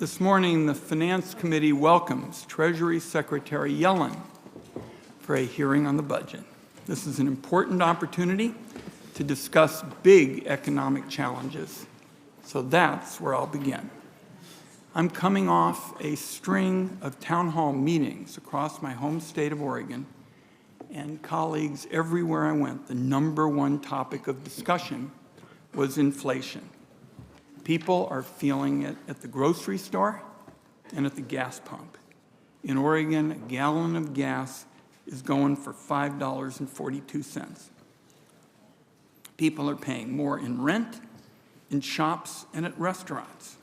This morning, the Finance Committee welcomes Treasury Secretary Yellen for a hearing on the budget. This is an important opportunity to discuss big economic challenges. So that's where I'll begin. I'm coming off a string of town hall meetings across my home state of Oregon, and colleagues everywhere I went, the number one topic of discussion was inflation. People are feeling it at the grocery store and at the gas pump. In Oregon, a gallon of gas is going for $5.42. People are paying more in rent, in shops, and at restaurants.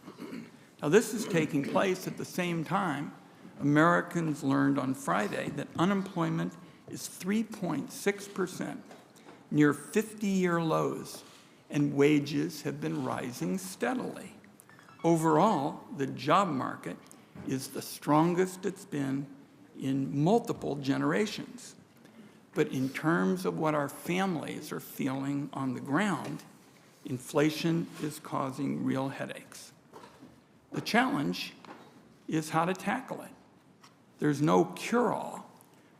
Now, this is taking place at the same time Americans learned on Friday that unemployment is 3.6%, near 50-year lows, and wages have been rising steadily. Overall, the job market is the strongest it's been in multiple generations. But in terms of what our families are feeling on the ground, inflation is causing real headaches. The challenge is how to tackle it. There's no cure-all,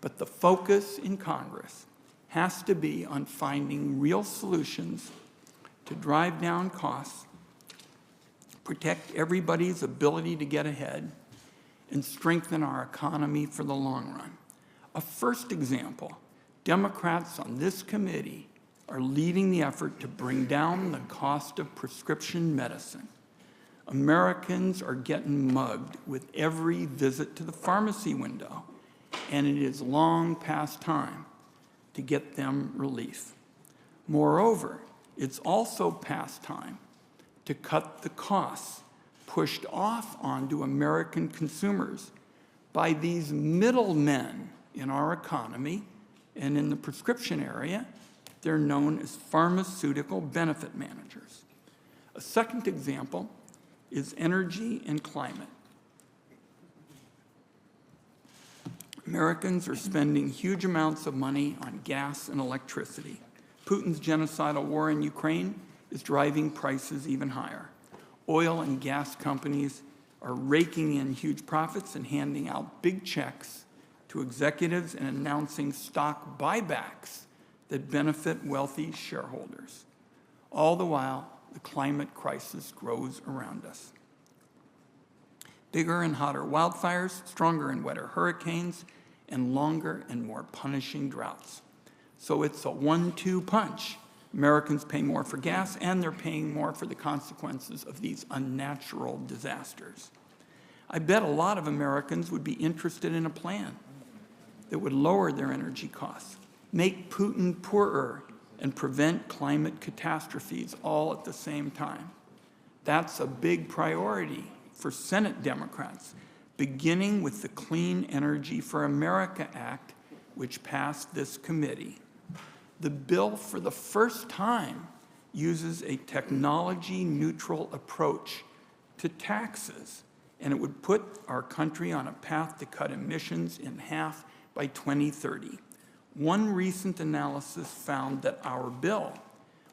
but the focus in Congress has to be on finding real solutions to drive down costs, protect everybody's ability to get ahead, and strengthen our economy for the long run. A first example, Democrats on this committee are leading the effort to bring down the cost of prescription medicine. Americans are getting mugged with every visit to the pharmacy window, and it is long past time to get them relief. Moreover, it's also past time to cut the costs pushed off onto American consumers by these middlemen in our economy, and in the prescription area, they're known as pharmaceutical benefit managers. A second example is energy and climate. Americans are spending huge amounts of money on gas and electricity. Putin's genocidal war in Ukraine is driving prices even higher. Oil and gas companies are raking in huge profits and handing out big checks to executives and announcing stock buybacks that benefit wealthy shareholders. All the while, the climate crisis grows around us. Bigger and hotter wildfires, stronger and wetter hurricanes, and longer and more punishing droughts. So it's a 1-2 punch. Americans pay more for gas, and they're paying more for the consequences of these unnatural disasters. I bet a lot of Americans would be interested in a plan that would lower their energy costs, make Putin poorer, and prevent climate catastrophes all at the same time. That's a big priority for Senate Democrats, beginning with the Clean Energy for America Act, which passed this committee. The bill, for the first time, uses a technology-neutral approach to taxes, and it would put our country on a path to cut emissions in half by 2030. One recent analysis found that our bill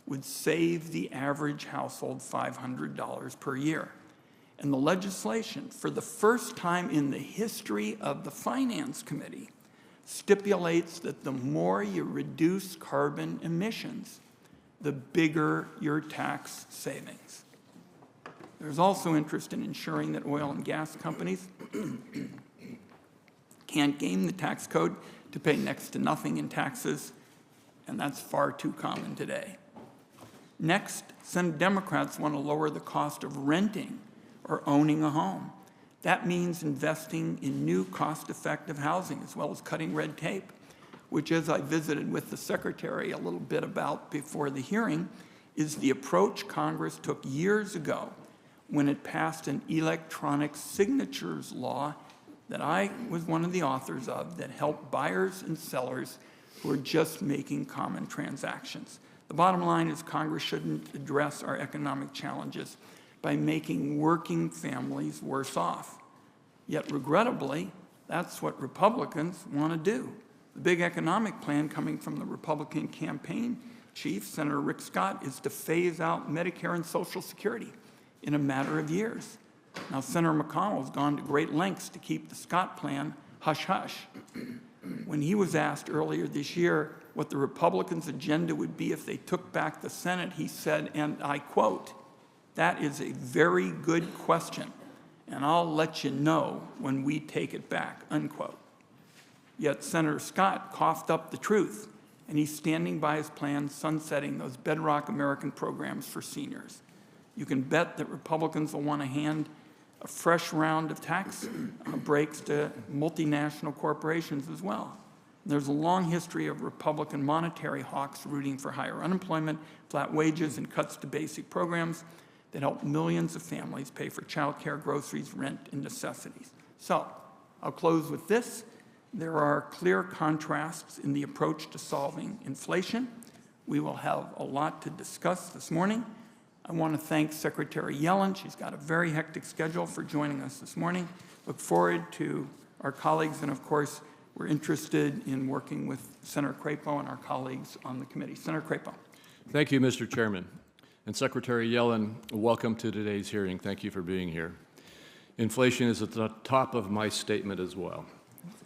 would save the average household $500 per year. And the legislation, for the first time in the history of the Finance Committee, stipulates that the more you reduce carbon emissions, the bigger your tax savings. There's also interest in ensuring that oil and gas companies can't game the tax code to pay next to nothing in taxes, and that's far too common today. Next, Senate Democrats want to lower the cost of renting or owning a home. That means investing in new cost-effective housing as well as cutting red tape, which, as I visited with the Secretary a little bit about before the hearing, is the approach Congress took years ago when it passed an electronic signatures law that I was one of the authors of that helped buyers and sellers who are just making common transactions. The bottom line is Congress shouldn't address our economic challenges by making working families worse off. Yet, regrettably, that's what Republicans want to do. The big economic plan coming from the Republican campaign chief, Senator Rick Scott, is to phase out Medicare and Social Security in a matter of years. Now, Senator McConnell has gone to great lengths to keep the Scott plan hush-hush. When he was asked earlier this year what the Republicans' agenda would be if they took back the Senate, he said, and I quote, "That is a very good question, and I'll let you know when we take it back," unquote. Yet Senator Scott coughed up the truth, and he's standing by his plan sunsetting those bedrock American programs for seniors. You can bet that Republicans will want to hand a fresh round of tax breaks to multinational corporations as well. There's a long history of Republican monetary hawks rooting for higher unemployment, flat wages, and cuts to basic programs that help millions of families pay for childcare, groceries, rent, and necessities. So I'll close with this. There are clear contrasts in the approach to solving inflation. We will have a lot to discuss this morning. I want to thank Secretary Yellen. She's got a very hectic schedule for joining us this morning. Look forward to our colleagues, and of course, we're interested in working with Senator Crapo and our colleagues on the committee. Senator Crapo. Thank you, Mr. Chairman. And Secretary Yellen, welcome to today's hearing. Thank you for being here. Inflation is at the top of my statement as well.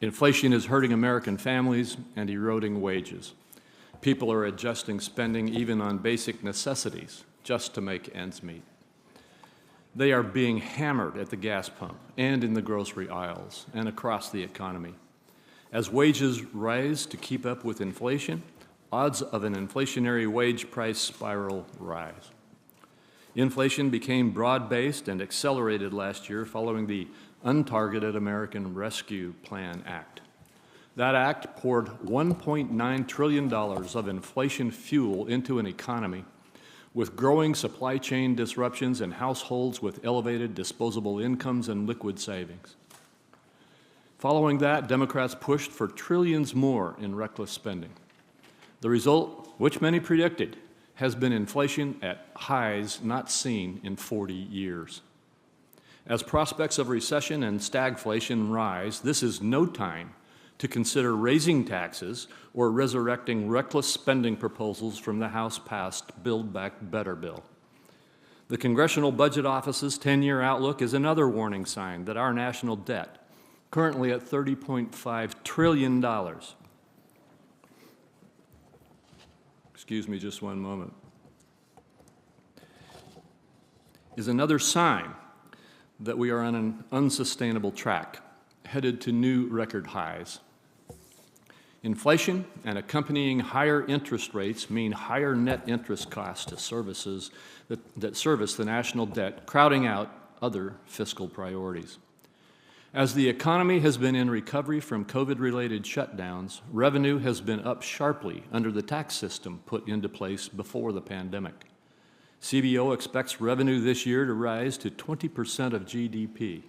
Inflation is hurting American families and eroding wages. People are adjusting spending even on basic necessities just to make ends meet. They are being hammered at the gas pump and in the grocery aisles and across the economy. As wages rise to keep up with inflation, odds of an inflationary wage price spiral rise. Inflation became broad-based and accelerated last year following the Untargeted American Rescue Plan Act. That act poured $1.9 trillion of inflation fuel into an economy with growing supply chain disruptions and households with elevated disposable incomes and liquid savings. Following that, Democrats pushed for trillions more in reckless spending. The result, which many predicted, has been inflation at highs not seen in 40 years. As prospects of recession and stagflation rise, this is no time to consider raising taxes or resurrecting reckless spending proposals from the House-passed Build Back Better bill. The Congressional Budget Office's 10-year outlook is another warning sign that our national debt, currently at $30.5 trillion, excuse me just one moment, is another sign that we are on an unsustainable track, headed to new record highs. Inflation and accompanying higher interest rates mean higher net interest costs to services that service the national debt, crowding out other fiscal priorities. As the economy has been in recovery from COVID-related shutdowns, revenue has been up sharply under the tax system put into place before the pandemic. CBO expects revenue this year to rise to 20% of GDP,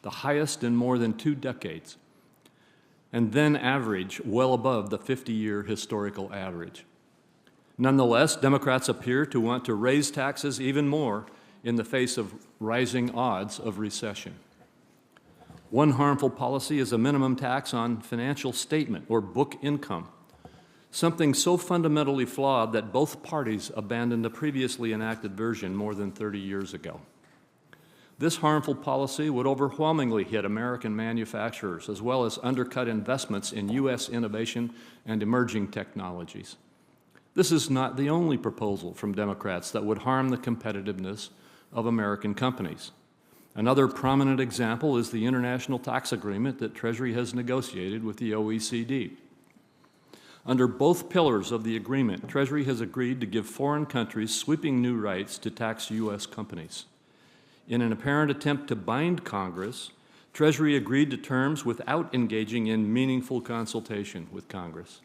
the highest in more than 2 decades, and then average well above the 50-year historical average. Nonetheless, Democrats appear to want to raise taxes even more in the face of rising odds of recession. One harmful policy is a minimum tax on financial statement or book income, something so fundamentally flawed that both parties abandoned the previously enacted version more than 30 years ago. This harmful policy would overwhelmingly hit American manufacturers as well as undercut investments in U.S. innovation and emerging technologies. This is not the only proposal from Democrats that would harm the competitiveness of American companies. Another prominent example is the international tax agreement that Treasury has negotiated with the OECD. Under both pillars of the agreement, Treasury has agreed to give foreign countries sweeping new rights to tax U.S. companies. In an apparent attempt to bind Congress, Treasury agreed to terms without engaging in meaningful consultation with Congress.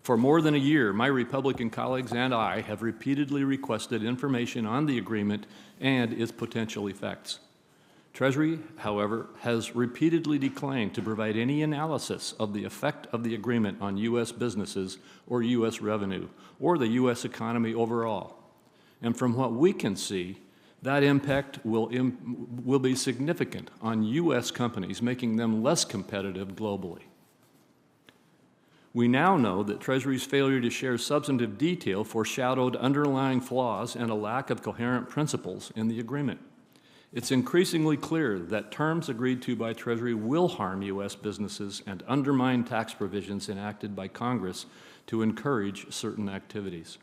For more than a year, my Republican colleagues and I have repeatedly requested information on the agreement and its potential effects. Treasury, however, has repeatedly declined to provide any analysis of the effect of the agreement on U.S. businesses or U.S. revenue or the U.S. economy overall. And from what we can see, that impact will be significant on U.S. companies, making them less competitive globally. We now know that Treasury's failure to share substantive detail foreshadowed underlying flaws and a lack of coherent principles in the agreement. It's increasingly clear that terms agreed to by Treasury will harm U.S. businesses and undermine tax provisions enacted by Congress to encourage certain activities.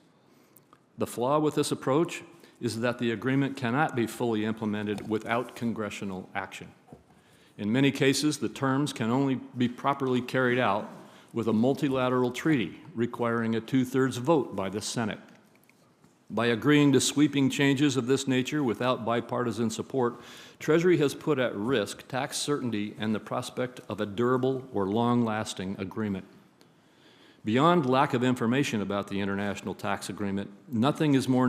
The flaw with this approach is that the agreement cannot be fully implemented without congressional action. In many cases, the terms can only be properly carried out with a multilateral treaty requiring a 2/3 vote by the Senate. By agreeing to sweeping changes of this nature without bipartisan support, Treasury has put at risk tax certainty and the prospect of a durable or long-lasting agreement. Beyond lack of information about the international tax agreement, nothing more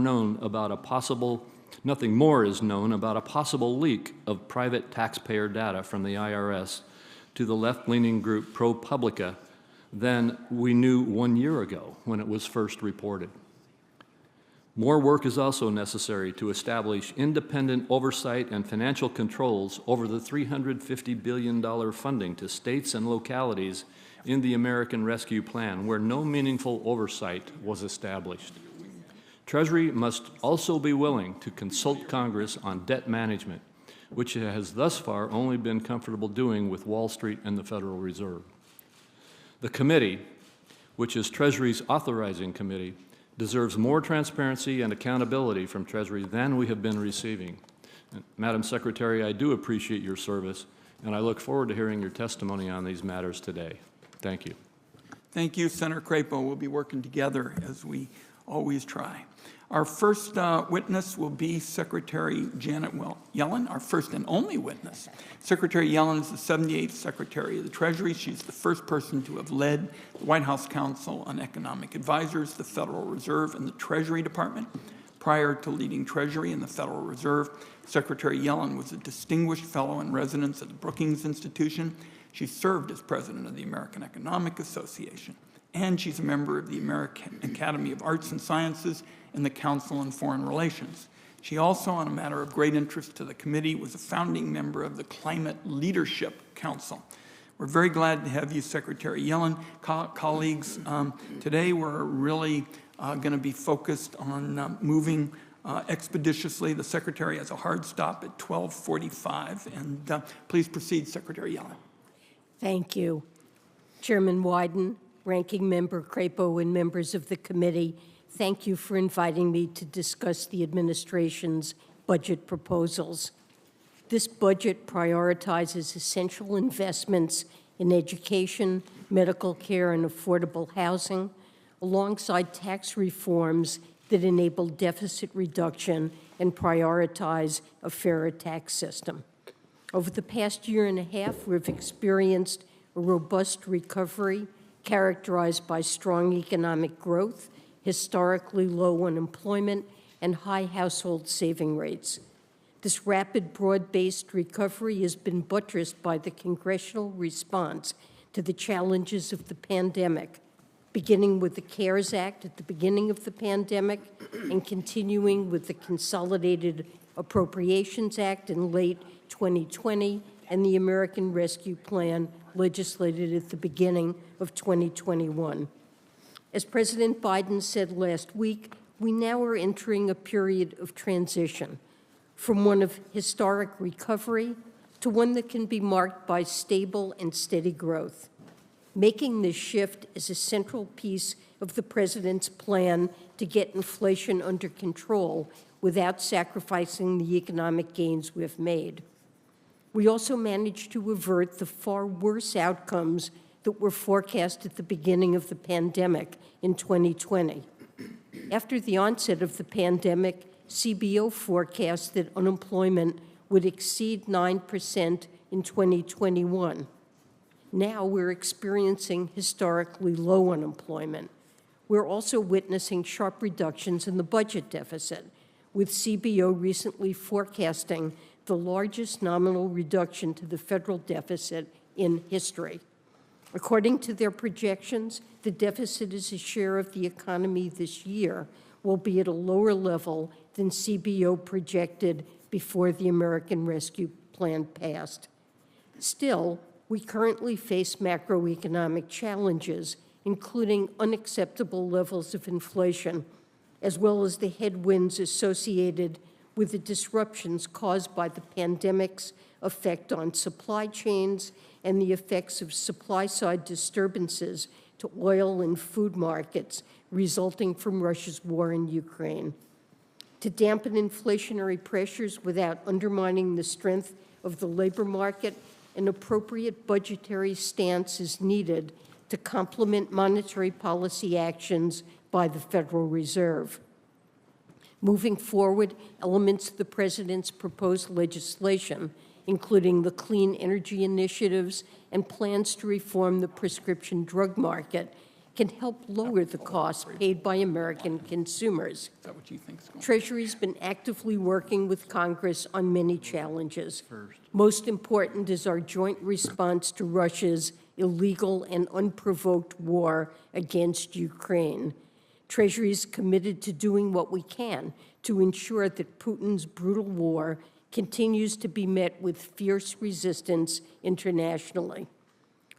is known about a possible leak of private taxpayer data from the IRS to the left-leaning group ProPublica than we knew 1 year ago when it was first reported. More work is also necessary to establish independent oversight and financial controls over the $350 billion funding to states and localities in the American Rescue Plan, where no meaningful oversight was established. Treasury must also be willing to consult Congress on debt management, which it has thus far only been comfortable doing with Wall Street and the Federal Reserve. The committee, which is Treasury's authorizing committee, deserves more transparency and accountability from Treasury than we have been receiving. And, Madam Secretary, I do appreciate your service, and I look forward to hearing your testimony on these matters today. Thank you. Thank you, Senator Crapo. We'll be working together as we always try. Our first witness will be Secretary Janet Yellen, our first and only witness. Secretary Yellen is the 78th Secretary of the Treasury. She's the first person to have led the White House Council on Economic Advisors, the Federal Reserve, and the Treasury Department. Prior to leading Treasury and the Federal Reserve, Secretary Yellen was a distinguished fellow in residence at the Brookings Institution. She served as president of the American Economic Association, and she's a member of the American Academy of Arts and Sciences and the Council on Foreign Relations. She also, on a matter of great interest to the committee, was a founding member of the Climate Leadership Council. We're very glad to have you, Secretary Yellen. Colleagues, today we're really going to be focused on moving expeditiously. The Secretary has a hard stop at 12:45, and please proceed, Secretary Yellen. Thank you. Chairman Wyden, Ranking Member Crapo, and members of the committee, thank you for inviting me to discuss the administration's budget proposals. This budget prioritizes essential investments in education, medical care, and affordable housing, alongside tax reforms that enable deficit reduction and prioritize a fairer tax system. Over the past year and a half, we've experienced a robust recovery characterized by strong economic growth, historically low unemployment, and high household saving rates. This rapid, broad-based recovery has been buttressed by the congressional response to the challenges of the pandemic, beginning with the CARES Act at the beginning of the pandemic and continuing with the Consolidated Appropriations Act in late 2020 and the American Rescue Plan legislated at the beginning of 2021. As President Biden said last week, we now are entering a period of transition from one of historic recovery to one that can be marked by stable and steady growth. Making this shift is a central piece of the President's plan to get inflation under control without sacrificing the economic gains we've made. We also managed to avert the far worse outcomes that were forecast at the beginning of the pandemic in 2020. After the onset of the pandemic, CBO forecast that unemployment would exceed 9% in 2021. Now we're experiencing historically low unemployment. We're also witnessing sharp reductions in the budget deficit, with CBO recently forecasting the largest nominal reduction to the federal deficit in history. According to their projections, the deficit as a share of the economy this year will be at a lower level than CBO projected before the American Rescue Plan passed. Still, we currently face macroeconomic challenges, including unacceptable levels of inflation, as well as the headwinds associated with the disruptions caused by the pandemic's effect on supply chains and the effects of supply-side disturbances to oil and food markets resulting from Russia's war in Ukraine. To dampen inflationary pressures without undermining the strength of the labor market, an appropriate budgetary stance is needed to complement monetary policy actions by the Federal Reserve. Moving forward, elements of the President's proposed legislation, including the clean energy initiatives and plans to reform the prescription drug market, can help lower the costs paid by American consumers. Is that what you think is going on? Treasury's been actively working with Congress on many challenges. Most important is our joint response to Russia's illegal and unprovoked war against Ukraine. Treasury is committed to doing what we can to ensure that Putin's brutal war continues to be met with fierce resistance internationally.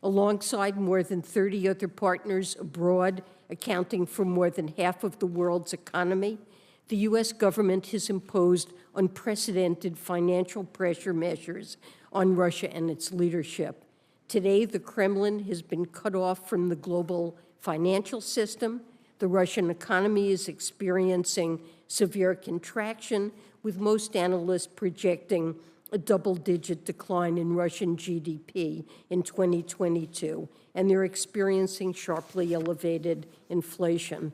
Alongside more than 30 other partners abroad, accounting for more than half of the world's economy, the U.S. government has imposed unprecedented financial pressure measures on Russia and its leadership. Today, the Kremlin has been cut off from the global financial system. The Russian economy is experiencing severe contraction, with most analysts projecting a double-digit decline in Russian GDP in 2022, and they're experiencing sharply elevated inflation.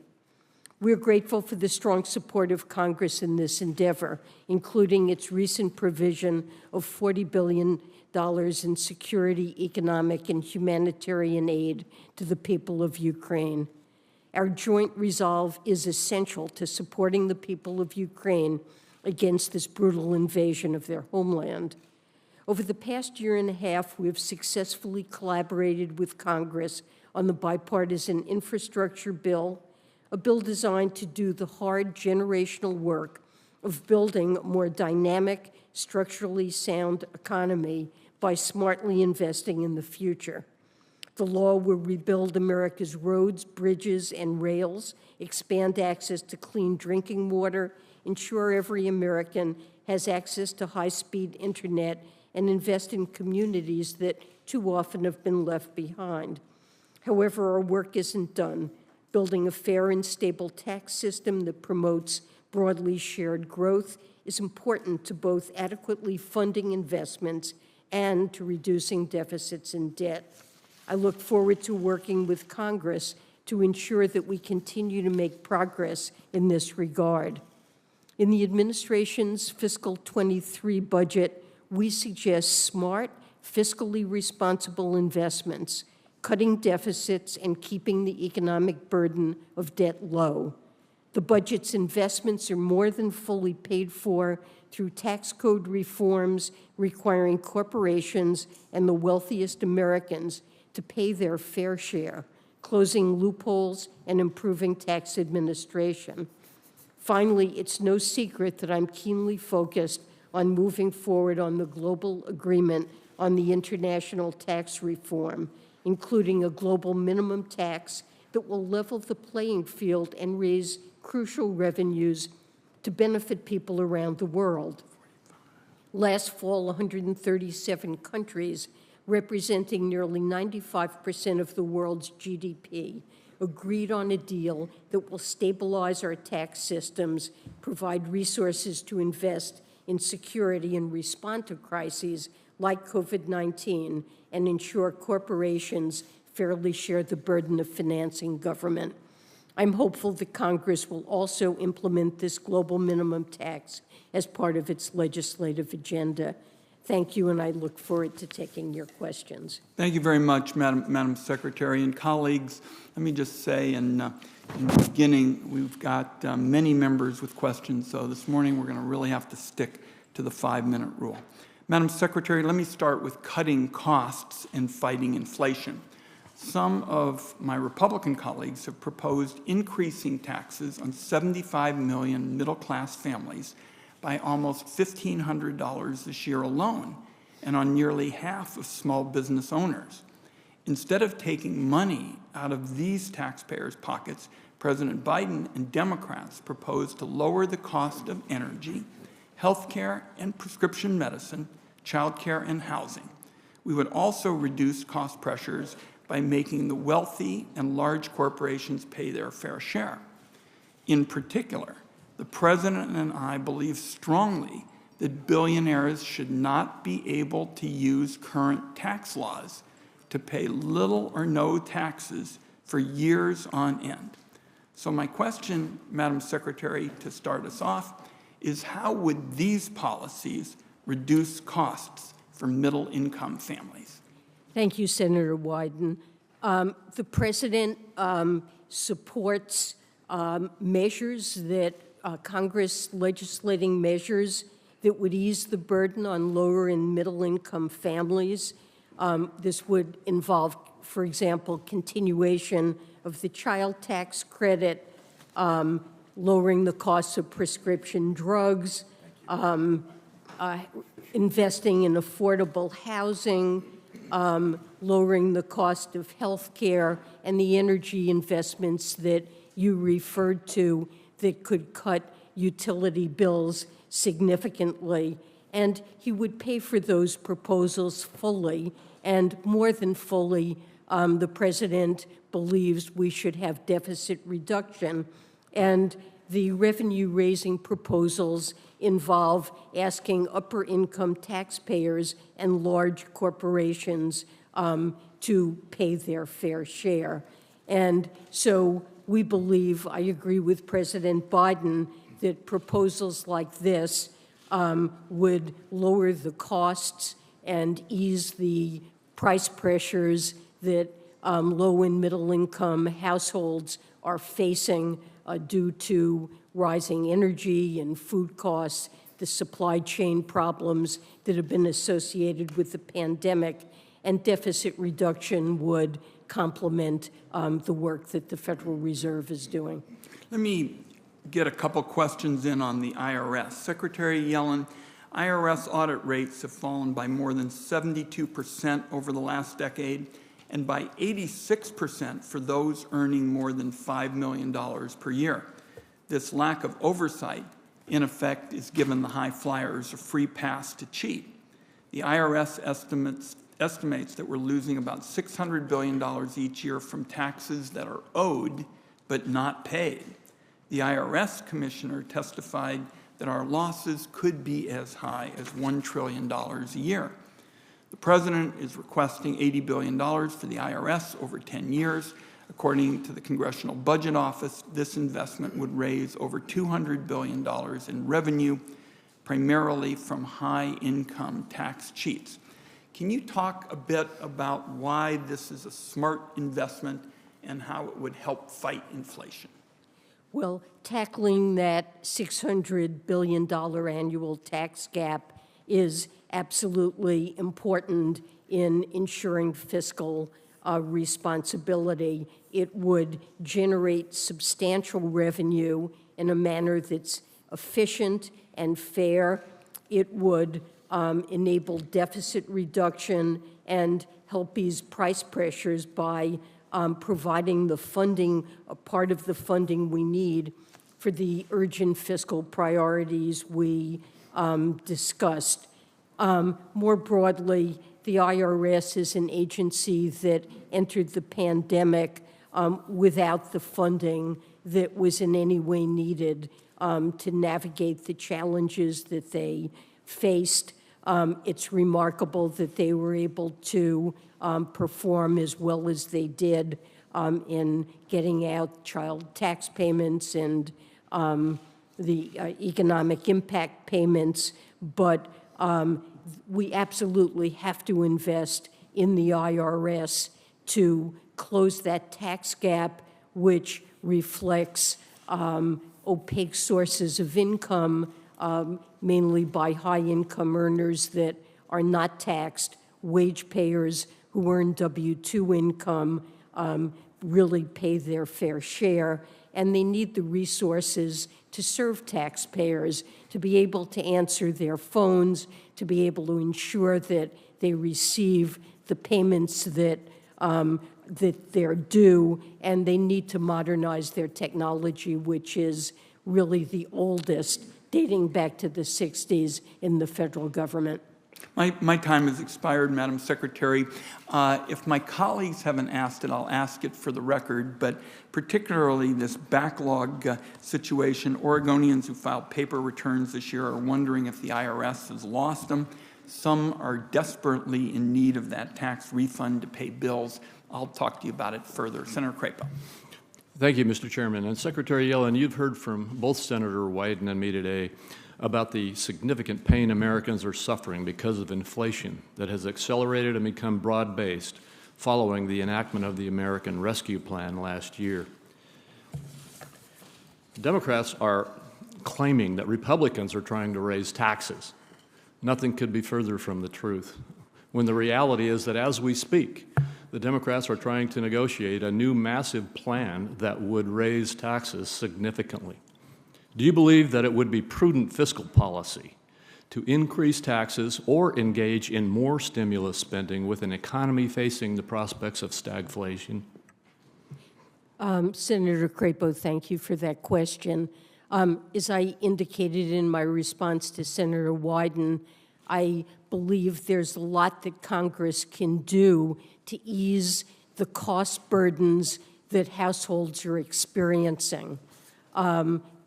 We're grateful for the strong support of Congress in this endeavor, including its recent provision of $40 billion in security, economic, and humanitarian aid to the people of Ukraine. Our joint resolve is essential to supporting the people of Ukraine against this brutal invasion of their homeland. Over the past year and a half, we have successfully collaborated with Congress on the bipartisan infrastructure bill, a bill designed to do the hard generational work of building a more dynamic, structurally sound economy by smartly investing in the future. The law will rebuild America's roads, bridges, and rails, expand access to clean drinking water, ensure every American has access to high-speed internet, and invest in communities that too often have been left behind. However, our work isn't done. Building a fair and stable tax system that promotes broadly shared growth is important to both adequately funding investments and to reducing deficits and debt. I look forward to working with Congress to ensure that we continue to make progress in this regard. In the administration's fiscal 23 budget, we suggest smart, fiscally responsible investments, cutting deficits and keeping the economic burden of debt low. The budget's investments are more than fully paid for through tax code reforms requiring corporations and the wealthiest Americans to pay their fair share, closing loopholes and improving tax administration. Finally, it's no secret that I'm keenly focused on moving forward on the global agreement on the international tax reform, including a global minimum tax that will level the playing field and raise crucial revenues to benefit people around the world. Last fall, 137 countries, representing nearly 95% of the world's GDP, agreed on a deal that will stabilize our tax systems, provide resources to invest in security and respond to crises like COVID-19, and ensure corporations fairly share the burden of financing government. I'm hopeful that Congress will also implement this global minimum tax as part of its legislative agenda. Thank you, and I look forward to taking your questions. Thank you very much, Madam Secretary and colleagues. Let me just say in the beginning, we've got many members with questions, so this morning we're going to really have to stick to the 5-minute rule. Madam Secretary, let me start with cutting costs and fighting inflation. Some of my Republican colleagues have proposed increasing taxes on 75 million middle-class families by almost $1,500 this year alone, and on nearly half of small business owners. Instead of taking money out of these taxpayers' pockets, President Biden and Democrats propose to lower the cost of energy healthcare and prescription medicine, childcare and housing. We would also reduce cost pressures by making the wealthy and large corporations pay their fair share. In particular, the President and I believe strongly that billionaires should not be able to use current tax laws to pay little or no taxes for years on end. So my question, Madam Secretary, to start us off, is how would these policies reduce costs for middle-income families? Thank you, Senator Wyden. The President supports measures that Congress legislating measures that would ease the burden on lower and middle-income families. This would involve, for example, continuation of the child tax credit, lowering the cost of prescription drugs, investing in affordable housing, lowering the cost of health care, and the energy investments that you referred to that could cut utility bills significantly. And he would pay for those proposals fully, and more than fully, the President believes we should have deficit reduction. And the revenue-raising proposals involve asking upper-income taxpayers and large corporations to pay their fair share. And so we believe, I agree with President Biden, that proposals like this would lower the costs and ease the price pressures that low and middle-income households are facing due to rising energy and food costs, the supply chain problems that have been associated with the pandemic, and deficit reduction would complement the work that the Federal Reserve is doing. Let me get a couple questions in on the IRS. Secretary Yellen, IRS audit rates have fallen by more than 72% over the last decade, and by 86% for those earning more than $5 million per year. This lack of oversight, in effect, is giving the high flyers a free pass to cheat. The IRS estimates that we're losing about $600 billion each year from taxes that are owed but not paid. The IRS commissioner testified that our losses could be as high as $1 trillion a year. The President is requesting $80 billion for the IRS over 10 years. According to the Congressional Budget Office, this investment would raise over $200 billion in revenue, primarily from high-income tax cheats. Can you talk a bit about why this is a smart investment and how it would help fight inflation? Well, tackling that $600 billion annual tax gap is absolutely important in ensuring fiscal responsibility. It would generate substantial revenue in a manner that's efficient and fair. It would enable deficit reduction and help ease price pressures by providing the funding, a part of the funding we need for the urgent fiscal priorities we discussed. More broadly, the IRS is an agency that entered the pandemic without the funding that was in any way needed to navigate the challenges that they faced. It's remarkable that they were able to perform as well as they did in getting out child tax payments and the economic impact payments, but we absolutely have to invest in the IRS to close that tax gap, which reflects opaque sources of income, mainly by high-income earners that are not taxed. Wage payers who earn W-2 income really pay their fair share, and they need the resources to serve taxpayers, to be able to answer their phones, to be able to ensure that they receive the payments that they're due, and they need to modernize their technology, which is really the oldest dating back to the 60s in the federal government. My time has expired, Madam Secretary. If my colleagues haven't asked it, I'll ask it for the record, but particularly this backlog situation, Oregonians who filed paper returns this year are wondering if the IRS has lost them. Some are desperately in need of that tax refund to pay bills. I'll talk to you about it further. Senator Crapo. Thank you, Mr. Chairman. And Secretary Yellen, you've heard from both Senator Wyden and me today about the significant pain Americans are suffering because of inflation that has accelerated and become broad-based following the enactment of the American Rescue Plan last year. Democrats are claiming that Republicans are trying to raise taxes. Nothing could be further from the truth, when the reality is that as we speak, the Democrats are trying to negotiate a new massive plan that would raise taxes significantly. Do you believe that it would be prudent fiscal policy to increase taxes or engage in more stimulus spending with an economy facing the prospects of stagflation? Senator Crapo, thank you for that question. As I indicated in my response to Senator Wyden, I believe there's a lot that Congress can do to ease the cost burdens that households are experiencing.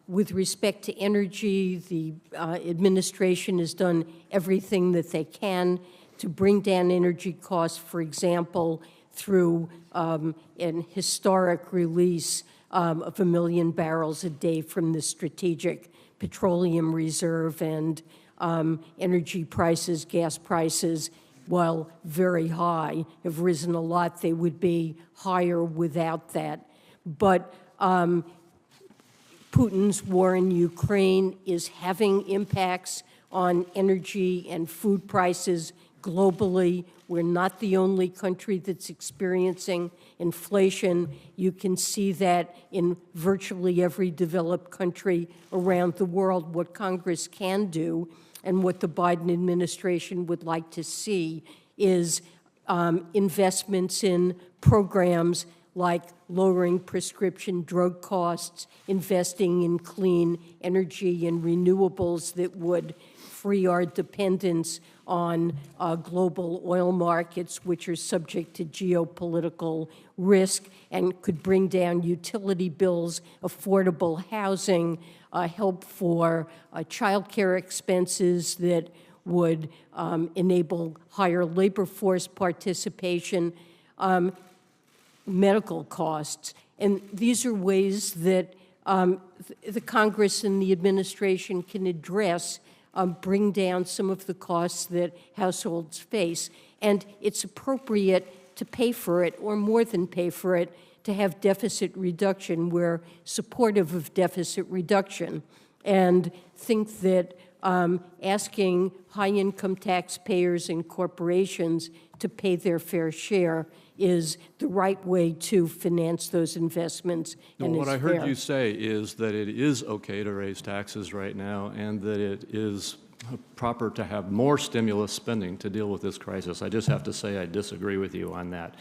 With respect to energy, the administration has done everything that they can to bring down energy costs, for example, through an historic release of 1 million barrels a day from the Strategic Petroleum Reserve, and energy prices, gas prices, while very high, have risen a lot. They would be higher without that. But Putin's war in Ukraine is having impacts on energy and food prices globally. We're not the only country that's experiencing inflation. You can see that in virtually every developed country around the world. What Congress can do and what the Biden administration would like to see is investments in programs like lowering prescription drug costs, investing in clean energy and renewables that would free our dependence on global oil markets, which are subject to geopolitical risk and could bring down utility bills, affordable housing, help for childcare expenses that would enable higher labor force participation, medical costs. And these are ways that the Congress and the administration can address, bring down some of the costs that households face. And it's appropriate to pay for it, or more than pay for it, to have deficit reduction. We're supportive of deficit reduction and think that asking high-income taxpayers and corporations to pay their fair share is the right way to finance those investments. And what I heard fair. you say is that it is okay to raise taxes right now and that it is proper to have more stimulus spending to deal with this crisis. I just have to say I disagree with you on that.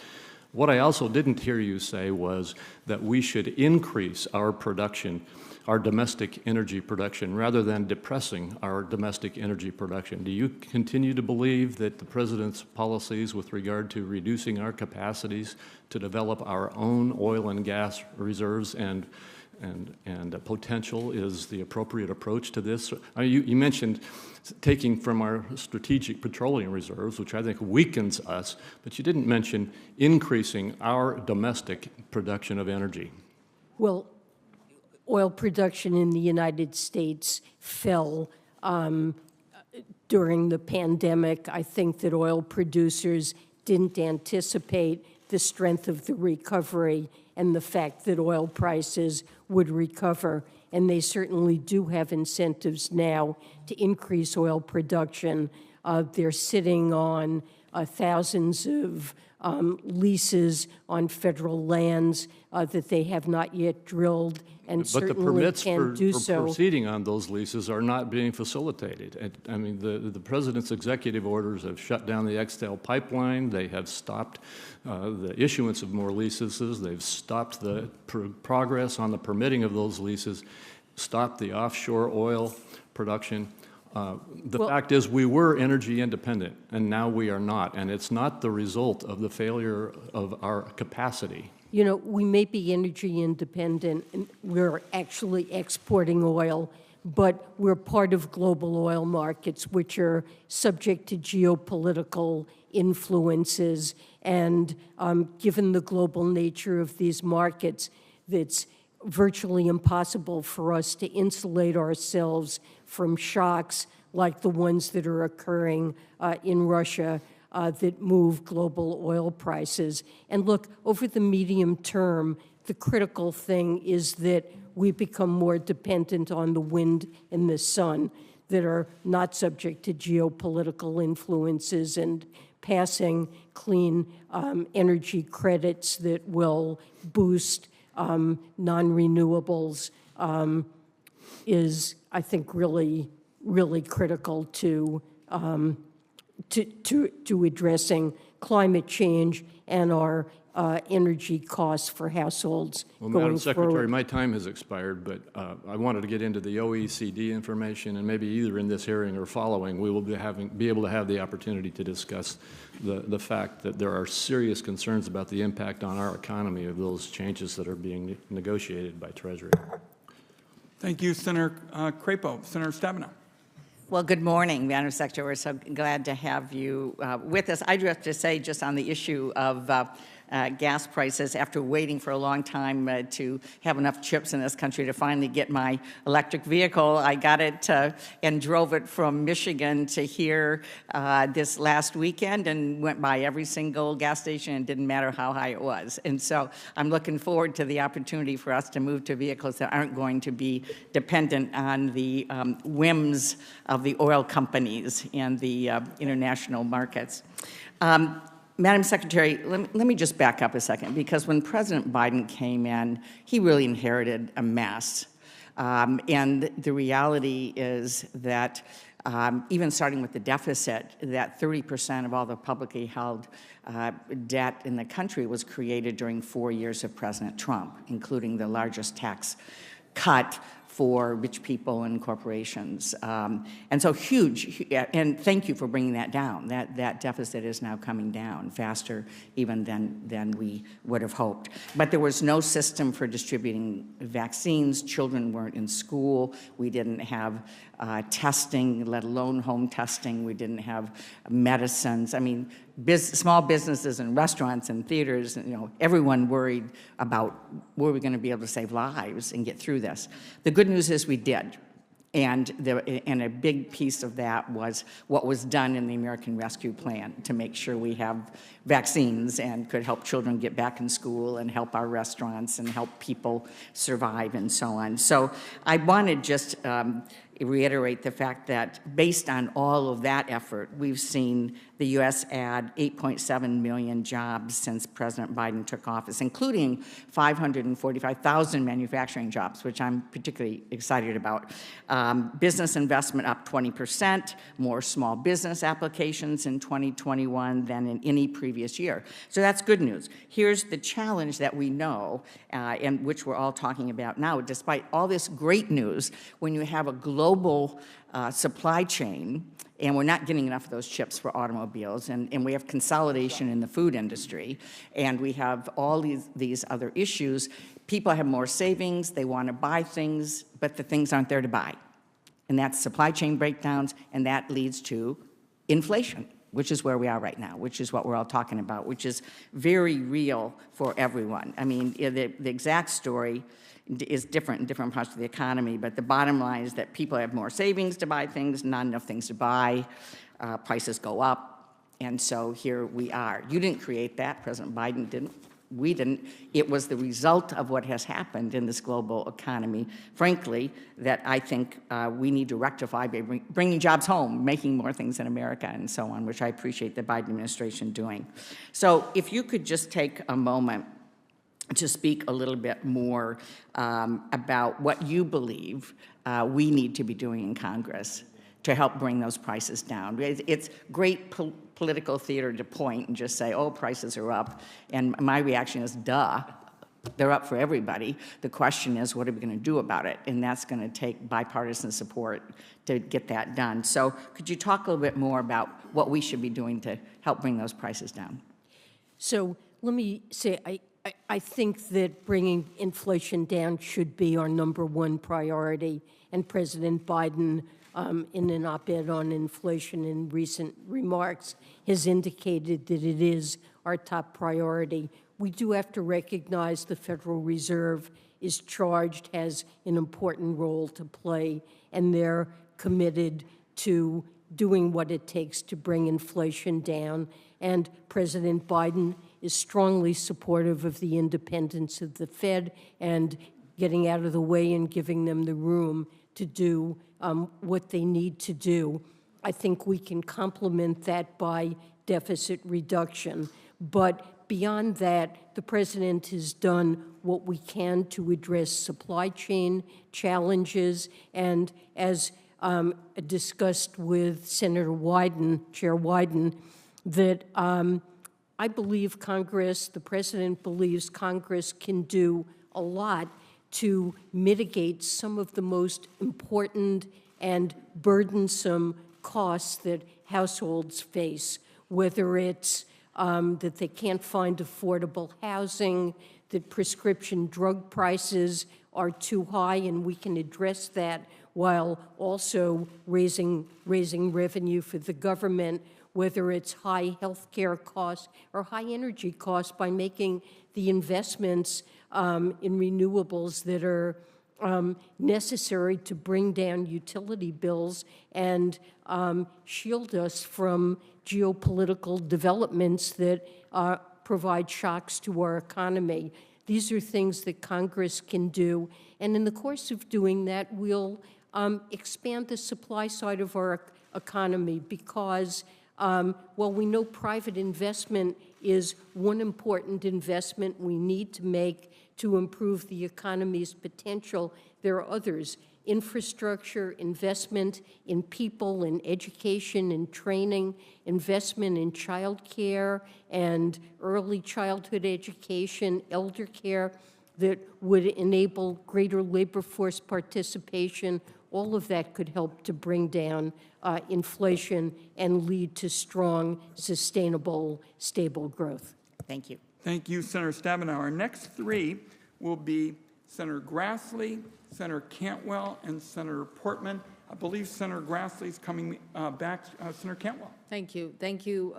What I also didn't hear you say was that we should increase our production, our domestic energy production, rather than depressing our domestic energy production. Do you continue to believe that the President's policies with regard to reducing our capacities to develop our own oil and gas reserves and potential is the appropriate approach to this? You mentioned taking from our strategic petroleum reserves, which I think weakens us, but you didn't mention increasing our domestic production of energy. Well, oil production in the United States fell during the pandemic. I think that oil producers didn't anticipate the strength of the recovery and the fact that oil prices would recover. And they certainly do have incentives now to increase oil production. They're sitting on thousands of leases on federal lands that they have not yet drilled, and But certainly the permits can do for so. proceeding on those leases are not being facilitated. I mean, the President's executive orders have shut down the Extel pipeline. They have stopped the issuance of more leases. They've stopped the progress on the permitting of those leases, stopped the offshore oil production. The Well- fact is we were energy independent, and now we are not, and it's not the result of the failure of our capacity. You know, we may be energy independent, and we're actually exporting oil, but we're part of global oil markets, which are subject to geopolitical influences. And given the global nature of these markets, it's virtually impossible for us to insulate ourselves from shocks like the ones that are occurring in Russia that move global oil prices. And look, over the medium term, the critical thing is that we become more dependent on the wind and the sun that are not subject to geopolitical influences, and passing clean energy credits that will boost non-renewables is, I think, really, really critical to addressing climate change and our energy costs for households Well, going Madam Secretary, forward. my time has expired, but I wanted to get into the OECD information, and maybe either in this hearing or following, we will be able to have the opportunity to discuss the fact that there are serious concerns about the impact on our economy of those changes that are being negotiated by Treasury. Thank you, Senator Crapo. Senator Stabenow. Well, good morning, Madam Secretary. We're so glad to have you with us. I do have to say, just on the issue of gas prices, after waiting for a long time to have enough chips in this country to finally get my electric vehicle, I got it and drove it from Michigan to here this last weekend, and went by every single gas station, and didn't matter how high it was. And so I'm looking forward to the opportunity for us to move to vehicles that aren't going to be dependent on the whims of the oil companies and the international markets. Madam Secretary, let me just back up a second, because when President Biden came in, he really inherited a mess. And the reality is that even starting with the deficit, that 30% of all the publicly held debt in the country was created during 4 years of President Trump, including the largest tax cut for rich people and corporations. And so huge, and thank you for bringing that down. That deficit is now coming down faster even than we would have hoped. But there was no system for distributing vaccines. Children weren't in school. We didn't have testing, let alone home testing. We didn't have medicines. I mean, small businesses and restaurants and theaters, you know, everyone worried about, were we going to be able to save lives and get through this? The good news is we did. And a big piece of that was what was done in the American Rescue Plan to make sure we have vaccines and could help children get back in school and help our restaurants and help people survive and so on. So I want to just reiterate the fact that based on all of that effort, we've seen the U.S. add 8.7 million jobs since President Biden took office, including 545,000 manufacturing jobs, which I'm particularly excited about. Business investment up 20%, more small business applications in 2021 than in any previous year. So that's good news. Here's the challenge that we know, and which we're all talking about now. Despite all this great news, when you have a global supply chain, and we're not getting enough of those chips for automobiles, and we have consolidation in the food industry, and we have all these other issues. People have more savings, they want to buy things, but the things aren't there to buy. And that's supply chain breakdowns, and that leads to inflation, which is where we are right now, which is what we're all talking about, which is very real for everyone. I mean, the exact story is different in different parts of the economy, but the bottom line is that people have more savings to buy things, not enough things to buy, prices go up, and so here we are. You didn't create that, President Biden didn't, we didn't. It was the result of what has happened in this global economy, frankly, that I think we need to rectify by bringing jobs home, making more things in America, and so on, which I appreciate the Biden administration doing. So if you could just take a moment to speak a little bit more about what you believe we need to be doing in Congress to help bring those prices down. It's great political theater to point and just say, oh, prices are up. And my reaction is, duh, they're up for everybody. The question is, what are we going to do about it? And that's going to take bipartisan support to get that done. So could you talk a little bit more about what we should be doing to help bring those prices down? So let me say, I think that bringing inflation down should be our #1 priority, and President Biden, in an op-ed on inflation in recent remarks, has indicated that it is our top priority. We do have to recognize the Federal Reserve is charged, has an important role to play, and they're committed to doing what it takes to bring inflation down. And President Biden is strongly supportive of the independence of the Fed and getting out of the way and giving them the room to do what they need to do. I think we can complement that by deficit reduction. But beyond that, the president has done what we can to address supply chain challenges. And as discussed with Senator Wyden, Chair Wyden, that I believe Congress, the president believes Congress can do a lot to mitigate some of the most important and burdensome costs that households face, whether it's that they can't find affordable housing, that prescription drug prices are too high, and we can address that while also raising revenue for the government, whether it's high health care costs or high energy costs, by making the investments in renewables that are necessary to bring down utility bills and shield us from geopolitical developments that provide shocks to our economy. These are things that Congress can do, and in the course of doing that, we'll expand the supply side of our economy because while we know private investment is one important investment we need to make to improve the economy's potential, there are others. Infrastructure, investment in people, in education, in training, investment in child care and early childhood education, elder care that would enable greater labor force participation. All of that could help to bring down inflation and lead to strong, sustainable, stable growth. Thank you. Thank you, Senator Stabenow. Our next three will be Senator Grassley, Senator Cantwell, and Senator Portman. I believe Senator Grassley is coming back. Senator Cantwell. Thank you. Thank you,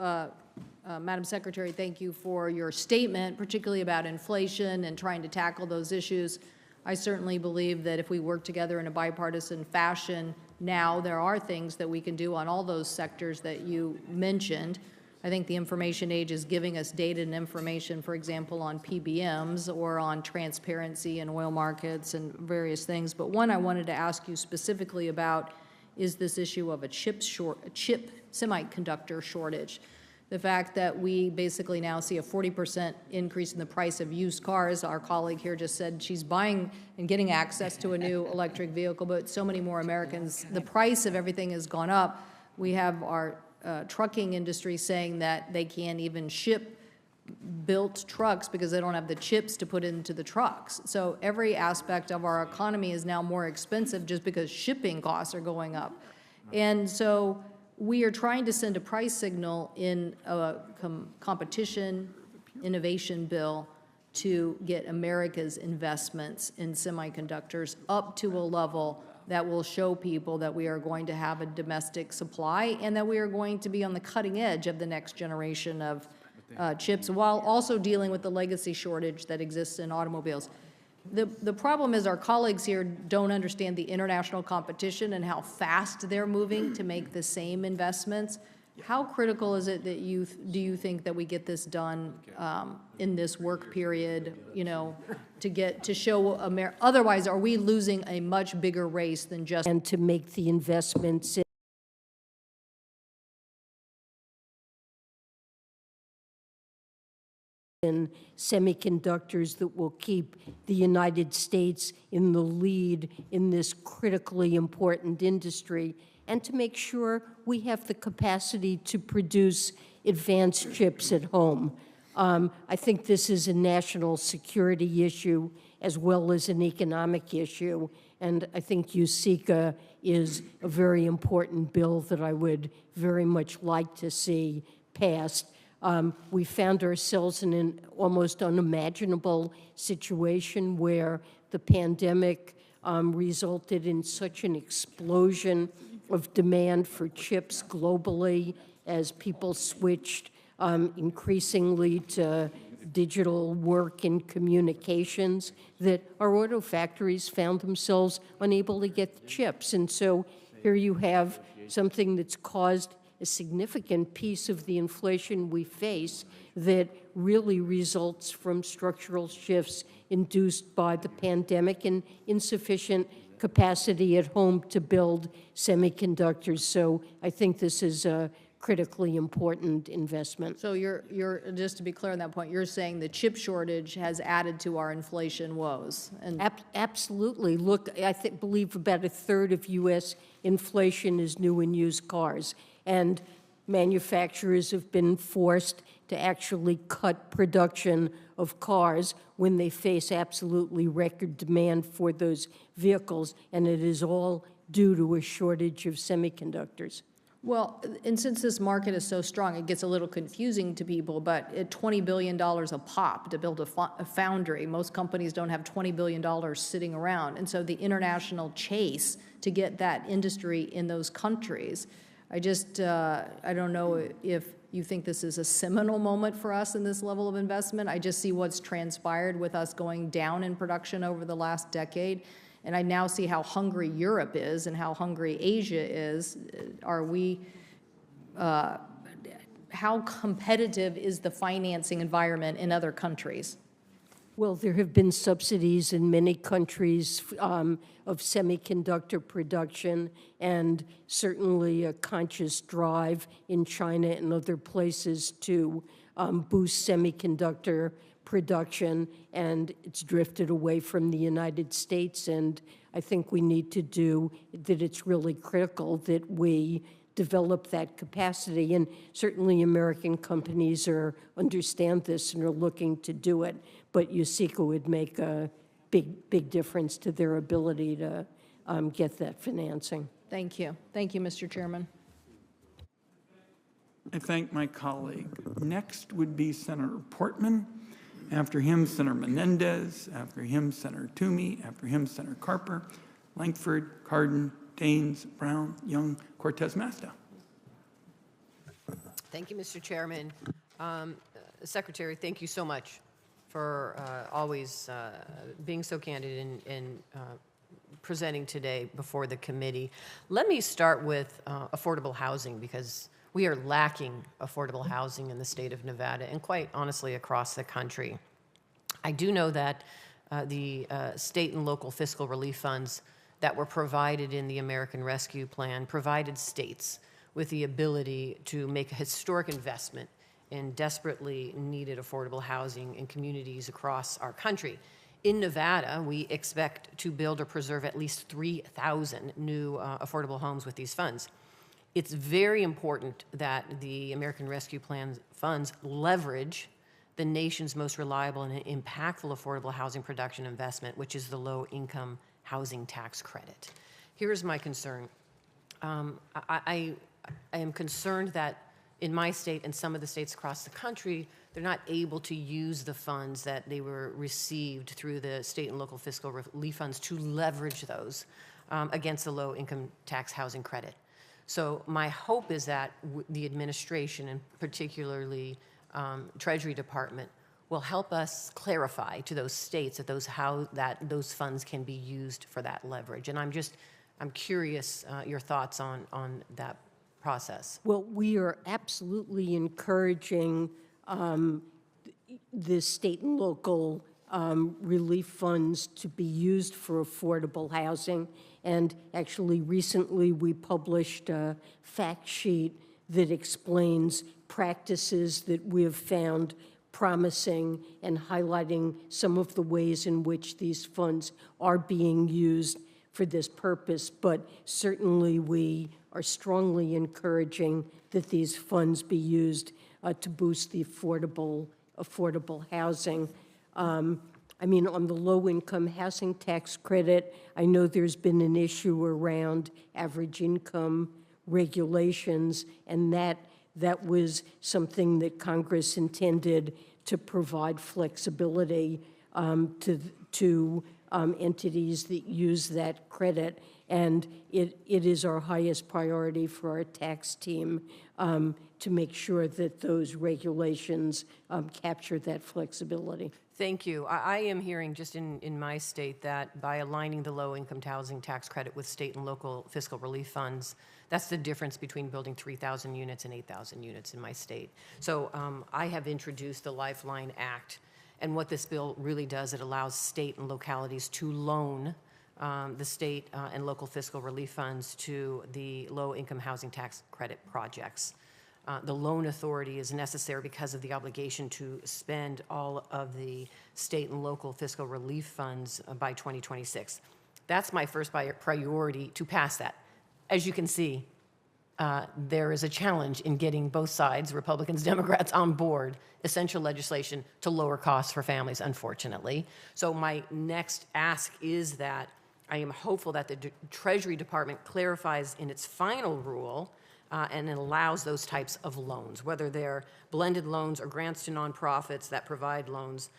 Madam Secretary. Thank you for your statement, particularly about inflation and trying to tackle those issues. I certainly believe that if we work together in a bipartisan fashion now, there are things that we can do on all those sectors that you mentioned. I think the information age is giving us data and information, for example, on PBMs or on transparency in oil markets and various things. But one I wanted to ask you specifically about is this issue of a chip semiconductor shortage. The fact that we basically now see a 40% increase in the price of used cars. Our colleague here just said she's buying and getting access to a new electric vehicle, but so many more Americans, the price of everything has gone up. We have our trucking industry saying that they can't even ship built trucks because they don't have the chips to put into the trucks. So every aspect of our economy is now more expensive just because shipping costs are going up. And so we are trying to send a price signal in a competition innovation bill to get America's investments in semiconductors up to a level that will show people that we are going to have a domestic supply and that we are going to be on the cutting edge of the next generation of chips, while also dealing with the legacy shortage that exists in automobiles. The problem is our colleagues here don't understand the international competition and how fast they're moving to make the same investments. How critical is it that do you think that we get this done in this work period, you know, to show otherwise are we losing a much bigger race than just and to make the investments in semiconductors that will keep the United States in the lead in this critically important industry, and to make sure we have the capacity to produce advanced chips at home. I think this is a national security issue as well as an economic issue, and I think USICA is a very important bill that I would very much like to see passed. We found ourselves in an almost unimaginable situation where the pandemic resulted in such an explosion of demand for chips globally as people switched increasingly to digital work and communications, that our auto factories found themselves unable to get the chips. And so here you have something that's caused a significant piece of the inflation we face that really results from structural shifts induced by the pandemic and insufficient capacity at home to build semiconductors. So I think this is a critically important investment. So you're, just to be clear on that point, you're saying the chip shortage has added to our inflation woes? And Absolutely. Look, I believe about a third of U.S. inflation is new and used cars, and manufacturers have been forced to actually cut production of cars when they face absolutely record demand for those vehicles, and it is all due to a shortage of semiconductors. Well, and since this market is so strong, it gets a little confusing to people, but at $20 billion a pop to build a foundry, most companies don't have $20 billion sitting around. And so the international chase to get that industry in those countries, I don't know if you think this is a seminal moment for us in this level of investment. I just see what's transpired with us going down in production over the last decade. And I now see how hungry Europe is and how hungry Asia is. How competitive is the financing environment in other countries? Well, there have been subsidies in many countries of semiconductor production, and certainly a conscious drive in China and other places to boost semiconductor production, and it's drifted away from the United States. And I think we need to do that. It's really critical that we develop that capacity, and certainly American companies understand this and are looking to do it, but USICA would make a big difference to their ability to get that financing. Thank you. Thank you, Mr. Chairman. I thank my colleague. Next would be Senator Portman. After him, Senator Menendez. After him, Senator Toomey. After him, Senator Carper, Lankford, Cardin, Daines, Brown, Young, Cortez Masto. Thank you, Mr. Chairman. Secretary, thank you so much for always being so candid in presenting today before the committee. Let me start with affordable housing, because we are lacking affordable housing in the state of Nevada and quite honestly across the country. I do know that the state and local fiscal relief funds that were provided in the American Rescue Plan provided states with the ability to make a historic investment in desperately needed affordable housing in communities across our country. In Nevada, we expect to build or preserve at least 3,000 new affordable homes with these funds. It's very important that the American Rescue Plan funds leverage the nation's most reliable and impactful affordable housing production investment, which is the low-income housing tax credit. Here's my concern. I am concerned that in my state and some of the states across the country, they're not able to use the funds that they were received through the state and local fiscal relief funds to leverage those against the low-income tax housing credit. So my hope is that the administration, and particularly Treasury Department, will help us clarify to those states that how those funds can be used for that leverage. And I'm curious your thoughts on that process. Well, we are absolutely encouraging the state and local relief funds to be used for affordable housing. And actually, recently we published a fact sheet that explains practices that we have found promising and highlighting some of the ways in which these funds are being used for this purpose. But certainly we are strongly encouraging that these funds be used to boost the affordable affordable housing. I mean, on the low-income housing tax credit, I know there's been an issue around average income regulations, and that was something that Congress intended to provide flexibility to entities that use that credit. And it is our highest priority for our tax team to make sure that those regulations capture that flexibility. Thank you. I am hearing just in my state that by aligning the low-income housing tax credit with state and local fiscal relief funds, that's the difference between building 3,000 units and 8,000 units in my state. So I have introduced the Lifeline Act, and what this bill really does, it allows state and localities to loan the state and local fiscal relief funds to the low-income housing tax credit projects. The loan authority is necessary because of the obligation to spend all of the state and local fiscal relief funds by 2026. That's my first priority, to pass that. As you can see, there is a challenge in getting both sides, Republicans, Democrats, on board essential legislation to lower costs for families, unfortunately. So my next ask is that I am hopeful that the Treasury Department clarifies in its final rule and it allows those types of loans, whether they're blended loans or grants to nonprofits that provide loans,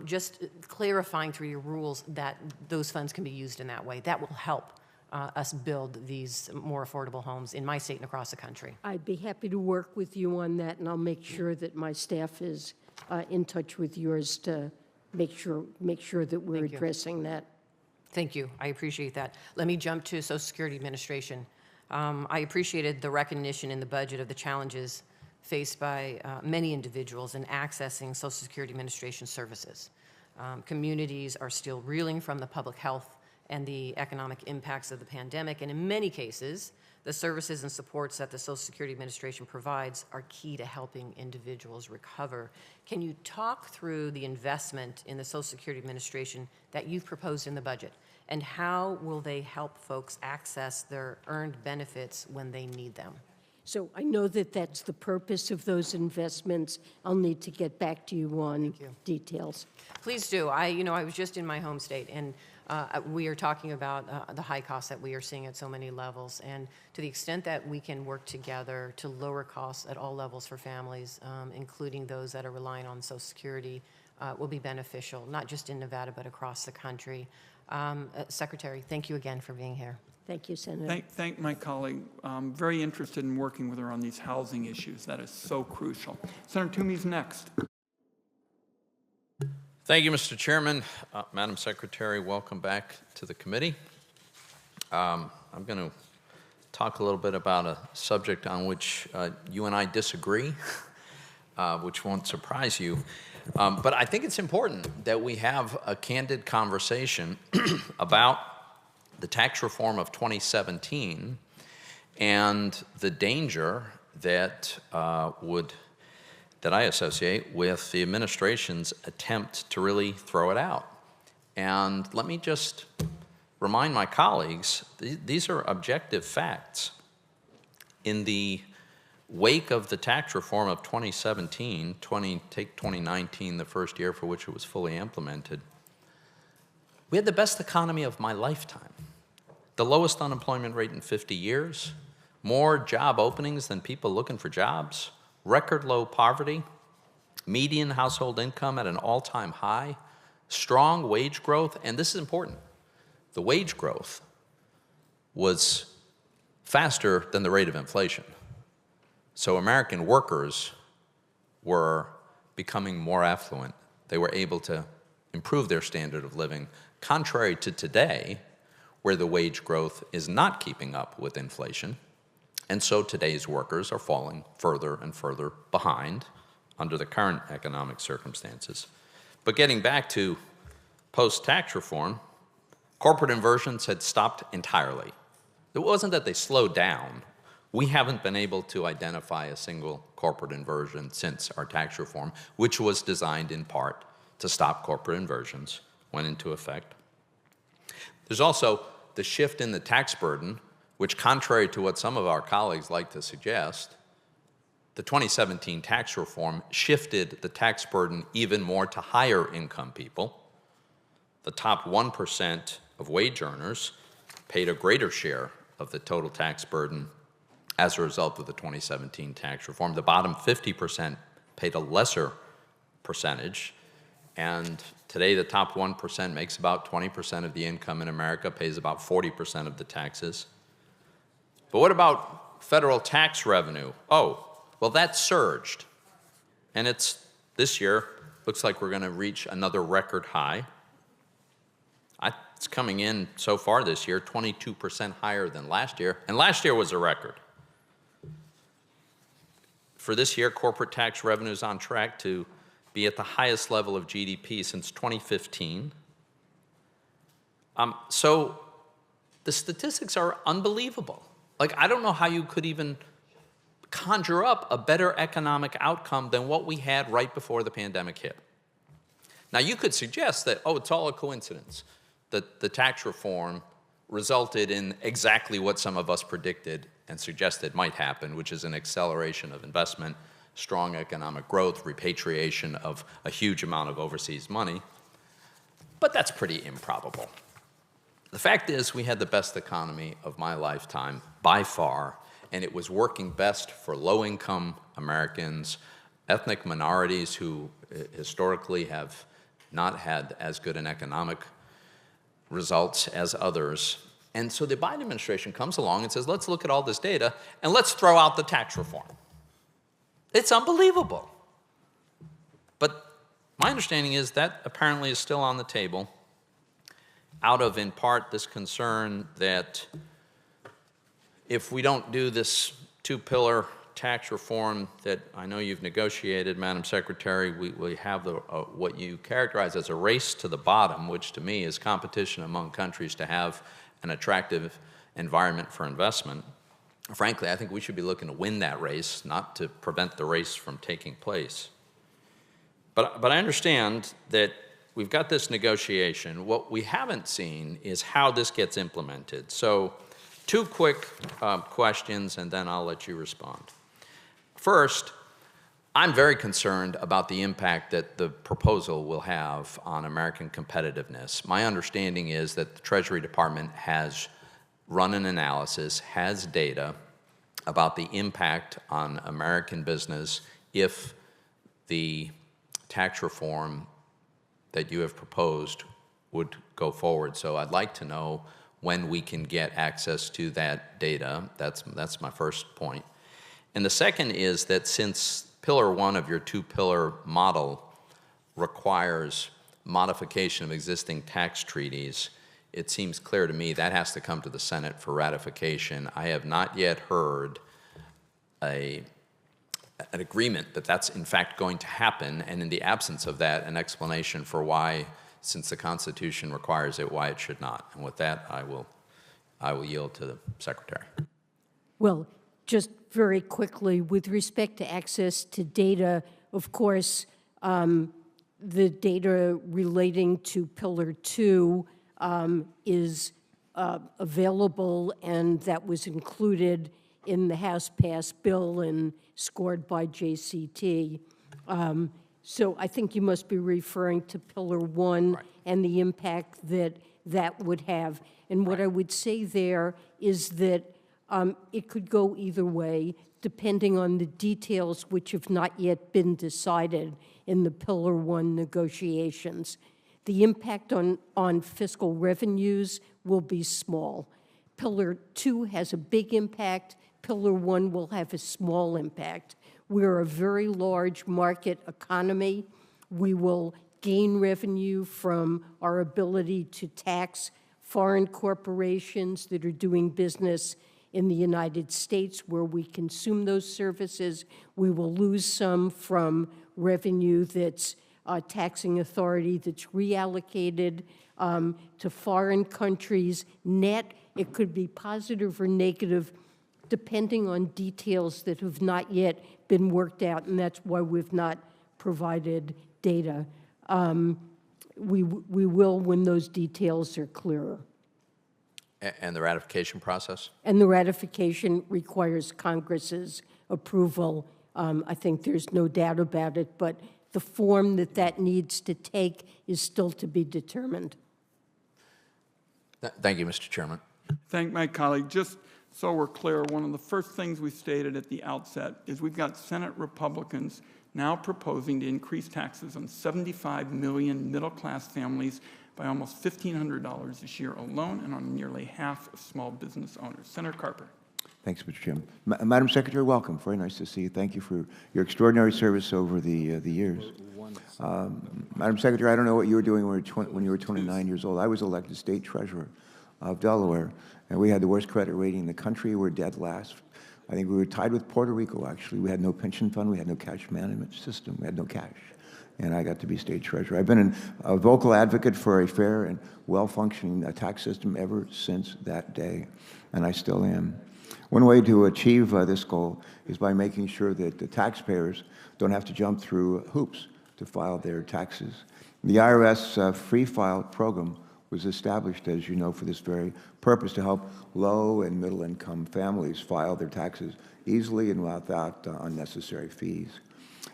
just clarifying through your rules that those funds can be used in that way. That will help us build these more affordable homes in my state and across the country. I'd be happy to work with you on that, and I'll make sure that my staff is in touch with yours to make sure that we're addressing that. Thank you. I appreciate that. Let me jump to Social Security Administration. I appreciated the recognition in the budget of the challenges faced by many individuals in accessing Social Security Administration services. Communities are still reeling from the public health and the economic impacts of the pandemic, and in many cases, the services and supports that the Social Security Administration provides are key to helping individuals recover. Can you talk through the investment in the Social Security Administration that you've proposed in the budget? And how will they help folks access their earned benefits when they need them? So I know that that's the purpose of those investments. I'll need to get back to you on details. Please do. I was just in my home state, and we are talking about the high costs that we are seeing at so many levels. And to the extent that we can work together to lower costs at all levels for families, including those that are relying on Social Security, will be beneficial, not just in Nevada, but across the country. Secretary, thank you again for being here. Thank you, Senator. Thank my colleague. I'm very interested in working with her on these housing issues. That is so crucial. Senator Toomey's next. Thank you, Mr. Chairman. Madam Secretary, welcome back to the committee. I'm going to talk a little bit about a subject on which you and I disagree, which won't surprise you. But I think it's important that we have a candid conversation about the tax reform of 2017 and the danger that that I associate with the administration's attempt to really throw it out. And let me just remind my colleagues, these are objective facts. In the wake of the tax reform of 2017, take 2019, the first year for which it was fully implemented, we had the best economy of my lifetime. The lowest unemployment rate in 50 years, more job openings than people looking for jobs, record low poverty, median household income at an all-time high, strong wage growth, and this is important, the wage growth was faster than the rate of inflation. So American workers were becoming more affluent. They were able to improve their standard of living, contrary to today, where the wage growth is not keeping up with inflation. And so today's workers are falling further and further behind under the current economic circumstances. But getting back to post-tax reform, corporate inversions had stopped entirely. It wasn't that they slowed down. We haven't been able to identify a single corporate inversion since our tax reform, which was designed in part to stop corporate inversions, went into effect. There's also the shift in the tax burden, which, contrary to what some of our colleagues like to suggest, the 2017 tax reform shifted the tax burden even more to higher income people. The top 1% of wage earners paid a greater share of the total tax burden as a result of the 2017 tax reform. The bottom 50% paid a lesser percentage, and today the top 1% makes about 20% of the income in America, pays about 40% of the taxes. But what about federal tax revenue? Oh, well, that surged, and this year looks like we're going to reach another record high. It's coming in so far this year 22% higher than last year, and last year was a record. For this year, corporate tax revenue is on track to be at the highest level of GDP since 2015. So the statistics are unbelievable. Like, I don't know how you could even conjure up a better economic outcome than what we had right before the pandemic hit. Now, you could suggest that, oh, it's all a coincidence, that the tax reform resulted in exactly what some of us predicted and suggested might happen, which is an acceleration of investment, strong economic growth, repatriation of a huge amount of overseas money. But that's pretty improbable. The fact is, we had the best economy of my lifetime by far, and it was working best for low-income Americans, ethnic minorities who historically have not had as good an economic results as others. And so the Biden administration comes along and says, let's look at all this data and let's throw out the tax reform. It's unbelievable. But my understanding is that apparently is still on the table, out of, in part, this concern that if we don't do this two-pillar tax reform that I know you've negotiated, Madam Secretary, we have what you characterize as a race to the bottom, which to me is competition among countries to have an attractive environment for investment. Frankly, I think we should be looking to win that race, not to prevent the race from taking place. But I understand that we've got this negotiation. What we haven't seen is how this gets implemented. So 2 quick questions, and then I'll let you respond. First, I'm very concerned about the impact that the proposal will have on American competitiveness. My understanding is that the Treasury Department has run an analysis, has data about the impact on American business if the tax reform that you have proposed would go forward. So I'd like to know when we can get access to that data. That's my first point. And the second is that since Pillar 1 of your two-pillar model requires modification of existing tax treaties, it seems clear to me that has to come to the Senate for ratification. I have not yet heard an agreement that that's in fact going to happen, and in the absence of that, an explanation for why, since the Constitution requires it, why it should not. And with that, I will yield to the Secretary. Well, just very quickly, with respect to access to data, of course, the data relating to Pillar 2 is available, and that was included in the House-passed bill and scored by JCT. So I think you must be referring to Pillar 1 Right. and the impact that that would have. And what I would say there is that it could go either way, depending on the details which have not yet been decided in the Pillar 1 negotiations. The impact on fiscal revenues will be small. Pillar 2 has a big impact. Pillar 1 will have a small impact. We're a very large market economy. We will gain revenue from our ability to tax foreign corporations that are doing business in the United States where we consume those services. We will lose some from revenue that's taxing authority that's reallocated to foreign countries. Net, it could be positive or negative depending on details that have not yet been worked out, and that's why we've not provided data. We will when those details are clearer. And the ratification process? And the ratification requires Congress's approval I think there's no doubt about it, but the form that that needs to take is still to be determined. Thank you, Mr. Chairman. Thank my colleague. Just so we're clear, one of the first things we stated at the outset is we've got Senate Republicans now proposing to increase taxes on 75 million middle-class families by almost $1,500 this year alone, and on nearly half of small business owners. Senator Carper. Thanks, Mr. Chairman. Madam Secretary, welcome. Very nice to see you. Thank you for your extraordinary service over the years. Madam Secretary, I don't know what you were doing when you were 29 years old. I was elected state treasurer of Delaware, and we had the worst credit rating in the country. We were dead last. I think we were tied with Puerto Rico, actually. We had no pension fund. We had no cash management system. We had no cash. And I got to be state treasurer. I've been a vocal advocate for a fair and well-functioning tax system ever since that day, and I still am. One way to achieve this goal is by making sure that the taxpayers don't have to jump through hoops to file their taxes. The IRS Free File program was established, as you know, for this very purpose, to help low and middle-income families file their taxes easily and without unnecessary fees.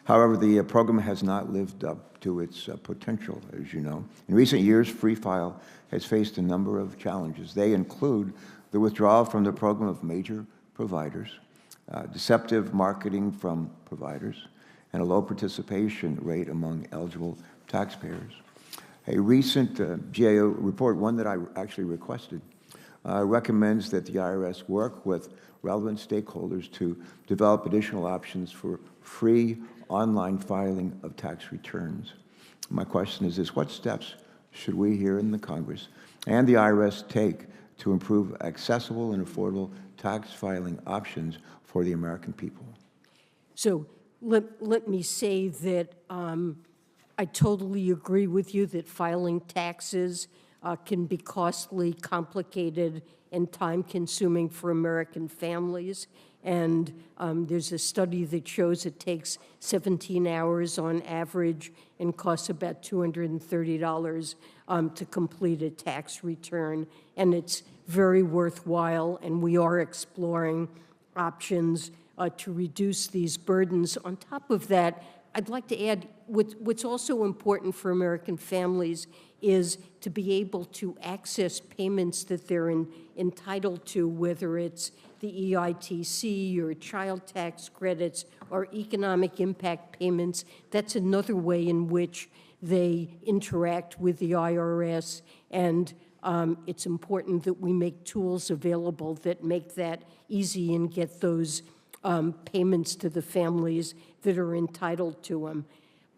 However, the program has not lived up to its potential, as you know. In recent years, Free File has faced a number of challenges. They include the withdrawal from the program of major providers, deceptive marketing from providers, and a low participation rate among eligible taxpayers. A recent GAO report, one that I actually requested, recommends that the IRS work with relevant stakeholders to develop additional options for free online filing of tax returns. My question is this: what steps should we here in the Congress and the IRS take to improve accessible and affordable tax filing options for the American people? So let me say that I totally agree with you that filing taxes can be costly, complicated, and time-consuming for American families. And there's a study that shows it takes 17 hours on average and costs about $230 to complete a tax return. And it's very worthwhile, and we are exploring options to reduce these burdens. On top of that, I'd like to add what's also important for American families is to be able to access payments that they're entitled to, whether it's the EITC or child tax credits or economic impact payments. That's another way in which they interact with the IRS, and it's important that we make tools available that make that easy and get those payments to the families that are entitled to them.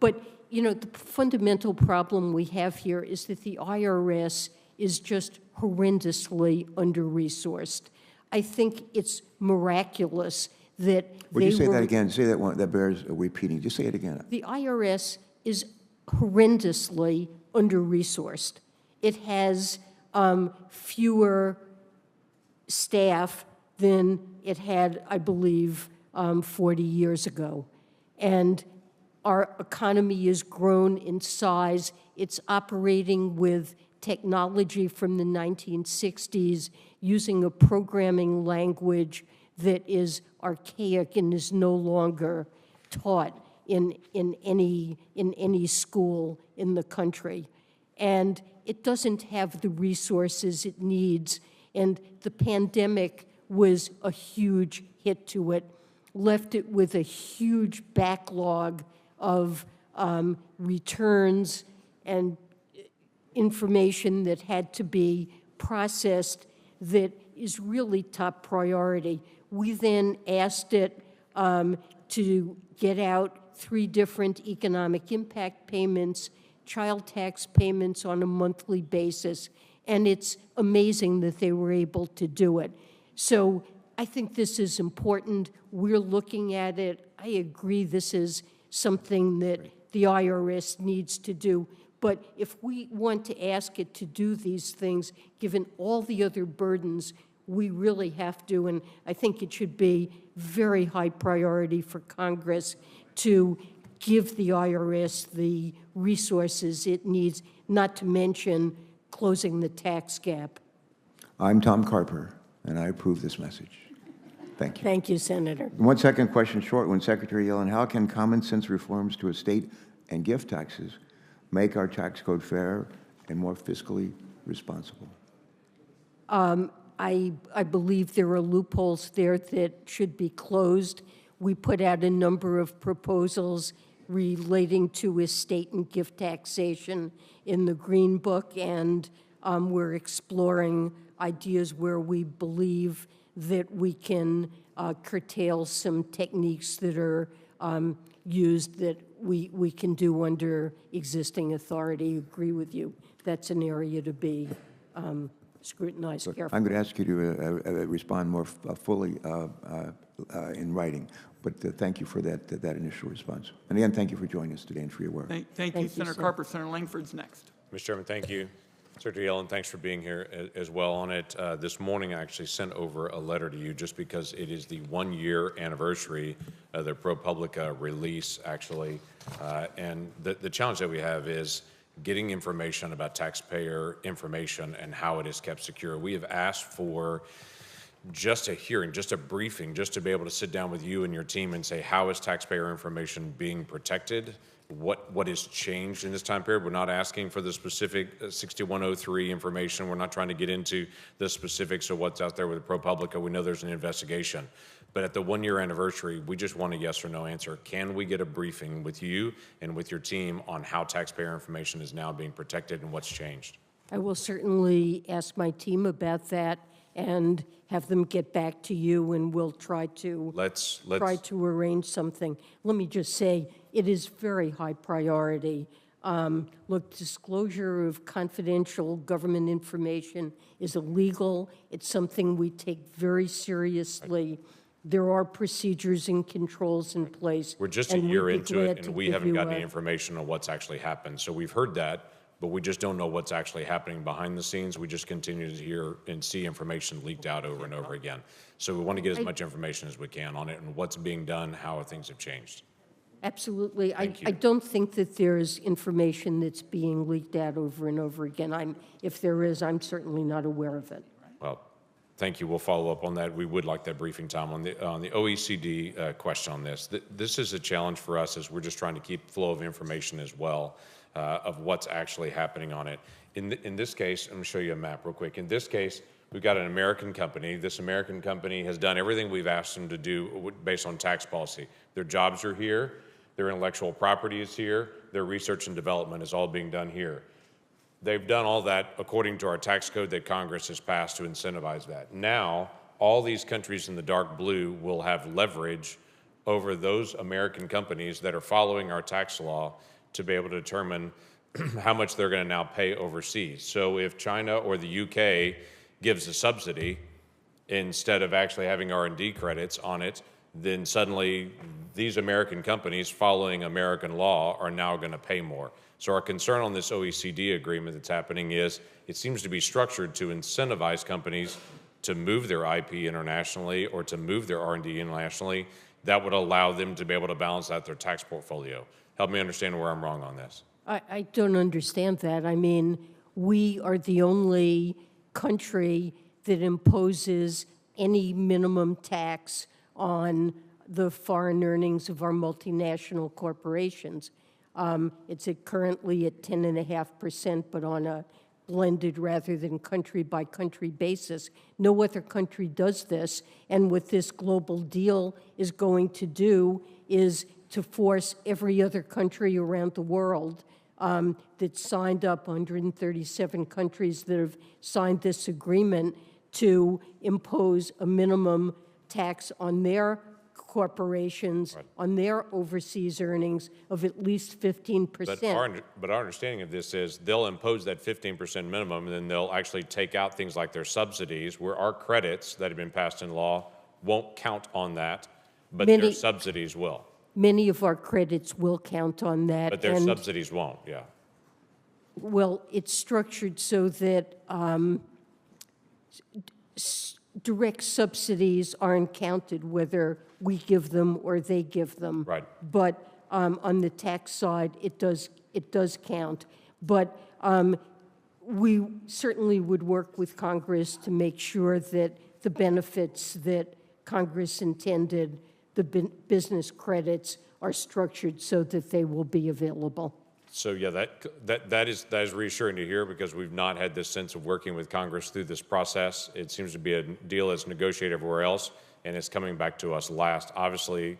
But, you know, the fundamental problem we have here is that the IRS is just horrendously under-resourced. I think it's miraculous that Would you say that again? Say that one. That bears repeating. Just say it again. The IRS is horrendously under-resourced. It has fewer staff than it had, I believe, 40 years ago. And our economy has grown in size. It's operating with technology from the 1960s, using a programming language that is archaic and is no longer taught in any school in the country. And it doesn't have the resources it needs. And the pandemic was a huge hit to it, left it with a huge backlog of returns and information that had to be processed that is really top priority. We then asked it to get out 3 different economic impact payments, child tax payments on a monthly basis, and it's amazing that they were able to do it. So I think this is important. We're looking at it. I agree this is something that the IRS needs to do. But if we want to ask it to do these things, given all the other burdens, we really have to, and I think it should be very high priority for Congress to give the IRS the resources it needs, not to mention closing the tax gap. I'm Tom Carper, and I approve this message. Thank you. Thank you, Senator. One second question, short one, Secretary Yellen. How can common sense reforms to estate and gift taxes make our tax code fair and more fiscally responsible? I believe there are loopholes there that should be closed. We put out a number of proposals relating to estate and gift taxation in the Green Book, and we're exploring ideas where we believe that we can curtail some techniques that are used that we can do under existing authority. Agree with you. That's an area to be scrutinized carefully. I'm going to ask you to respond more fully in writing, but thank you for that initial response. And again, thank you for joining us today and for your work. Thank you, Senator Carper. Senator Langford's next. Mr. Chairman, thank you. Secretary Yellen, thanks for being here as well on it. This morning, I actually sent over a letter to you just because it is the 1-year anniversary of the ProPublica release, actually. And the challenge that we have is getting information about taxpayer information and how it is kept secure. We have asked for just a hearing, just a briefing, just to be able to sit down with you and your team and say, how is taxpayer information being protected? What has changed in this time period? We're not asking for the specific 6103 information. We're not trying to get into the specifics of what's out there with ProPublica. We know there's an investigation. But at the 1-year anniversary, we just want a yes or no answer. Can we get a briefing with you and with your team on how taxpayer information is now being protected and what's changed? I will certainly ask my team about that and have them get back to you, and we'll try to try to arrange something. Let me just say, it is very high priority. Look, disclosure of confidential government information is illegal. It's something we take very seriously. There are procedures and controls in place. We're just a year into it, and we haven't got any information on what's actually happened. So we've heard that, but we just don't know what's actually happening behind the scenes. We just continue to hear and see information leaked out over and over again. So we want to get as much information as we can on it and what's being done, how things have changed. Absolutely. I don't think that there's information that's being leaked out over and over again. If there is, I'm certainly not aware of it. Well, thank you. We'll follow up on that. We would like that briefing, Tom. On the OECD question on this, this is a challenge for us as we're just trying to keep flow of information as well of what's actually happening on it. In this case, I'm going to show you a map real quick. In this case, we've got an American company. This American company has done everything we've asked them to do based on tax policy. Their jobs are here. Their intellectual property is here. Their research and development is all being done here. They've done all that according to our tax code that Congress has passed to incentivize that. Now, all these countries in the dark blue will have leverage over those American companies that are following our tax law to be able to determine how much they're going to now pay overseas. So if China or the UK gives a subsidy instead of actually having R&D credits on it, then suddenly these American companies following American law are now going to pay more. So our concern on this OECD agreement that's happening is it seems to be structured to incentivize companies to move their IP internationally or to move their R&D internationally. That would allow them to be able to balance out their tax portfolio. Help me understand where I'm wrong on this. I don't understand that. I mean, we are the only country that imposes any minimum tax on the foreign earnings of our multinational corporations. It's currently at 10.5%, but on a blended rather than country-by-country basis. No other country does this, and what this global deal is going to do is to force every other country around the world that signed up, 137 countries that have signed this agreement, to impose a minimum tax on their corporations, on their overseas earnings of at least 15%. But our understanding of this is they'll impose that 15% minimum, and then they'll actually take out things like their subsidies, where our credits that have been passed in law won't count on that, but their subsidies will. Many of our credits will count on that. But their subsidies won't, yeah. Well, it's structured so that direct subsidies aren't counted, whether we give them or they give them. Right. But on the tax side, it does count. But we certainly would work with Congress to make sure that the benefits that Congress intended the business credits are structured so that they will be available. So yeah, that is reassuring to hear, because we've not had this sense of working with Congress through this process. It seems to be a deal that's negotiated everywhere else, and it's coming back to us last. Obviously,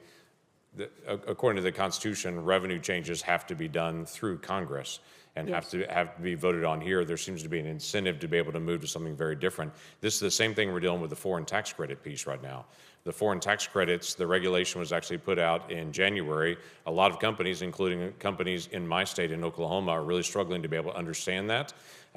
according to the Constitution, revenue changes have to be done through Congress and have to be voted on here. There seems to be an incentive to be able to move to something very different. This is the same thing we're dealing with the foreign tax credit piece right now. The foreign tax credits, the regulation was actually put out in January. A lot of companies, including companies in my state in Oklahoma, are really struggling to be able to understand that.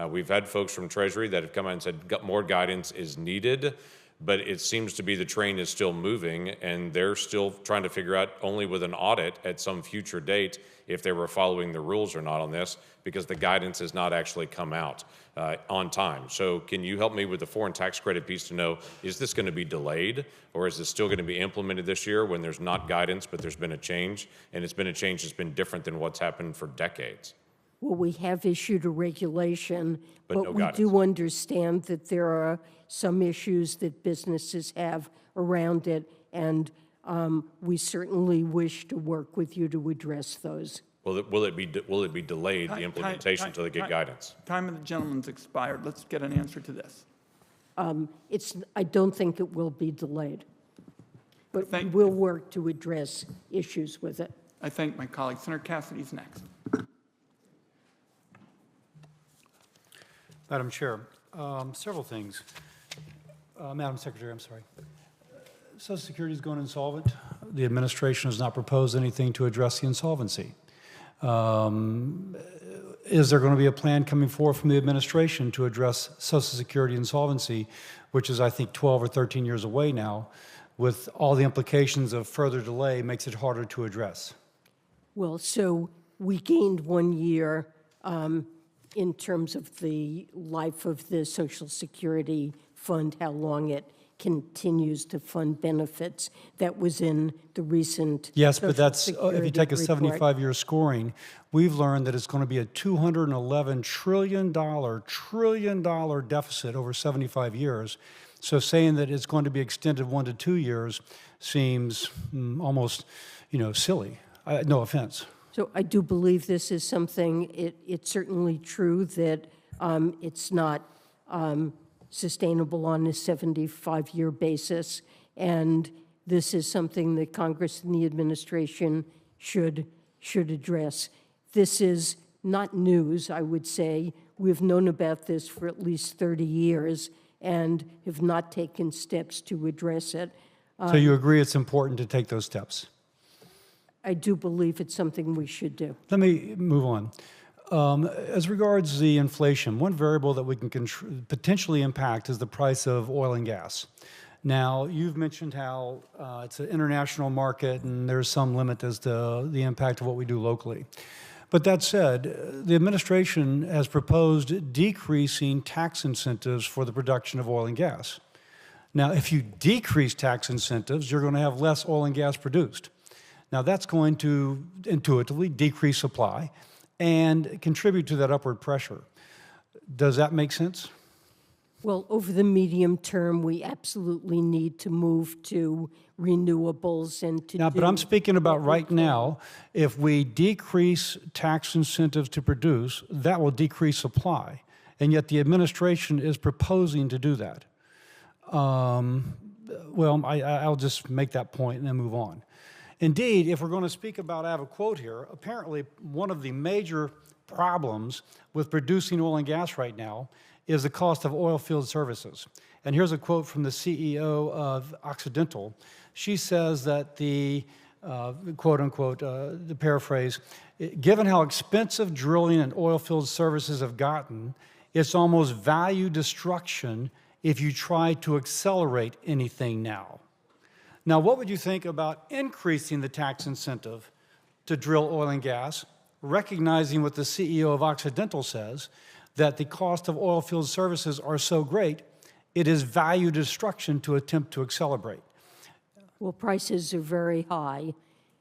We've had folks from Treasury that have come out and said more guidance is needed, but it seems to be the train is still moving, and they're still trying to figure out, only with an audit at some future date, if they were following the rules or not on this, because the guidance has not actually come out on time. So can you help me with the foreign tax credit piece to know, is this going to be delayed, or is this still going to be implemented this year when there's not guidance, but there's been a change, and it's been a change that's been different than what's happened for decades? Well, we have issued a regulation, But no we guidance. do understand that there are some issues that businesses have around it, and we certainly wish to work with you to address those. Will it be delayed, the implementation, until they get guidance? Time of the gentleman's expired. Let's get an answer to this. I don't think it will be delayed, but we Thank- will work to address issues with it. I thank my colleague. Senator Cassidy's next. Madam Chair, several things. Madam Secretary, I'm sorry. Social Security is going insolvent. The administration has not proposed anything to address the insolvency. Is there going to be a plan coming forward from the administration to address Social Security insolvency, which is, I think, 12 or 13 years away now, with all the implications of further delay makes it harder to address? Well, so we gained 1 year in terms of the life of the Social Security fund, how long it continues to fund benefits. That was in the recent Yes, but Social that's, if you Security take a report. 75-year scoring, we've learned that it's going to be a $211 trillion deficit over 75 years. So saying that it's going to be extended 1 to 2 years seems almost, silly. No offense. So I do believe this is something, it's certainly true that it's not sustainable on a 75-year basis, and this is something that Congress and the administration should address. This is not news, I would say. We've known about this for at least 30 years and have not taken steps to address it. So you agree it's important to take those steps? I do believe it's something we should do. Let me move on. As regards the inflation, one variable that we can potentially impact is the price of oil and gas. Now, you've mentioned how it's an international market and there's some limit as to the impact of what we do locally. But that said, the administration has proposed decreasing tax incentives for the production of oil and gas. Now, if you decrease tax incentives, you're going to have less oil and gas produced. Now, that's going to intuitively decrease supply and contribute to that upward pressure. Does that make sense? Well, over the medium term, we absolutely need to move to renewables and to Now, but I'm speaking about right now. If we decrease tax incentives to produce, that will decrease supply. And yet the administration is proposing to do that. Well, I'll just make that point and then move on. Indeed, if we're going to speak about, I have a quote here, apparently one of the major problems with producing oil and gas right now is the cost of oil field services. And here's a quote from the CEO of Occidental. She says that the, quote unquote, the paraphrase, given how expensive drilling and oil field services have gotten, it's almost value destruction if you try to accelerate anything now. Now, what would you think about increasing the tax incentive to drill oil and gas, recognizing what the CEO of Occidental says, that the cost of oil field services are so great, it is value destruction to attempt to accelerate? Well, prices are very high,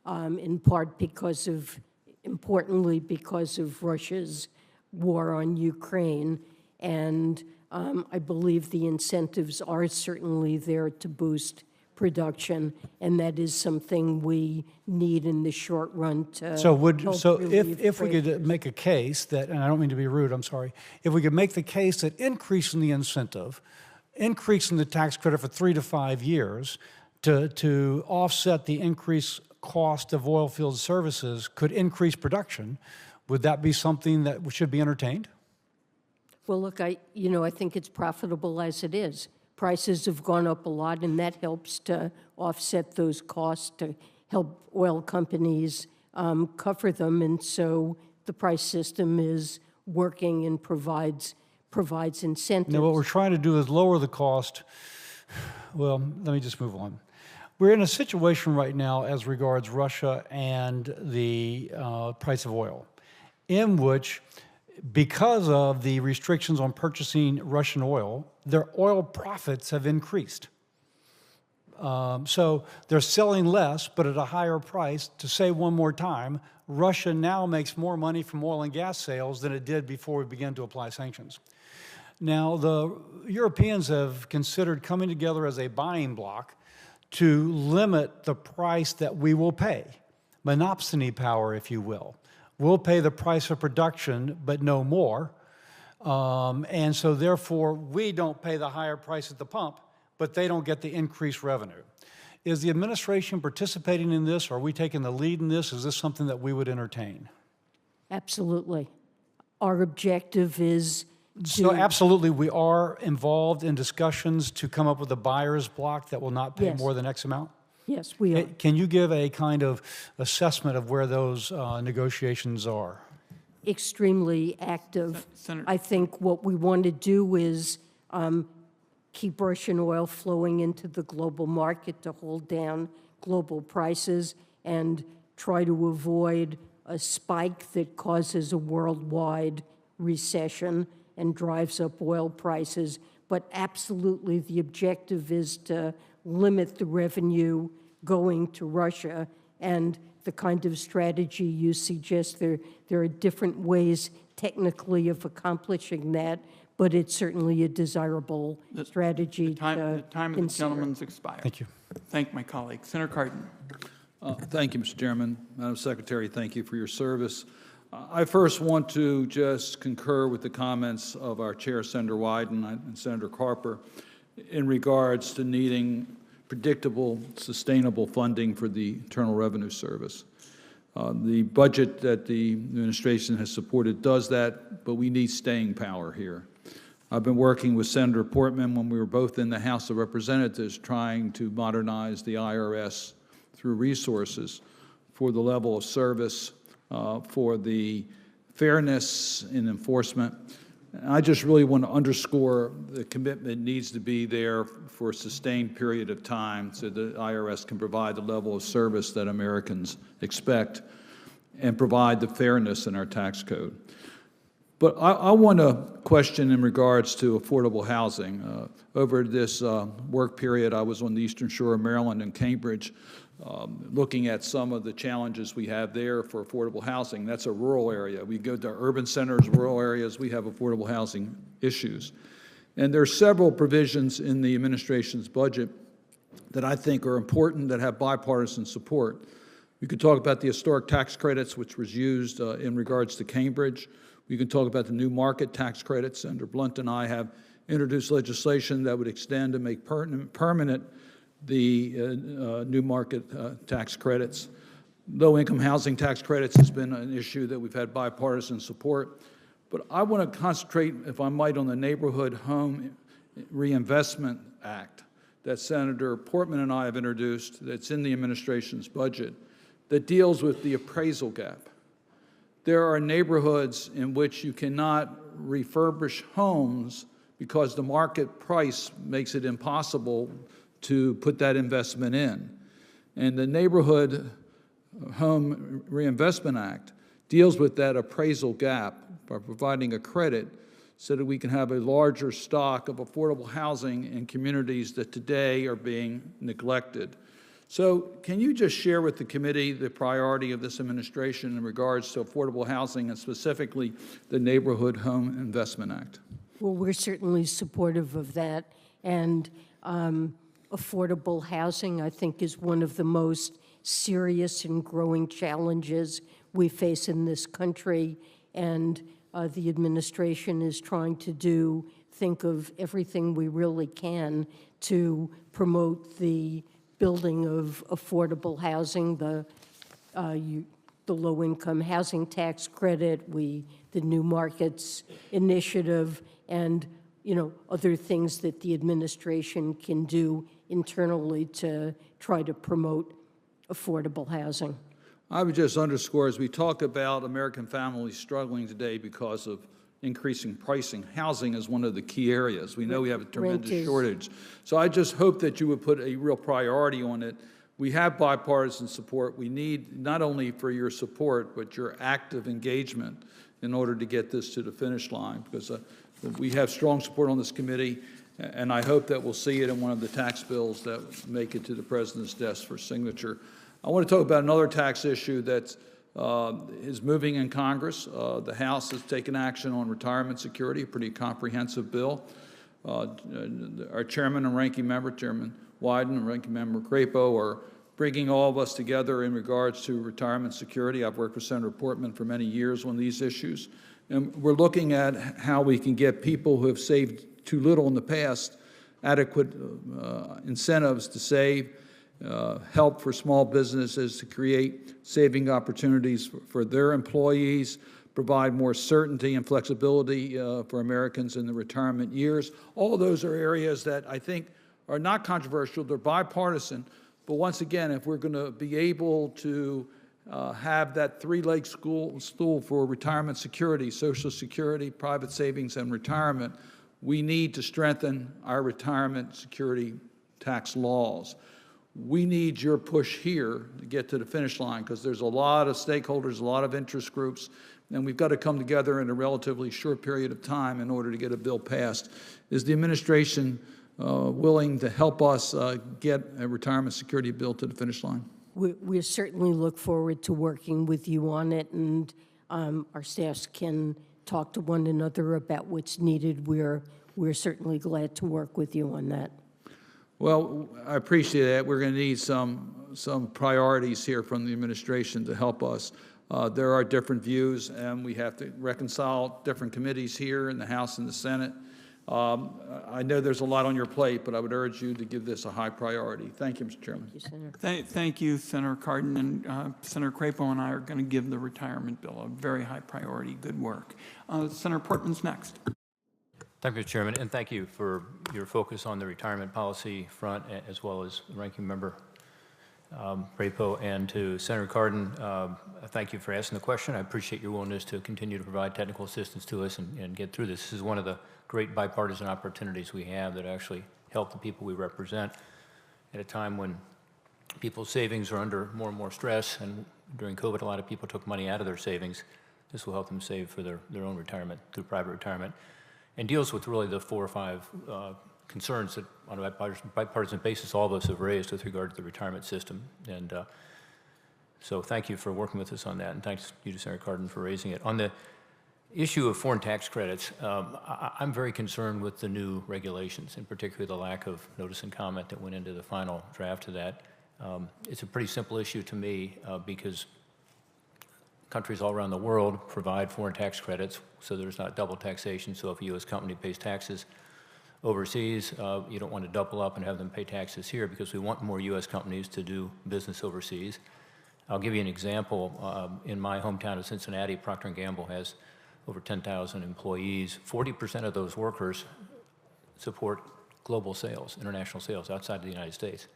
in part because of, importantly, because of Russia's war on Ukraine, and I believe the incentives are certainly there to boost production, and that is something we need in the short run to So help relieve if we pressures. could make a case that, and I don't mean to be rude, I'm sorry, if we could make the case that increasing the incentive, increasing the tax credit for 3 to 5 years to offset the increased cost of oil field services could increase production, would that be something that should be entertained? Well, look, I think it's profitable as it is. Prices have gone up a lot, and that helps to offset those costs, to help oil companies cover them. And so the price system is working and provides incentives. Now, what we're trying to do is lower the cost. Well, let me just move on. We're in a situation right now as regards Russia and the price of oil, in which, because of the restrictions on purchasing Russian oil, their oil profits have increased. So they're selling less, but at a higher price. To say one more time, Russia now makes more money from oil and gas sales than it did before we began to apply sanctions. Now, the Europeans have considered coming together as a buying bloc to limit the price that we will pay, monopsony power, if you will. We'll pay the price of production, but no more. And so therefore, we don't pay the higher price at the pump, but they don't get the increased revenue. Is the administration participating in this? Are we taking the lead in this? Is this something that we would entertain? Absolutely. Our objective is So absolutely, we are involved in discussions to come up with a buyer's block that will not pay Yes. more than X amount? Yes, we are. Can you give a kind of assessment of where those negotiations are? Extremely active. Senator- I think what we want to do is keep Russian oil flowing into the global market to hold down global prices and try to avoid a spike that causes a worldwide recession and drives up oil prices. But absolutely, the objective is to limit the revenue going to Russia, and the kind of strategy you suggest, there are different ways technically of accomplishing that, but it's certainly a desirable strategy The time to of the consider. gentleman's expired. Thank you. Thank my colleague. Senator Cardin. Thank you, Mr. Chairman. Madam Secretary, thank you for your service. I first want to just concur with the comments of our Chair, Senator Wyden, and Senator Carper in regards to needing predictable, sustainable funding for the Internal Revenue Service. The budget that the administration has supported does that, but we need staying power here. I've been working with Senator Portman when we were both in the House of Representatives trying to modernize the IRS through resources for the level of service, for the fairness in enforcement. I just really want to underscore the commitment needs to be there for a sustained period of time so the IRS can provide the level of service that Americans expect and provide the fairness in our tax code. But I want to question in regards to affordable housing. Over this work period, I was on the Eastern Shore of Maryland and Cambridge, looking at some of the challenges we have there for affordable housing. That's a rural area. We go to urban centers, rural areas, we have affordable housing issues. And there are several provisions in the administration's budget that I think are important that have bipartisan support. We could talk about the historic tax credits, which was used in regards to Cambridge. We can talk about the new market tax credits. Senator Blunt and I have introduced legislation that would extend and make permanent the new market tax credits. Low-income housing tax credits has been an issue that we've had bipartisan support. But I want to concentrate, if I might, on the Neighborhood Home Reinvestment Act that Senator Portman and I have introduced that's in the administration's budget that deals with the appraisal gap. There are neighborhoods in which you cannot refurbish homes because the market price makes it impossible to put that investment in. And the Neighborhood Home Reinvestment Act deals with that appraisal gap by providing a credit so that we can have a larger stock of affordable housing in communities that today are being neglected. So can you just share with the committee the priority of this administration in regards to affordable housing and specifically the Neighborhood Home Investment Act? Well, we're certainly supportive of that. And affordable housing, I think, is one of the most serious and growing challenges we face in this country. And the administration is trying to think of everything we really can to promote the building of affordable housing, the low-income housing tax credit, the New Markets Initiative, and other things that the administration can do internally to try to promote affordable housing. I would just underscore, as we talk about American families struggling today because of increasing pricing, housing is one of the key areas. We know we have a tremendous shortage. So I just hope that you would put a real priority on it. We have bipartisan support. We need not only for your support, but your active engagement in order to get this to the finish line, because we have strong support on this committee, and I hope that we'll see it in one of the tax bills that make it to the President's desk for signature. I want to talk about another tax issue that is moving in Congress. The House has taken action on retirement security, a pretty comprehensive bill. Our chairman and ranking member, Chairman Wyden and ranking member Crapo, are bringing all of us together in regards to retirement security. I've worked with Senator Portman for many years on these issues. And we're looking at how we can get people who have saved too little in the past adequate incentives to save, help for small businesses to create saving opportunities for their employees, provide more certainty and flexibility for Americans in the retirement years. All those are areas that I think are not controversial. They're bipartisan. But once again, if we're going to be able to have that three-leg stool for retirement security, Social Security, private savings, and retirement, we need to strengthen our retirement security tax laws. We need your push here to get to the finish line, because there's a lot of stakeholders, a lot of interest groups, and we've got to come together in a relatively short period of time in order to get a bill passed. Is the administration willing to help us get a retirement security bill to the finish line? We certainly look forward to working with you on it, and our staffs can talk to one another about what's needed. We're certainly glad to work with you on that. Well, I appreciate that. We're going to need some priorities here from the administration to help us. There are different views, and we have to reconcile different committees here in the House and the Senate. I know there's a lot on your plate, but I would urge you to give this a high priority. Thank you, Mr. Chairman. Thank you, Senator. Thank you, Senator Cardin, and Senator Crapo and I are going to give the retirement bill a very high priority. Good work. Senator Portman's next. Thank you, Mr. Chairman, and thank you for your focus on the retirement policy front, as well as Ranking Member Crapo, and to Senator Cardin. Thank you for asking the question. I appreciate your willingness to continue to provide technical assistance to us and get through this. This is one of the great bipartisan opportunities we have that actually help the people we represent at a time when people's savings are under more and more stress, and during COVID, a lot of people took money out of their savings. This will help them save for their own retirement through private retirement, and deals with really the 4 or 5 concerns that on a bipartisan basis all of us have raised with regard to the retirement system. And so thank you for working with us on that, and thanks you to Senator Cardin for raising it. On the issue of foreign tax credits, I'm very concerned with the new regulations, in particular the lack of notice and comment that went into the final draft of that. It's a pretty simple issue to me because countries all around the world provide foreign tax credits, so there's not double taxation. So if a U.S. company pays taxes overseas, you don't want to double up and have them pay taxes here, because we want more U.S. companies to do business overseas. I'll give you an example. In my hometown of Cincinnati, Procter & Gamble has over 10,000 employees. 40% of those workers support global sales, international sales outside of the United States.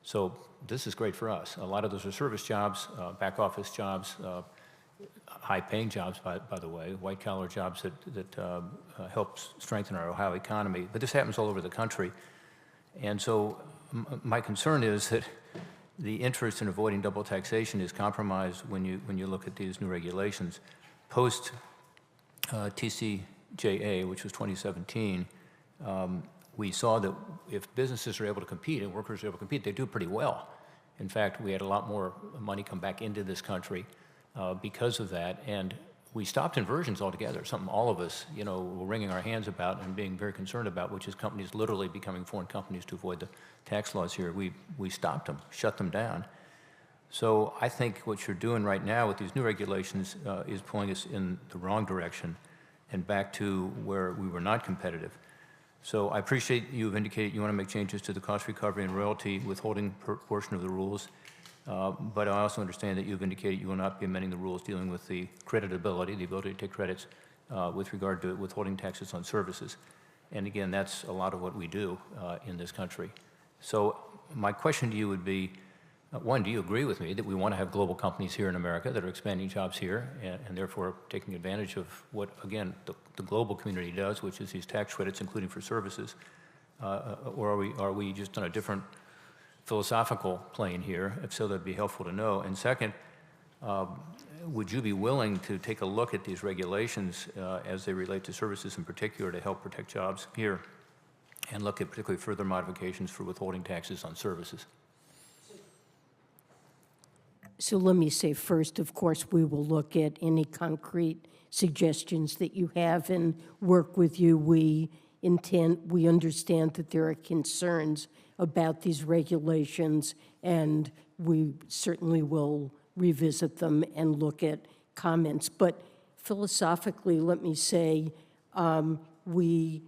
So this is great for us. A lot of those are service jobs, back office jobs, high-paying jobs, by the way, white-collar jobs that help strengthen our Ohio economy. But this happens all over the country. And so my concern is that the interest in avoiding double taxation is compromised when you look at these new regulations. Post TCJA, which was 2017, we saw that if businesses are able to compete and workers are able to compete, they do pretty well. In fact, we had a lot more money come back into this country because of that. And we stopped inversions altogether, something all of us, were wringing our hands about and being very concerned about, which is companies literally becoming foreign companies to avoid the tax laws here. We stopped them, shut them down. So I think what you're doing right now with these new regulations is pulling us in the wrong direction and back to where we were not competitive. So I appreciate you've indicated you want to make changes to the cost recovery and royalty withholding portion of the rules. But I also understand that you've indicated you will not be amending the rules dealing with the creditability, the ability to take credits with regard to withholding taxes on services. And again, that's a lot of what we do in this country. So my question to you would be, one, do you agree with me that we want to have global companies here in America that are expanding jobs here and therefore taking advantage of what, again, the global community does, which is these tax credits, including for services? Or are we just on a different philosophical plane here? If so, that'd be helpful to know. And second, would you be willing to take a look at these regulations as they relate to services in particular to help protect jobs here and look at particularly further modifications for withholding taxes on services? So let me say first, of course, we will look at any concrete suggestions that you have and work with you. We understand that there are concerns about these regulations, and we certainly will revisit them and look at comments. But philosophically, let me say, we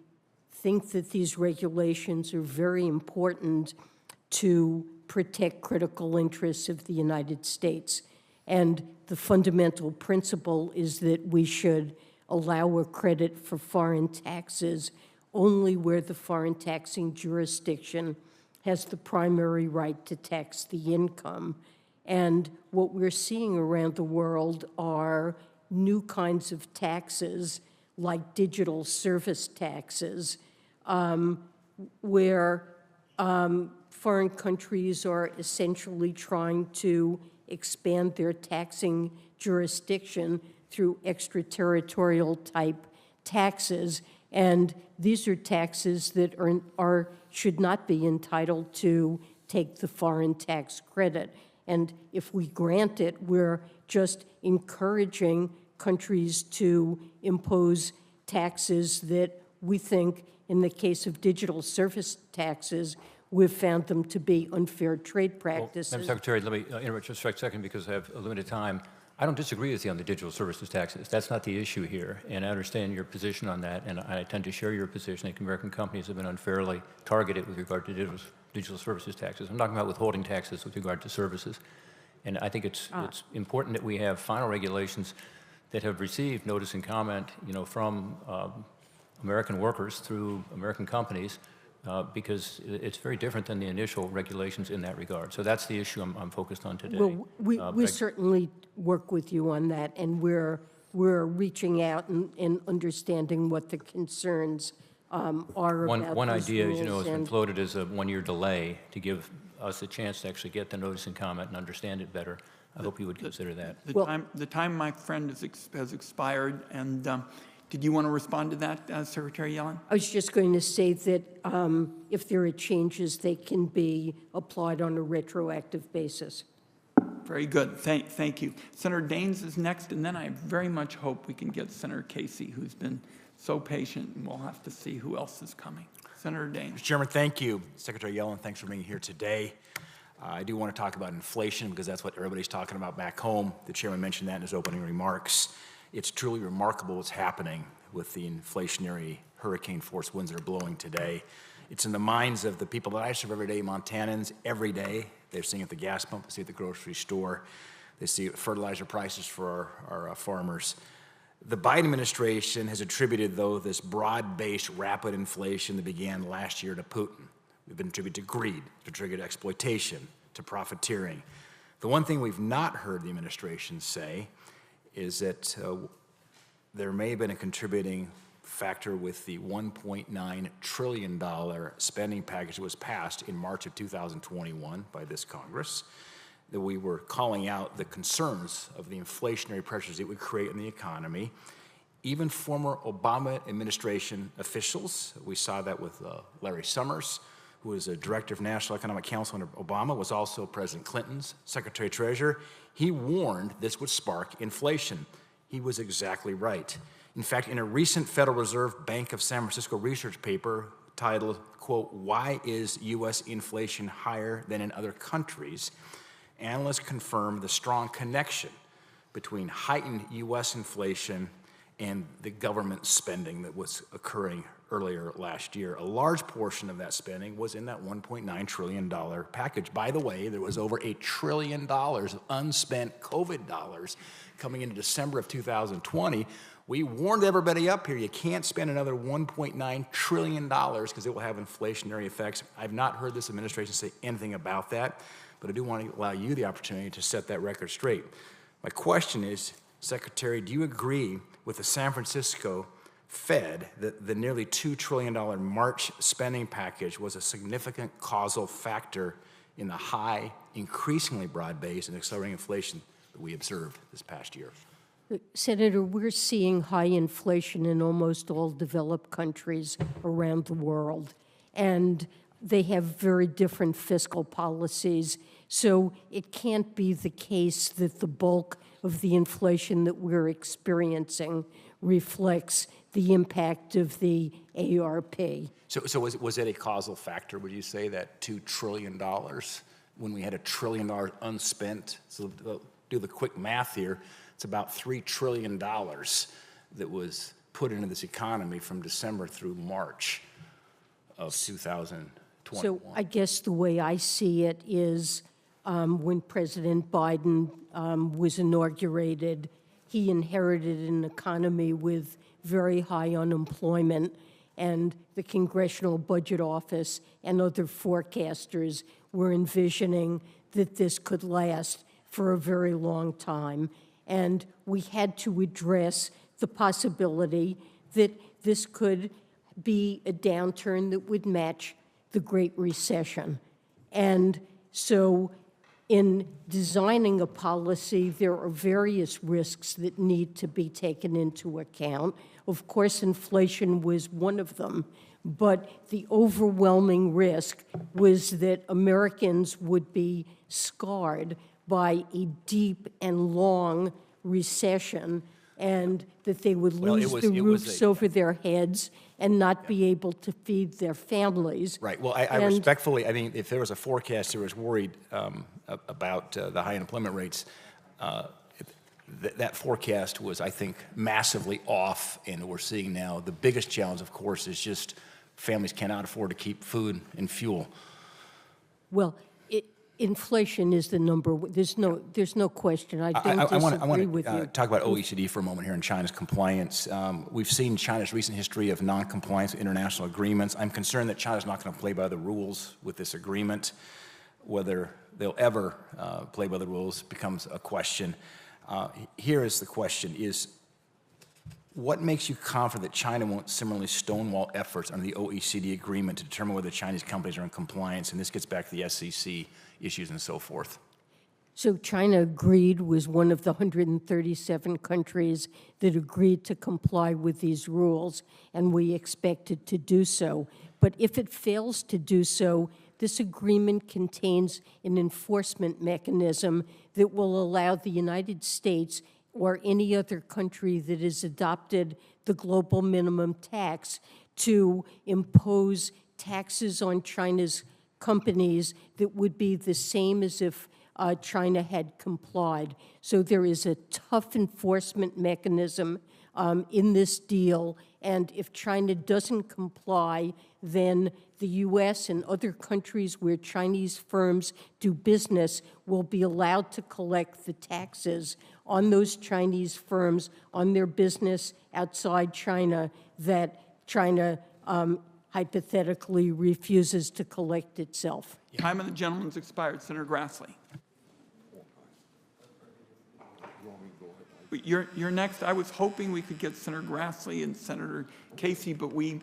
think that these regulations are very important to protect critical interests of the United States. And the fundamental principle is that we should allow a credit for foreign taxes only where the foreign taxing jurisdiction has the primary right to tax the income. And what we're seeing around the world are new kinds of taxes, like digital service taxes, where foreign countries are essentially trying to expand their taxing jurisdiction through extraterritorial type taxes. And these are taxes that should not be entitled to take the foreign tax credit. And if we grant it, we're just encouraging countries to impose taxes that we think, in the case of digital service taxes, we've found them to be unfair trade practices. Well, Madam Secretary, let me interrupt just for a second because I have a limited time. I don't disagree with you on the digital services taxes. That's not the issue here, and I understand your position on that, and I tend to share your position that American companies have been unfairly targeted with regard to digital services taxes. I'm talking about withholding taxes with regard to services. And I think it's important that we have final regulations that have received notice and comment, from American workers through American companies, because it's very different than the initial regulations in that regard. So that's the issue I'm focused on today. Well, we certainly work with you on that, and we're reaching out and understanding what the concerns are about One these idea, rules, has been floated as a one-year delay to give us a chance to actually get the notice and comment and understand it better. I hope you would consider that. The time, my friend, has expired, and did you want to respond to that, Secretary Yellen? I was just going to say that if there are changes, they can be applied on a retroactive basis. Very good. Thank you. Senator Daines is next, and then I very much hope we can get Senator Casey, who's been so patient, and we'll have to see who else is coming. Senator Daines. Mr. Chairman, thank you. Secretary Yellen, thanks for being here today. I do want to talk about inflation because that's what everybody's talking about back home. The chairman mentioned that in his opening remarks. It's truly remarkable what's happening with the inflationary hurricane force winds that are blowing today. It's in the minds of the people that I serve every day, Montanans, every day. They're seeing it at the gas pump, they see it at the grocery store, they see fertilizer prices for our farmers. The Biden administration has attributed, though, this broad-based rapid inflation that began last year to Putin. We've been attributed to greed, to triggered exploitation, to profiteering. The one thing we've not heard the administration say is that there may have been a contributing factor with the $1.9 trillion spending package that was passed in March of 2021 by this Congress, that we were calling out the concerns of the inflationary pressures it would create in the economy. Even former Obama administration officials, we saw that with Larry Summers, who was a director of National Economic Council under Obama, was also President Clinton's Secretary Treasurer. He warned this would spark inflation. He was exactly right. In fact, in a recent Federal Reserve Bank of San Francisco research paper titled, quote, "Why is U.S. inflation higher than in other countries?" analysts confirmed the strong connection between heightened U.S. inflation and the government spending that was occurring earlier last year. A large portion of that spending was in that $1.9 trillion package. By the way, there was over $1 trillion of unspent COVID dollars coming into December of 2020. We warned everybody up here, you can't spend another $1.9 trillion because it will have inflationary effects. I've not heard this administration say anything about that, but I do want to allow you the opportunity to set that record straight. My question is, Secretary, do you agree with the San Francisco Fed that the nearly $2 trillion March spending package was a significant causal factor in the high, increasingly broad-based and accelerating inflation that we observed this past year? Senator, we're seeing high inflation in almost all developed countries around the world, and they have very different fiscal policies. So it can't be the case that the bulk of the inflation that we're experiencing reflects the impact of the ARP. So was it a causal factor, would you say, that $2 trillion when we had $1 trillion unspent? So do the quick math here. It's about $3 trillion that was put into this economy from December through March of 2021. So I guess the way I see it is when President Biden was inaugurated, he inherited an economy with very high unemployment, and the Congressional Budget Office and other forecasters were envisioning that this could last for a very long time. And we had to address the possibility that this could be a downturn that would match the Great Recession. And so in designing a policy, there are various risks that need to be taken into account. Of course, inflation was one of them, but the overwhelming risk was that Americans would be scarred by a deep and long recession, and that they would lose the roofs over their heads and not be able to feed their families. Right. Well, I respectfully, I mean, if there was a forecaster who was worried about the high unemployment rates, that forecast was, I think, massively off, and we're seeing now the biggest challenge, of course, is just families cannot afford to keep food and fuel. Well, inflation is the number. There's no question. I don't disagree with you. I want to talk about OECD for a moment here and China's compliance. We've seen China's recent history of non-compliance with international agreements. I'm concerned that China's not going to play by the rules with this agreement. Whether they'll ever play by the rules becomes a question. Here is the question: what makes you confident that China won't similarly stonewall efforts under the OECD agreement to determine whether Chinese companies are in compliance? And this gets back to the SEC issues and so forth. So China agreed, was one of the 137 countries that agreed to comply with these rules, and we expect it to do so. But if it fails to do so, this agreement contains an enforcement mechanism that will allow the United States or any other country that has adopted the global minimum tax to impose taxes on China's companies that would be the same as if China had complied. So there is a tough enforcement mechanism in this deal, and if China doesn't comply, then the U.S. and other countries where Chinese firms do business will be allowed to collect the taxes on those Chinese firms on their business outside China that China hypothetically refuses to collect itself. Time of the gentleman's expired. Senator Grassley. You're next. I was hoping we could get Senator Grassley and Senator Casey, but we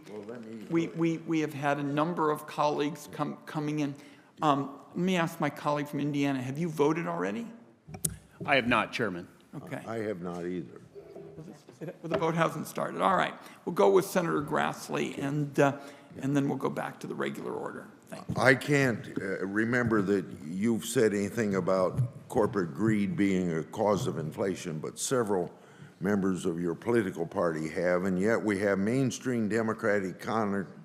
have had a number of colleagues coming in. Let me ask my colleague from Indiana, have you voted already? I have not, Chairman. Okay. I have not either. Well, the vote hasn't started. All right. We'll go with Senator Grassley, and then we'll go back to the regular order. Thank you. I can't remember that you've said anything about corporate greed being a cause of inflation, but several members of your political party have, and yet we have mainstream Democratic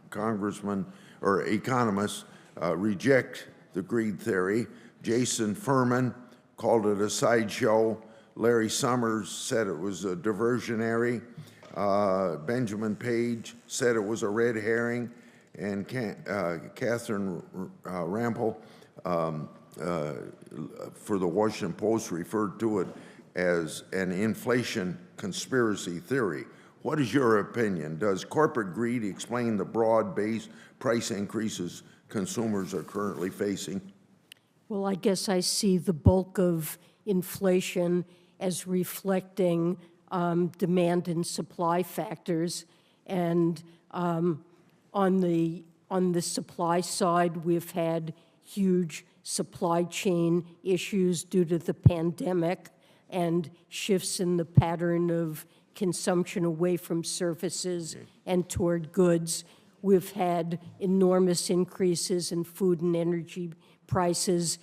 congressmen or economists reject the greed theory. Jason Furman called it a sideshow. Larry Summers said it was a diversionary. Benjamin Page said it was a red herring. And Catherine Rampel for the Washington Post referred to it as an inflation conspiracy theory. What is your opinion? Does corporate greed explain the broad-based price increases consumers are currently facing? Well, I guess I see the bulk of inflation as reflecting demand and supply factors. And on the supply side, we've had huge supply chain issues due to the pandemic and shifts in the pattern of consumption away from services and toward goods. We've had enormous increases in food and energy prices,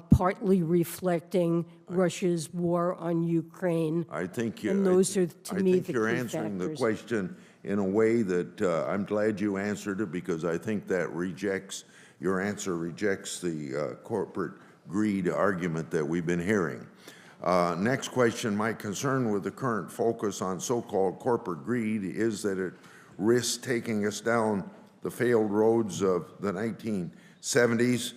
partly reflecting Russia's war on Ukraine. I think and those are, to me, the you're key answering factors. the question in a way that I'm glad you answered it, because I think that your answer rejects the corporate greed argument that we've been hearing. Next question, my concern with the current focus on so-called corporate greed is that it risks taking us down the failed roads of the 1970s,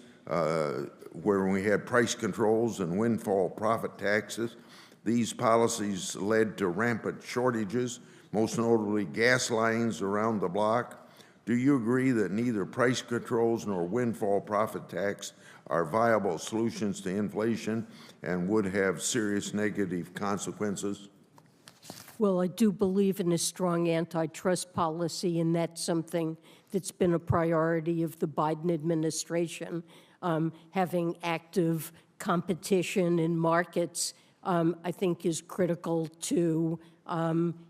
where we had price controls and windfall profit taxes. These policies led to rampant shortages, most notably gas lines around the block. Do you agree that neither price controls nor windfall profit tax are viable solutions to inflation and would have serious negative consequences? Well, I do believe in a strong antitrust policy, and that's something that's been a priority of the Biden administration. Having active competition in markets, I think, is critical to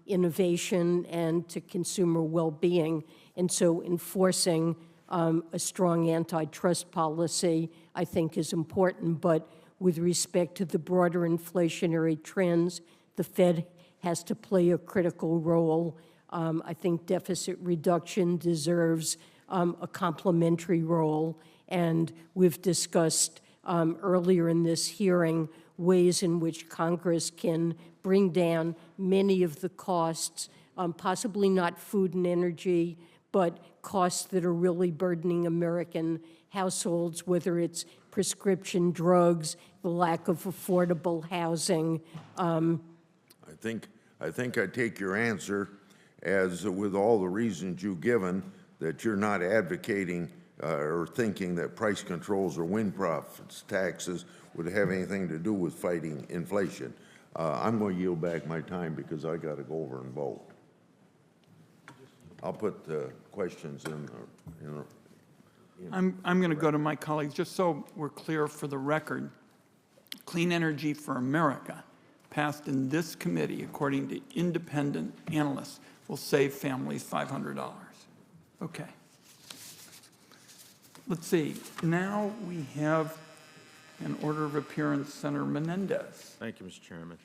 innovation and to consumer well-being. And so enforcing a strong antitrust policy, I think, is important. But with respect to the broader inflationary trends, the Fed has to play a critical role. I think deficit reduction deserves a complementary role. And we've discussed earlier in this hearing ways in which Congress can bring down many of the costs, possibly not food and energy, but costs that are really burdening American households, whether it's prescription drugs, the lack of affordable housing. I think I take your answer as, with all the reasons you've given, that you're not advocating or thinking that price controls or wind profits taxes would have anything to do with fighting inflation. I'm going to yield back my time because I got to go over and vote. I'll put questions in. I'm going to go to my colleagues, just so we're clear for the record. Clean Energy for America, passed in this committee, according to independent analysts, will save families $500. Okay. Let's see. Now we have an order of appearance, Senator Menendez. Thank you, Mr. Chairman.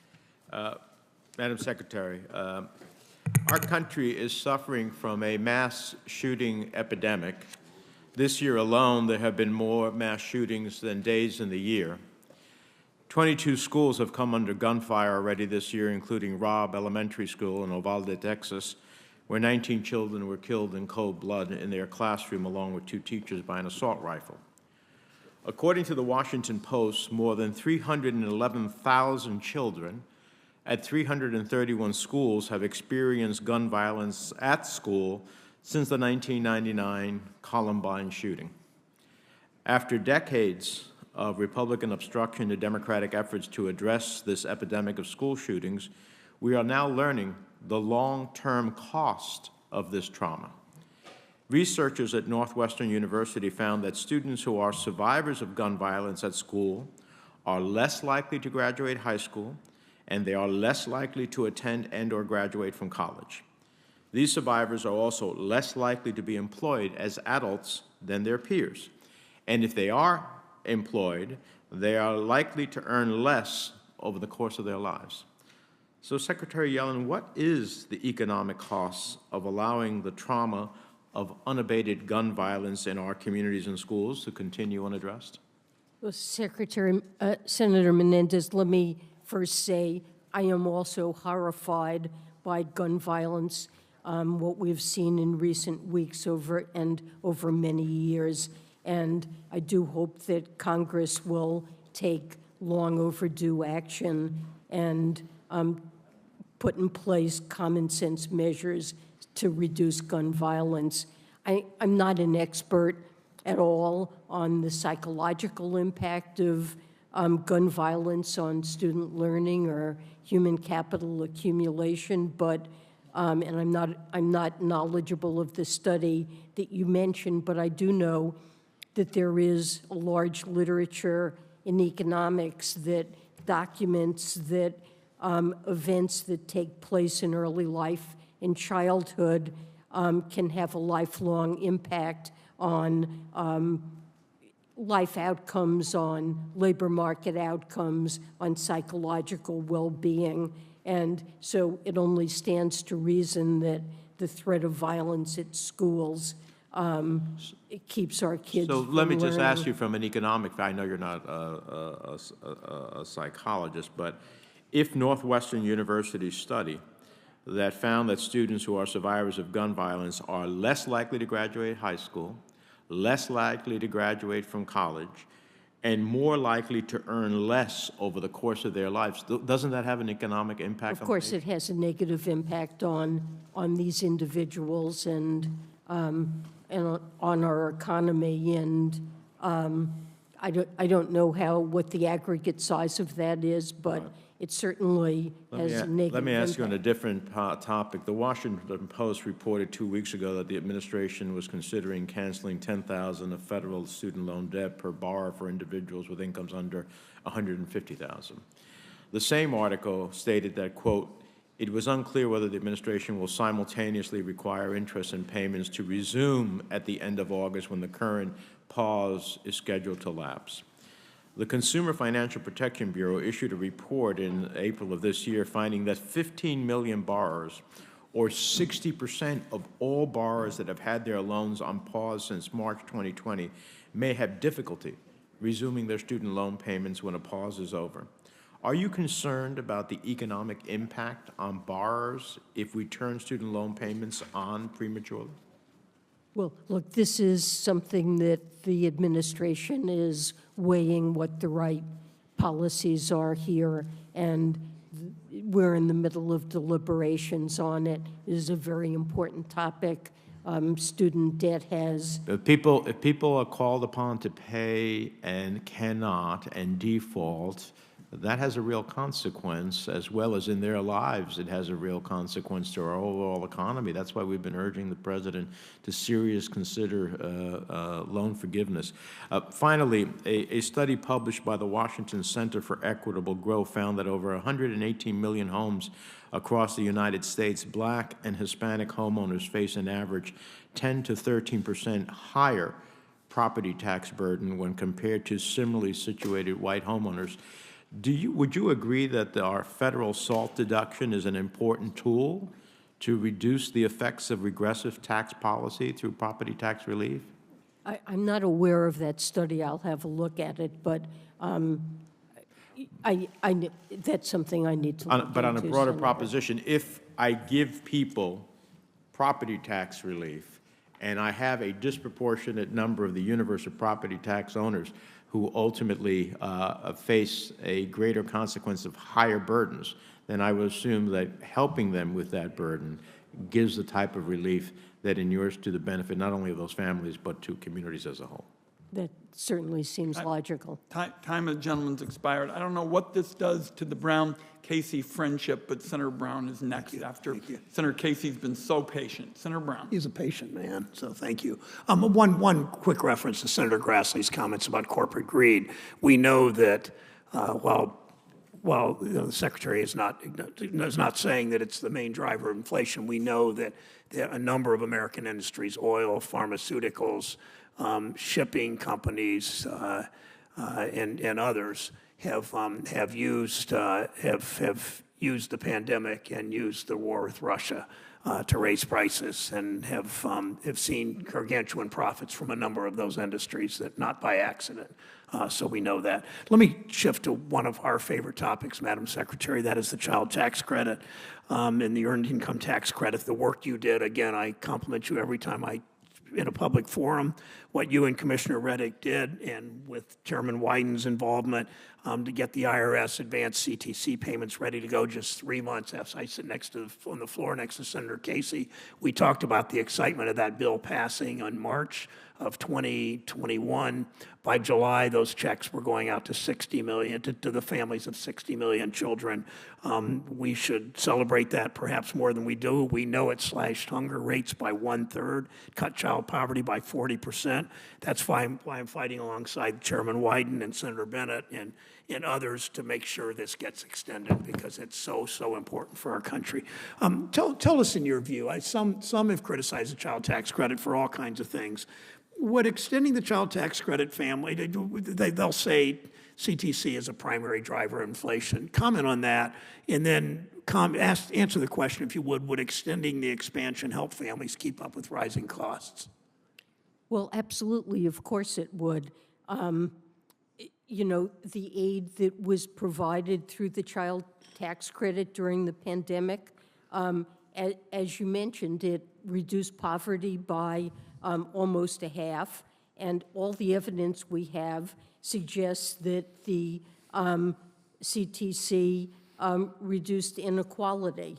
Madam Secretary, our country is suffering from a mass shooting epidemic. This year alone, there have been more mass shootings than days in the year. 22 schools have come under gunfire already this year, including Robb Elementary School in Uvalde, Texas, where 19 children were killed in cold blood in their classroom along with 2 teachers by an assault rifle. According to the Washington Post, more than 311,000 children at 331 schools have experienced gun violence at school since the 1999 Columbine shooting. After decades of Republican obstruction to Democratic efforts to address this epidemic of school shootings, we are now learning the long-term cost of this trauma. Researchers at Northwestern University found that students who are survivors of gun violence at school are less likely to graduate high school, and they are less likely to attend and/or graduate from college. These survivors are also less likely to be employed as adults than their peers. And if they are employed, they are likely to earn less over the course of their lives. So, Secretary Yellen, what is the economic cost of allowing the trauma of unabated gun violence in our communities and schools to continue unaddressed? Well, Senator Menendez, let me first say I am also horrified by gun violence, what we've seen in recent weeks over many years. And I do hope that Congress will take long overdue action and put in place common sense measures to reduce gun violence. I'm not an expert at all on the psychological impact of gun violence on student learning or human capital accumulation, but and I'm not knowledgeable of the study that you mentioned, but I do know that there is a large literature in economics that documents that events that take place in early life in childhood can have a lifelong impact on life outcomes, on labor market outcomes, on psychological well-being. And so it only stands to reason that the threat of violence at schools it keeps our kids So from let me just ask learning. you from an economic, I know you're not a psychologist, but if Northwestern University's study that found that students who are survivors of gun violence are less likely to graduate high school, less likely to graduate from college, and more likely to earn less over the course of their lives, doesn't that have an economic impact? Of course, it has a negative impact on these individuals and on our economy. And I don't know what the aggregate size of that is, but it certainly has a negative Let me ask you on a impact. different topic. The Washington Post reported 2 weeks ago that the administration was considering canceling $10,000 of federal student loan debt per borrower for individuals with incomes under $150,000. The same article stated that, quote, it was unclear whether the administration will simultaneously require interest and payments to resume at the end of August when the current pause is scheduled to lapse. The Consumer Financial Protection Bureau issued a report in April of this year finding that 15 million borrowers, or 60% of all borrowers that have had their loans on pause since March 2020, may have difficulty resuming their student loan payments when a pause is over. Are you concerned about the economic impact on borrowers if we turn student loan payments on prematurely? Well, look, this is something that the administration is weighing what the right policies are here, and we're in the middle of deliberations on it. It is a very important topic. Student debt has... If people are called upon to pay and cannot and default, that has a real consequence, as well as in their lives, it has a real consequence to our overall economy. That's why we've been urging the president to seriously consider loan forgiveness. Finally, a study published by the Washington Center for Equitable Growth found that over 118 million homes across the United States, Black and Hispanic homeowners face an average 10 to 13% higher property tax burden when compared to similarly situated white homeowners. Would you agree that our federal SALT deduction is an important tool to reduce the effects of regressive tax policy through property tax relief? I'm not aware of that study. I'll have a look at it, but that's something I need to look into. But on a broader Senator. proposition, if I give people property tax relief and I have a disproportionate number of the universe of property tax owners who ultimately face a greater consequence of higher burdens, then I would assume that helping them with that burden gives the type of relief that inures to the benefit not only of those families, but to communities as a whole. That certainly seems logical. Time of the gentleman's expired. I don't know what this does to the Brown-Casey friendship, but Senator Brown is next after Senator Casey's been so patient. Senator Brown. He's a patient man, so thank you. One quick reference to Senator Grassley's comments about corporate greed. We know that while the Secretary is not saying that it's the main driver of inflation, we know that a number of American industries, oil, pharmaceuticals, shipping companies, and others have used the pandemic and used the war with Russia to raise prices and have seen gargantuan profits from a number of those industries, that not by accident. So we know that. Let me shift to one of our favorite topics, Madam Secretary. That is the child tax credit and the earned income tax credit. The work you did, again, I compliment you every time in a public forum, what you and Commissioner Reddick did, and with Chairman Wyden's involvement to get the IRS advanced CTC payments ready to go just 3 months after I sit on the floor next to Senator Casey. We talked about the excitement of that bill passing on March of 2021. By July, those checks were going out to 60 million, to the families of 60 million children. We should celebrate that perhaps more than we do. We know it slashed hunger rates by 1/3, cut child poverty by 40%. That's why I'm fighting alongside Chairman Wyden and Senator Bennett and others to make sure this gets extended, because it's so important for our country. Tell us, in your view, some have criticized the child tax credit for all kinds of things. Would extending the child tax credit family, they'll say CTC is a primary driver of inflation. Comment on that, and then answer the question, if you would extending the expansion help families keep up with rising costs? Well, absolutely, of course it would. You know, the aid that was provided through the child tax credit during the pandemic, as you mentioned, it reduced poverty by almost a half, and all the evidence we have suggests that the CTC reduced inequality.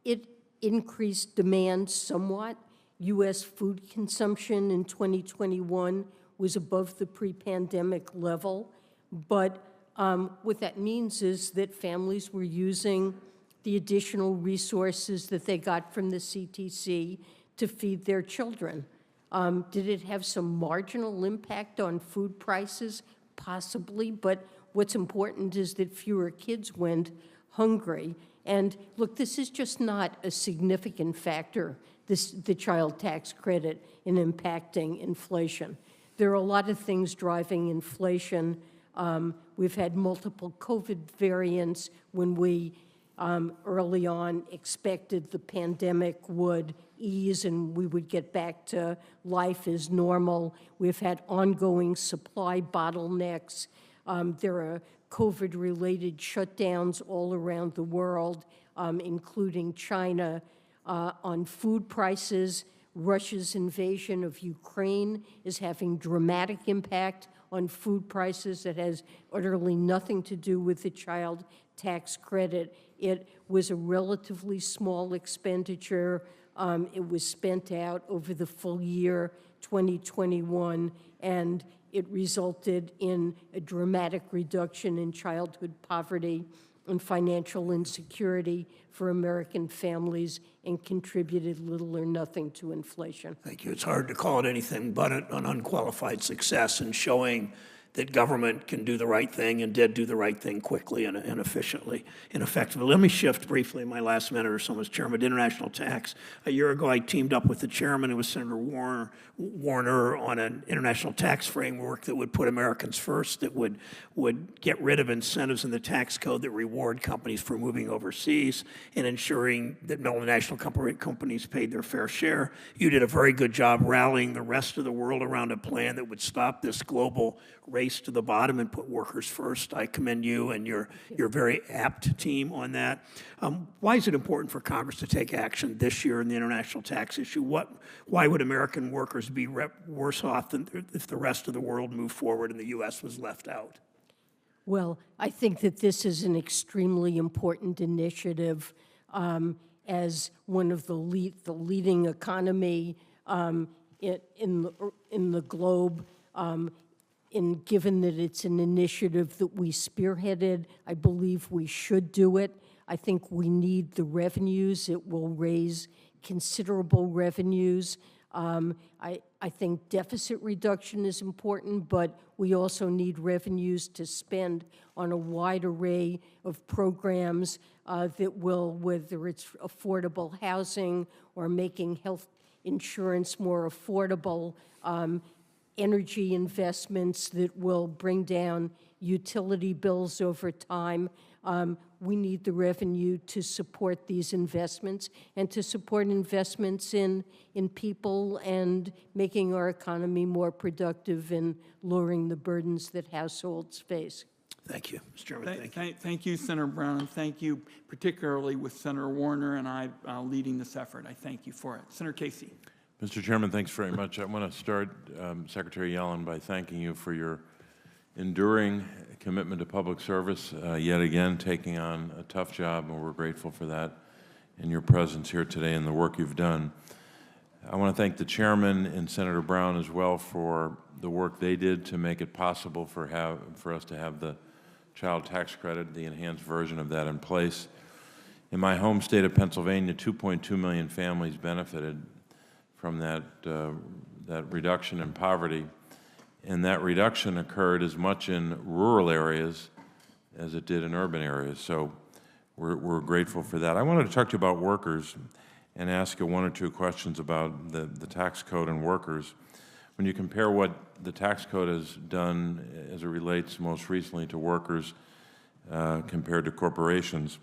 It increased demand somewhat. U.S. food consumption in 2021 was above the pre-pandemic level, but what that means is that families were using the additional resources that they got from the CTC to feed their children. Did it have some marginal impact on food prices? Possibly, but what's important is that fewer kids went hungry. And look, this is just not a significant factor, the child tax credit, in impacting inflation. There are a lot of things driving inflation. We've had multiple COVID variants. When we early on expected the pandemic would ease and we would get back to life as normal. We've had ongoing supply bottlenecks. There are COVID-related shutdowns all around the world, including China. On food prices, Russia's invasion of Ukraine is having dramatic impact on food prices that has utterly nothing to do with the child tax credit. It was a relatively small expenditure. It was spent out over the full year 2021, and it resulted in a dramatic reduction in childhood poverty and financial insecurity for American families and contributed little or nothing to inflation. Thank you. It's hard to call it anything but an unqualified success in showing that government can do the right thing and did do the right thing quickly and efficiently and effectively. Let me shift briefly in my last minute or so, Mr. Chairman, to international tax. A year ago, I teamed up with the chairman, who was Senator Warner, on an international tax framework that would put Americans first, that would get rid of incentives in the tax code that reward companies for moving overseas and ensuring that multinational companies paid their fair share. You did a very good job rallying the rest of the world around a plan that would stop this global race to the bottom and put workers first. I commend you and your very apt team on that. Why is it important for Congress to take action this year in the international tax issue? Why would American workers be worse off than if the rest of the world moved forward and the U.S. was left out? Well, I think that this is an extremely important initiative. As one of the leading economy in the globe, and given that it's an initiative that we spearheaded, I believe we should do it. I think we need the revenues. It will raise considerable revenues. I think deficit reduction is important, but we also need revenues to spend on a wide array of programs that will, whether it's affordable housing or making health insurance more affordable, energy investments that will bring down utility bills over time. We need the revenue to support these investments and to support investments in people and making our economy more productive and lowering the burdens that households face. Thank you, Mr. Chairman. Thank you. Thank you, Senator Brown, and thank you particularly with Senator Warner and I leading this effort. I thank you for it. Senator Casey. Mr. Chairman, thanks very much. I want to start, Secretary Yellen, by thanking you for your enduring commitment to public service, yet again taking on a tough job, and we're grateful for that and your presence here today and the work you've done. I want to thank the chairman and Senator Brown as well for the work they did to make it possible for us to have the child tax credit, the enhanced version of that in place. In my home state of Pennsylvania, 2.2 million families benefited from that reduction in poverty. And that reduction occurred as much in rural areas as it did in urban areas. So we're grateful for that. I wanted to talk to you about workers and ask you one or two questions about the tax code and workers. When you compare what the tax code has done as it relates most recently to workers compared to corporations,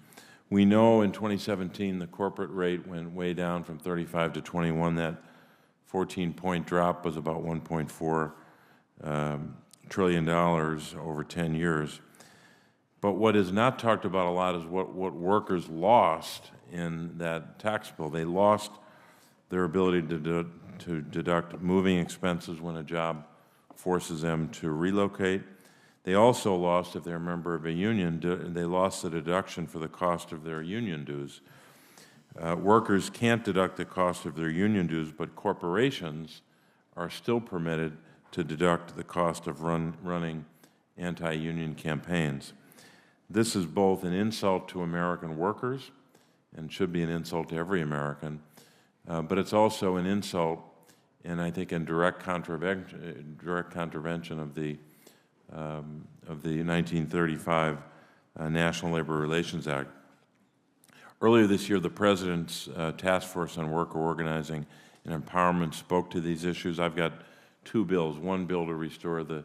we know in 2017 the corporate rate went way down from 35 to 21. That 14-point drop was about $1.4 trillion over 10 years. But what is not talked about a lot is what workers lost in that tax bill. They lost their ability to deduct moving expenses when a job forces them to relocate. They also lost, if they're a member of a union, they lost the deduction for the cost of their union dues. Workers can't deduct the cost of their union dues, but corporations are still permitted to deduct the cost of running anti-union campaigns. This is both an insult to American workers and should be an insult to every American, but it's also an insult and I think in direct contravention of the 1935 National Labor Relations Act. Earlier this year, the President's Task Force on Worker Organizing and Empowerment spoke to these issues. I've got two bills, one bill to restore the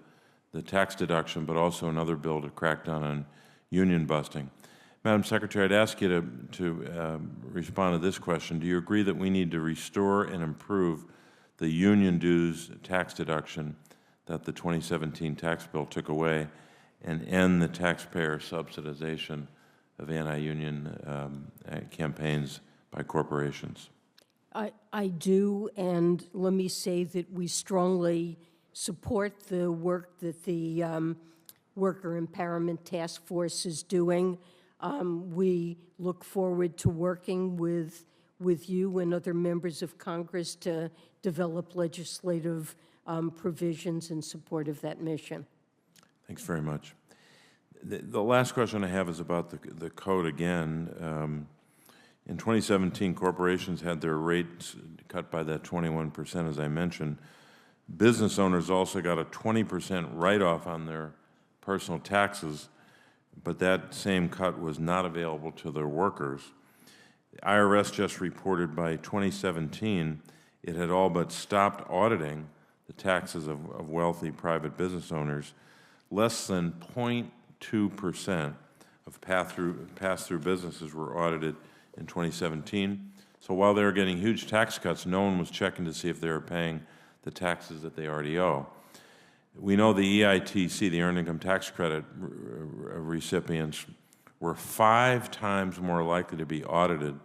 tax deduction, but also another bill to crack down on union busting. Madam Secretary, I'd ask you to respond to this question. Do you agree that we need to restore and improve the union dues tax deduction that the 2017 tax bill took away and end the taxpayer subsidization of anti-union campaigns by corporations? I do, and let me say that we strongly support the work that the Worker Empowerment Task Force is doing. We look forward to working with you and other members of Congress to develop legislative provisions in support of that mission. Thanks very much. The last question I have is about the code again. In 2017, corporations had their rates cut by that 21%, as I mentioned. Business owners also got a 20% write-off on their personal taxes, but that same cut was not available to their workers. The IRS just reported by 2017 it had all but stopped auditing the taxes of wealthy private business owners. Less than 0.2% of pass-through businesses were audited in 2017. So while they were getting huge tax cuts, no one was checking to see if they were paying the taxes that they already owe. We know the EITC, the Earned Income Tax Credit recipients, were 5 times more likely to be audited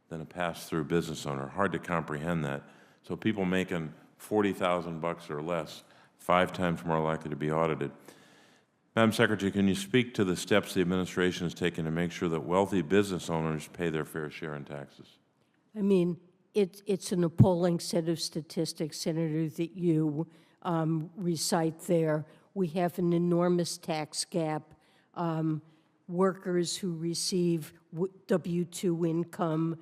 than a pass-through business owner. Hard to comprehend that. So people making $40,000 or less, 5 times more likely to be audited. Madam Secretary, can you speak to the steps the administration has taken to make sure that wealthy business owners pay their fair share in taxes? I mean, it's an appalling set of statistics, Senator, that you recite there. We have an enormous tax gap. Workers who receive W-2 income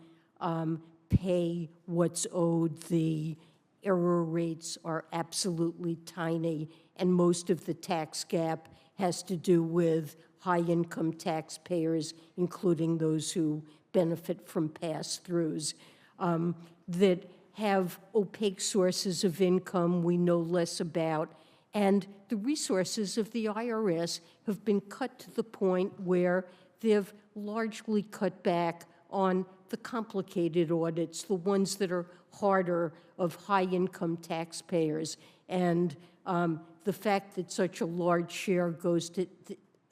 pay what's owed. The error rates are absolutely tiny, and most of the tax gap has to do with high-income taxpayers, including those who benefit from pass-throughs, that have opaque sources of income we know less about, And the resources of the IRS have been cut to the point where they've largely cut back on the complicated audits, the ones that are harder of high-income taxpayers. And the fact that such a large share goes to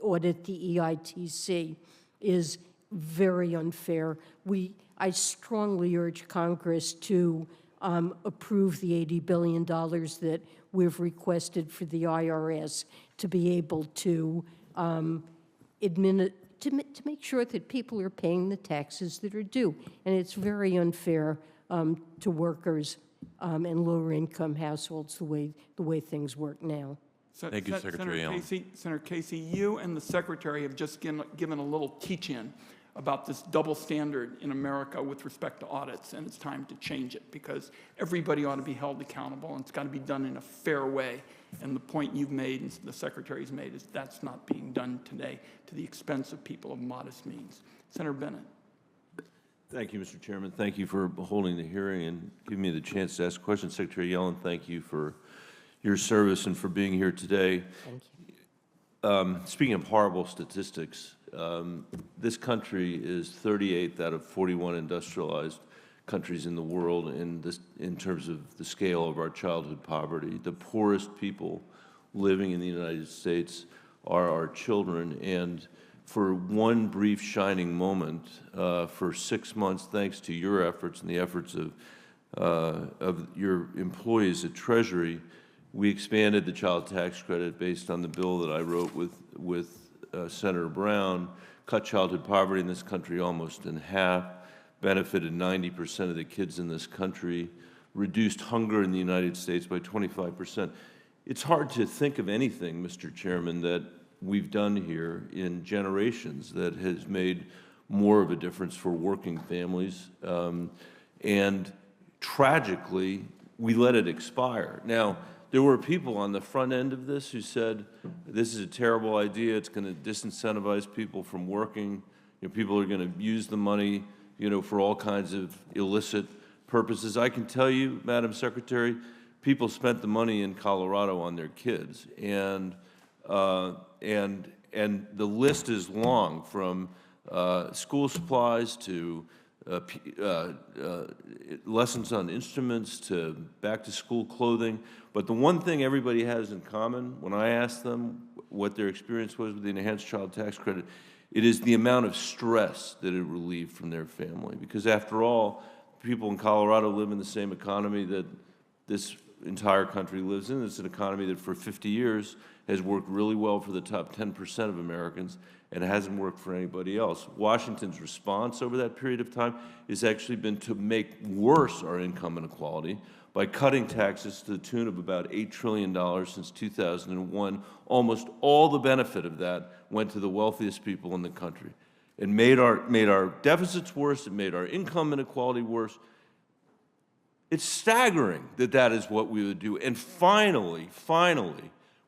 audit the EITC is very unfair. I strongly urge Congress to approve the $80 billion that we've requested for the IRS to be able to to make sure that people are paying the taxes that are due. And it's very unfair to workers and lower-income households the way things work now. Thank you, Secretary Yellen. Senator Casey, you and the Secretary have just given a little teach-in about this double standard in America with respect to audits, and it's time to change it because everybody ought to be held accountable, and it's got to be done in a fair way. And the point you've made and the Secretary's made is that's not being done today to the expense of people of modest means. Senator Bennett. Thank you, Mr. Chairman. Thank you for holding the hearing and giving me the chance to ask questions. Secretary Yellen, thank you for your service and for being here today. Thank you. Speaking of horrible statistics, this country is 38th out of 41 industrialized countries in the world in terms of the scale of our childhood poverty. The poorest people living in the United States are our children, and for one brief shining moment, for 6 months, thanks to your efforts and the efforts of your employees at Treasury, we expanded the child tax credit based on the bill that I wrote with Senator Brown, cut childhood poverty in this country almost in half, benefited 90% of the kids in this country, reduced hunger in the United States by 25%. It's hard to think of anything, Mr. Chairman, that we've done here in generations that has made more of a difference for working families. And tragically, we let it expire. Now, there were people on the front end of this who said, this is a terrible idea, it's going to disincentivize people from working, people are going to use the money, for all kinds of illicit purposes. I can tell you, Madam Secretary, people spent the money in Colorado on their kids, and the list is long, from school supplies to lessons on instruments to back-to-school clothing. But the one thing everybody has in common, when I asked them what their experience was with the enhanced child tax credit, it is the amount of stress that it relieved from their family. Because after all, people in Colorado live in the same economy that this entire country lives in. It's an economy that for 50 years has worked really well for the top 10% of Americans, and it hasn't worked for anybody else. Washington's response over that period of time has actually been to make worse our income inequality by cutting taxes to the tune of about $8 trillion since 2001. Almost all the benefit of that went to the wealthiest people in the country. It made our deficits worse. It made our income inequality worse. It's staggering that that is what we would do. And finally,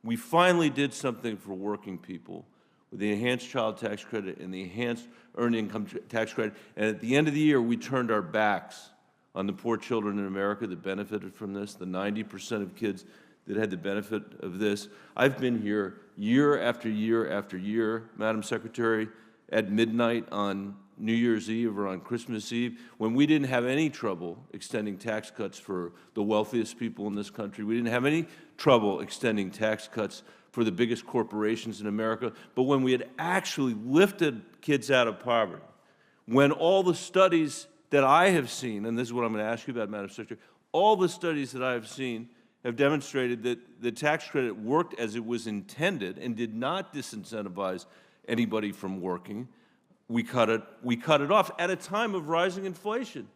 we finally did something for working people with the enhanced child tax credit and the enhanced earned income tax credit. And at the end of the year, we turned our backs on the poor children in America that benefited from this, the 90% of kids that had the benefit of this. I've been here year after year after year, Madam Secretary, at midnight on New Year's Eve or on Christmas Eve, when we didn't have any trouble extending tax cuts for the wealthiest people in this country. We didn't have any trouble extending tax cuts for the biggest corporations in America. But when we had actually lifted kids out of poverty, when all the studies that I have seen, and this is what I'm going to ask you about, Madam Secretary, all the studies that I have seen have demonstrated that the tax credit worked as it was intended and did not disincentivize anybody from working. We cut it off at a time of rising inflation.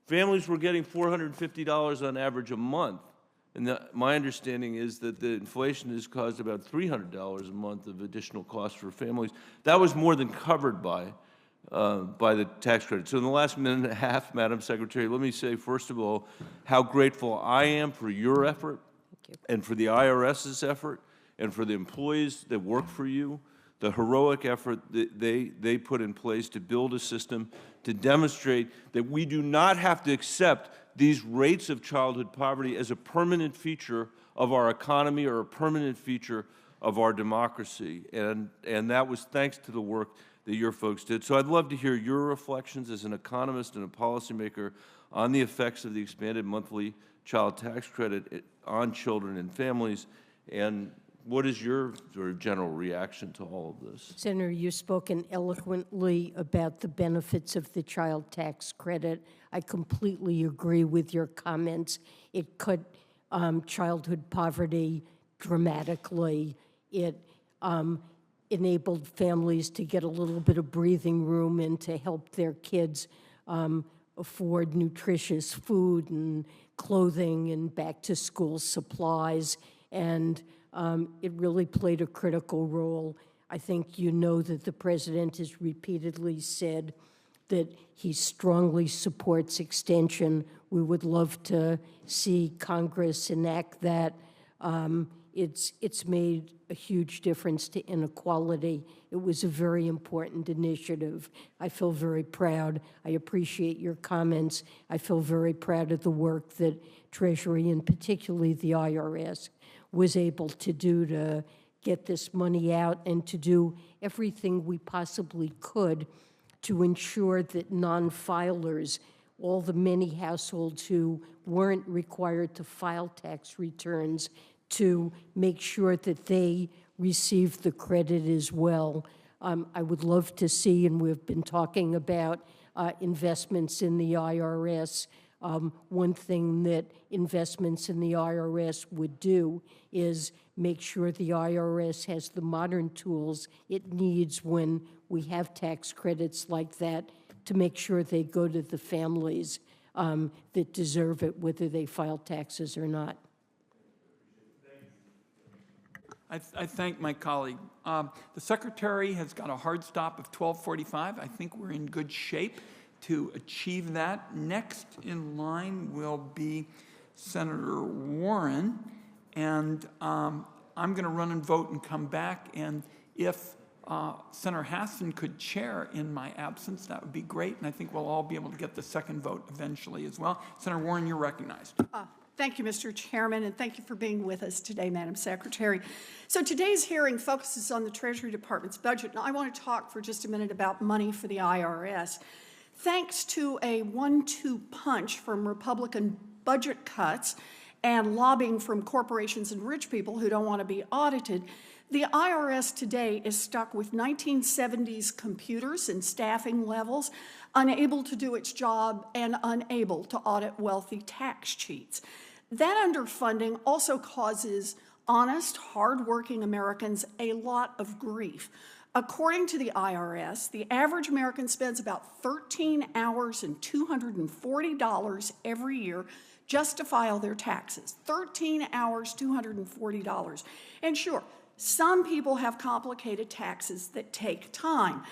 Families were getting $450 on average a month. And my understanding is that the inflation has caused about $300 a month of additional costs for families. That was more than covered by the tax credit. So in the last minute and a half, Madam Secretary, let me say, first of all, how grateful I am for your effort and for the IRS's effort and for the employees that work for you, the heroic effort that they put in place to build a system to demonstrate that we do not have to accept these rates of childhood poverty as a permanent feature of our economy or a permanent feature of our democracy. And that was thanks to the work that your folks did. So I'd love to hear your reflections as an economist and a policymaker on the effects of the expanded monthly child tax credit on children and families, and what is your sort of general reaction to all of this? Senator, you've spoken eloquently about the benefits of the child tax credit. I completely agree with your comments. It cut childhood poverty dramatically. It enabled families to get a little bit of breathing room and to help their kids afford nutritious food and clothing and back-to-school supplies. And it really played a critical role. I think you know that the president has repeatedly said that he strongly supports extension. We would love to see Congress enact that. It's made a huge difference to inequality. It was a very important initiative. I feel very proud. I appreciate your comments. I feel very proud of the work that Treasury, and particularly the IRS, was able to do to get this money out and to do everything we possibly could to ensure that non-filers, all the many households who weren't required to file tax returns, to make sure that they receive the credit as well. I would love to see, and we've been talking about investments in the IRS. One thing that investments in the IRS would do is make sure the IRS has the modern tools it needs when we have tax credits like that to make sure they go to the families that deserve it, whether they file taxes or not. I thank my colleague. The Secretary has got a hard stop of 12:45. I think we're in good shape to achieve that. Next in line will be Senator Warren, and I'm going to run and vote and come back, and if Senator Hassan could chair in my absence, that would be great, and I think we'll all be able to get the second vote eventually as well. Senator Warren, you're recognized. Thank you, Mr. Chairman, and thank you for being with us today, Madam Secretary. So today's hearing focuses on the Treasury Department's budget, and I want to talk for just a minute about money for the IRS. Thanks to a 1-2 punch from Republican budget cuts and lobbying from corporations and rich people who don't want to be audited, the IRS today is stuck with 1970s computers and staffing levels, unable to do its job and unable to audit wealthy tax cheats. That underfunding also causes honest, hardworking Americans a lot of grief. According to the IRS, the average American spends about 13 hours and $240 every year just to file their taxes. 13 hours, $240. And sure, some people have complicated taxes that take time.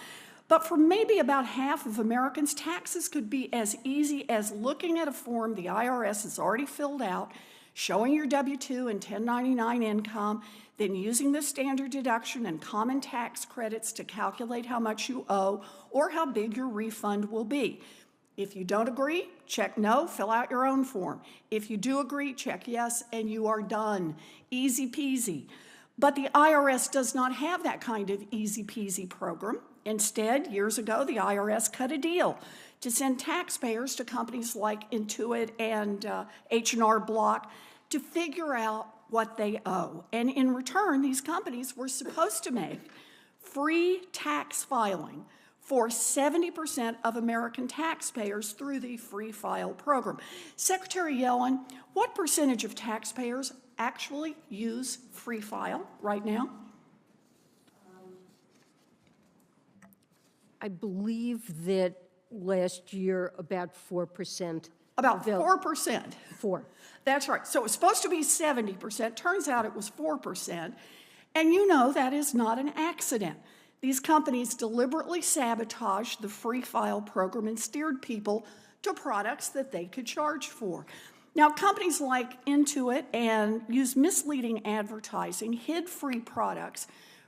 But for maybe about half of Americans, taxes could be as easy as looking at a form the IRS has already filled out, showing your W-2 and 1099 income, then using the standard deduction and common tax credits to calculate how much you owe or how big your refund will be. If you don't agree, check no, fill out your own form. If you do agree, check yes, and you are done. Easy peasy. But the IRS does not have that kind of easy peasy program. Instead, years ago, the IRS cut a deal to send taxpayers to companies like Intuit and H&R Block to figure out what they owe. And in return, these companies were supposed to make free tax filing for 70% of American taxpayers through the Free File program. Secretary Yellen, what percentage of taxpayers actually use Free File right now? I believe that last year about 4%. About 4%. 4. That's right. So it was supposed to be 70%. Turns out it was 4%. And you know that is not an accident. These companies deliberately sabotaged the Free File program and steered people to products that they could charge for. Now, companies like Intuit and use misleading advertising, hid free products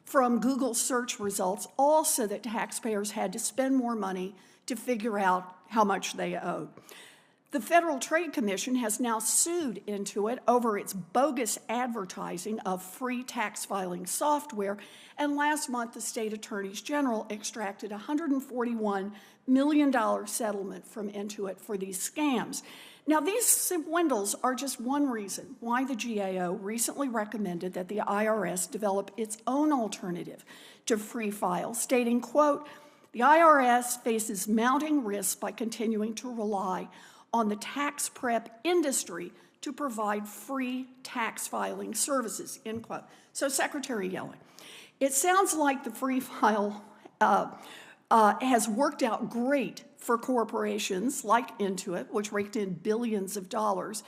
from Google search results, also that taxpayers had to spend more money to figure out how much they owed. The Federal Trade Commission has now sued Intuit over its bogus advertising of free tax filing software, and last month the state attorneys general extracted a $141 million settlement from Intuit for these scams. Now, these swindles are just one reason why the GAO recently recommended that the IRS develop its own alternative to free file, stating, quote, "The IRS faces mounting risks by continuing to rely on the tax prep industry to provide free tax filing services," end quote. So, Secretary Yellen, it sounds like the free file has worked out great for corporations like Intuit, which raked in billions of dollars.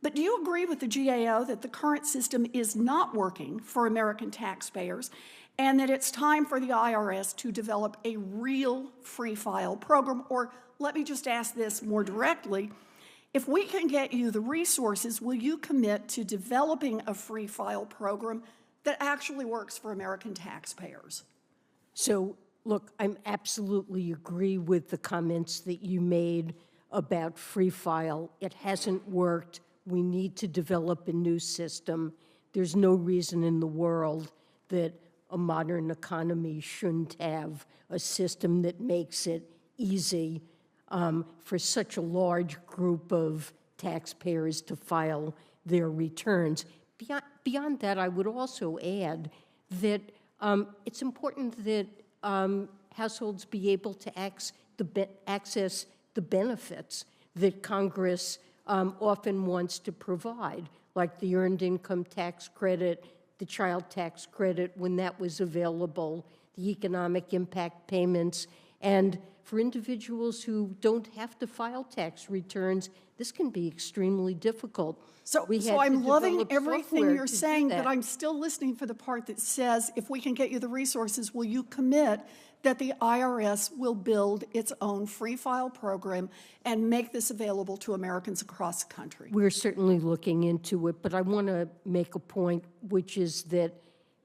But do you agree with the GAO that the current system is not working for American taxpayers and that it's time for the IRS to develop a real free file program? Or let me just ask this more directly. If we can get you the resources, will you commit to developing a free file program that actually works for American taxpayers? So, look, I absolutely agree with the comments that you made about free file. It hasn't worked. We need to develop a new system. There's no reason in the world that a modern economy shouldn't have a system that makes it easy for such a large group of taxpayers to file their returns. Beyond that, I would also add that it's important that households be able to access the benefits that Congress often wants to provide, like the Earned Income Tax Credit, the Child Tax Credit when that was available, the economic impact payments, and for individuals who don't have to file tax returns, this can be extremely difficult. So I'm loving everything you're saying, but I'm still listening for the part that says, if we can get you the resources, will you commit that the IRS will build its own free file program and make this available to Americans across the country? We're certainly looking into it, but I want to make a point, which is that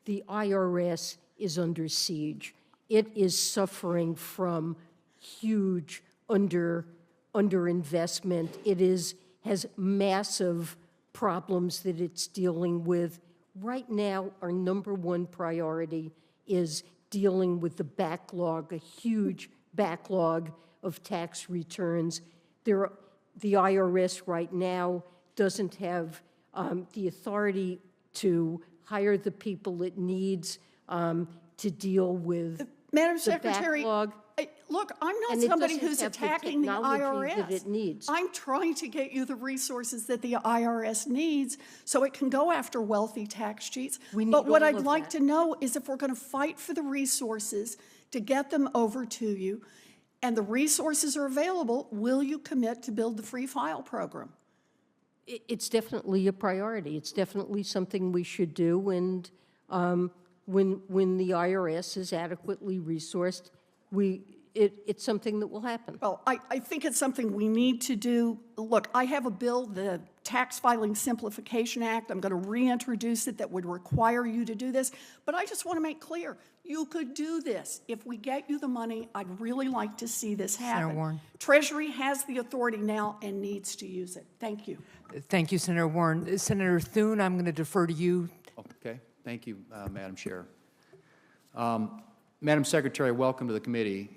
the IRS is under siege. It is suffering from huge underinvestment. It has massive problems that it's dealing with. Right now, our number one priority is dealing with the backlog, a huge backlog of tax returns. The IRS right now doesn't have the authority to hire the people it needs to deal with Madam the Secretary, backlog. Look, I'm not And it somebody doesn't who's have the attacking the technology that IRS. it needs. I'm trying to get you the resources that the IRS needs so it can go after wealthy tax cheats. But what I'd like to know is if we're going to fight for the resources to get them over to you, and the resources are available, will you commit to build the free file program? It's definitely a priority. It's definitely something we should do, and when the IRS is adequately resourced, it's something that will happen. Well, I think it's something we need to do. Look, I have a bill, the Tax Filing Simplification Act. I'm going to reintroduce it that would require you to do this. But I just want to make clear, you could do this. If we get you the money, I'd really like to see this happen. Senator Warren. Treasury has the authority now and needs to use it. Thank you. Thank you, Senator Warren. Senator Thune, I'm going to defer to you. Okay. Thank you, Madam Chair. Madam Secretary, welcome to the committee.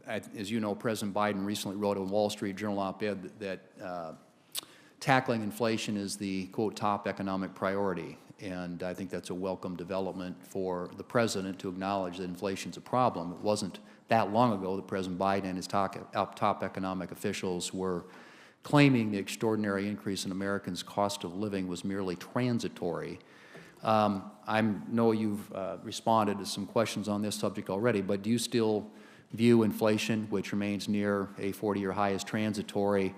As you know, President Biden recently wrote a Wall Street Journal op-ed that tackling inflation is the, quote, top economic priority. And I think that's a welcome development for the president to acknowledge that inflation's a problem. It wasn't that long ago that President Biden and his top economic officials were claiming the extraordinary increase in Americans' cost of living was merely transitory. I know you've responded to some questions on this subject already, but do you still view inflation, which remains near a 40-year high, as transitory,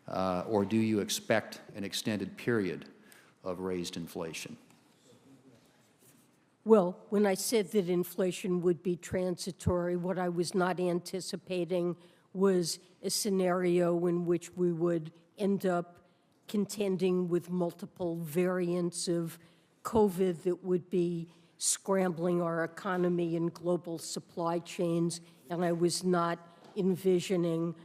or do you expect an extended period of raised inflation? Well, when I said that inflation would be transitory, what I was not anticipating was a scenario in which we would end up contending with multiple variants of COVID that would be scrambling our economy and global supply chains, and I was not envisioning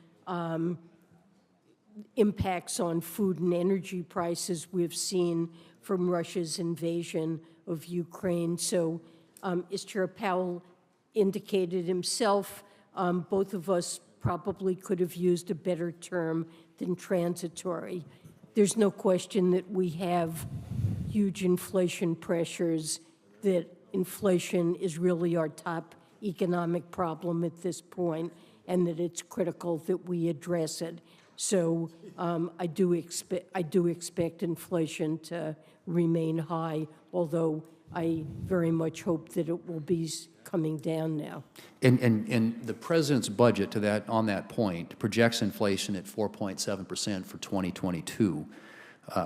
impacts on food and energy prices we've seen from Russia's invasion of Ukraine. So as Chair Powell indicated himself, both of us probably could have used a better term than transitory. There's no question that we have huge inflation pressures, that inflation is really our top economic problem at this point, and that it's critical that we address it. So I do expect inflation to remain high, although I very much hope that it will be coming down now. And the president's budget on that point projects inflation at 4.7% for 2022,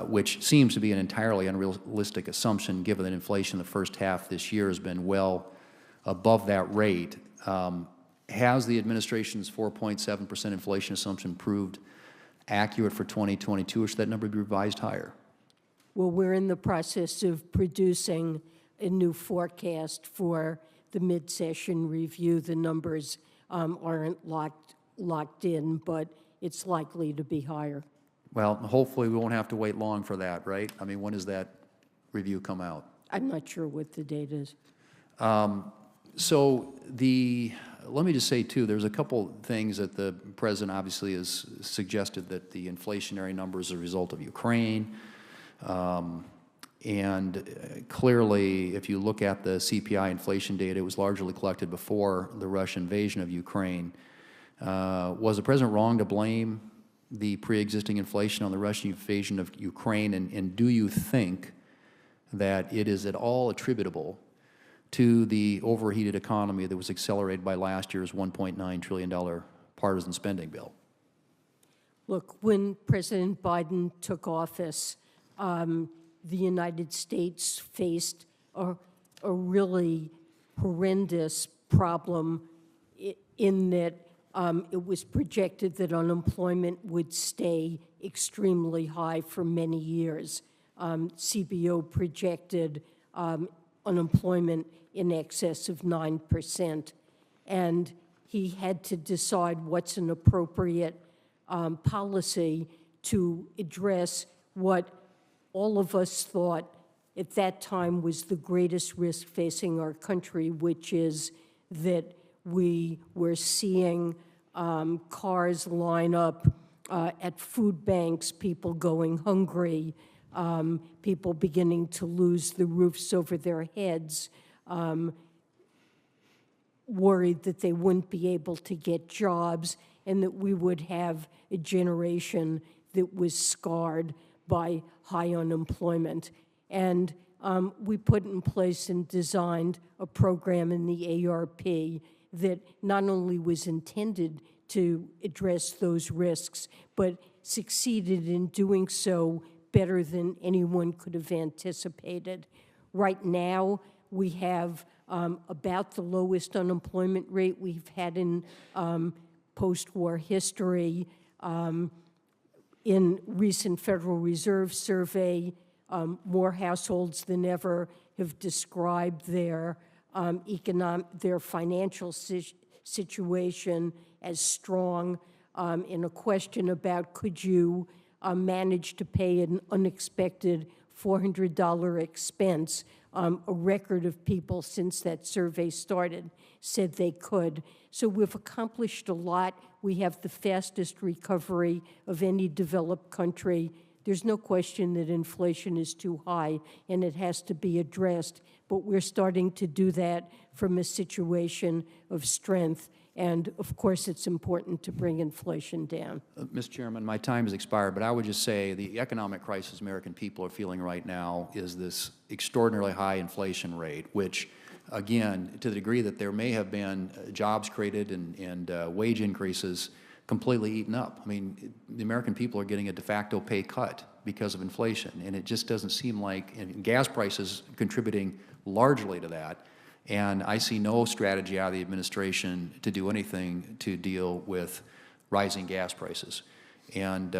which seems to be an entirely unrealistic assumption given that inflation the first half this year has been well above that rate. Has the administration's 4.7% inflation assumption proved accurate for 2022, or should that number be revised higher? Well, we're in the process of producing a new forecast for the mid-session review. The numbers aren't locked in, but it's likely to be higher. Well, hopefully we won't have to wait long for that, right? I mean, when does that review come out? I'm not sure what the date is. Let me just say, too, there's a couple things that the president obviously has suggested, that the inflationary numbers are a result of Ukraine. And clearly, if you look at the CPI inflation data, it was largely collected before the Russian invasion of Ukraine. Was the president wrong to blame the pre-existing inflation on the Russian invasion of Ukraine? And do you think that it is at all attributable to the overheated economy that was accelerated by last year's $1.9 trillion partisan spending bill? Look, when President Biden took office, the United States faced a really horrendous problem in that it was projected that unemployment would stay extremely high for many years. CBO projected unemployment in excess of 9%. And he had to decide what's an appropriate policy to address what all of us thought at that time was the greatest risk facing our country, which is that we were seeing cars line up at food banks, people going hungry, people beginning to lose the roofs over their heads, worried that they wouldn't be able to get jobs, and that we would have a generation that was scarred by high unemployment. And we put in place and designed a program in the ARP that not only was intended to address those risks, but succeeded in doing so better than anyone could have anticipated. Right now, we have about the lowest unemployment rate we've had in post-war history. In recent Federal Reserve survey, more households than ever have described their financial situation as strong. In a question about could you manage to pay an unexpected $400 expense, a record of people since that survey started said they could. So we've accomplished a lot. We have the fastest recovery of any developed country. There's no question that inflation is too high and it has to be addressed, but we're starting to do that from a situation of strength. And of course, it's important to bring inflation down. Mr. Chairman, my time has expired, but I would just say the economic crisis American people are feeling right now is this extraordinarily high inflation rate, which, again, to the degree that there may have been jobs created and wage increases completely eaten up. I mean, the American people are getting a de facto pay cut because of inflation, and it just doesn't seem like, and gas prices contributing largely to that. And I see no strategy out of the administration to do anything to deal with rising gas prices. And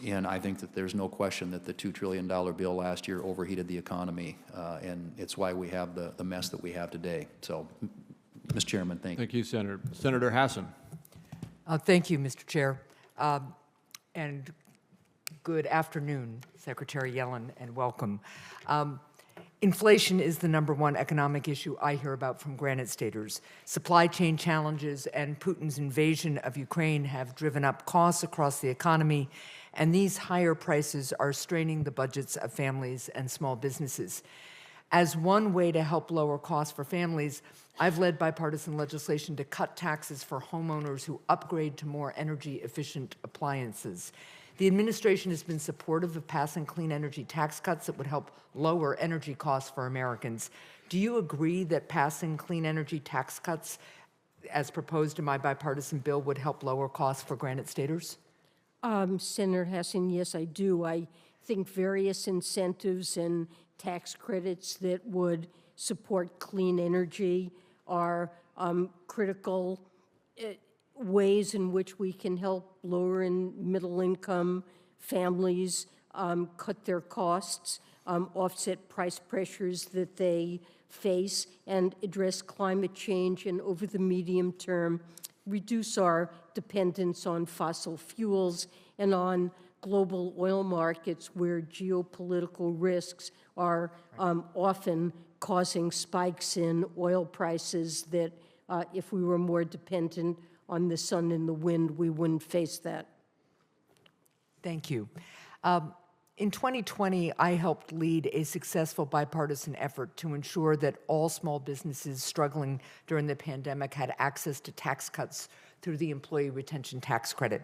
And I think that there's no question that the $2 trillion bill last year overheated the economy, and it's why we have the mess that we have today. So, Mr. Chairman, thank you. Thank you, Senator. Senator Hassan. Thank you, Mr. Chair. And good afternoon, Secretary Yellen, and welcome. Inflation is the #1 economic issue I hear about from Granite Staters. Supply chain challenges and Putin's invasion of Ukraine have driven up costs across the economy, and these higher prices are straining the budgets of families and small businesses. As one way to help lower costs for families, I've led bipartisan legislation to cut taxes for homeowners who upgrade to more energy-efficient appliances. The administration has been supportive of passing clean energy tax cuts that would help lower energy costs for Americans. Do you agree that passing clean energy tax cuts, as proposed in my bipartisan bill, would help lower costs for Granite Staters? Senator Hassan, yes, I do. I think various incentives and tax credits that would support clean energy are critical ways in which we can help lower and middle income families cut their costs, offset price pressures that they face, and address climate change, and over the medium term, reduce our dependence on fossil fuels and on global oil markets where geopolitical risks are often causing spikes in oil prices that if we were more dependent on the sun and the wind, we wouldn't face that. Thank you. In 2020, I helped lead a successful bipartisan effort to ensure that all small businesses struggling during the pandemic had access to tax cuts through the Employee Retention Tax Credit.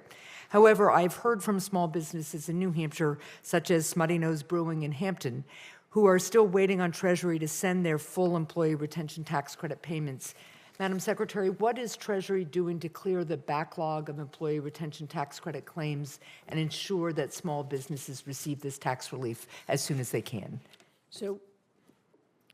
However, I've heard from small businesses in New Hampshire, such as Smutty Nose Brewing in Hampton, who are still waiting on Treasury to send their full Employee Retention Tax Credit payments. Madam Secretary, what is Treasury doing to clear the backlog of Employee Retention Tax Credit claims and ensure that small businesses receive this tax relief as soon as they can? So,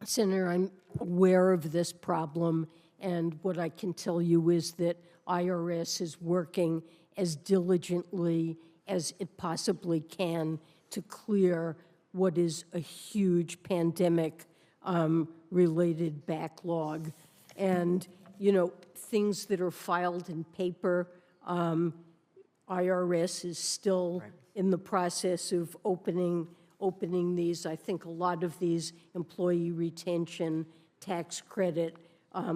Senator, I'm aware of this problem, and what I can tell you is that IRS is working as diligently as it possibly can to clear what is a huge pandemic-related backlog. And, you know, things that are filed in paper, IRS is still in the process of opening these. I think a lot of these employee retention tax credit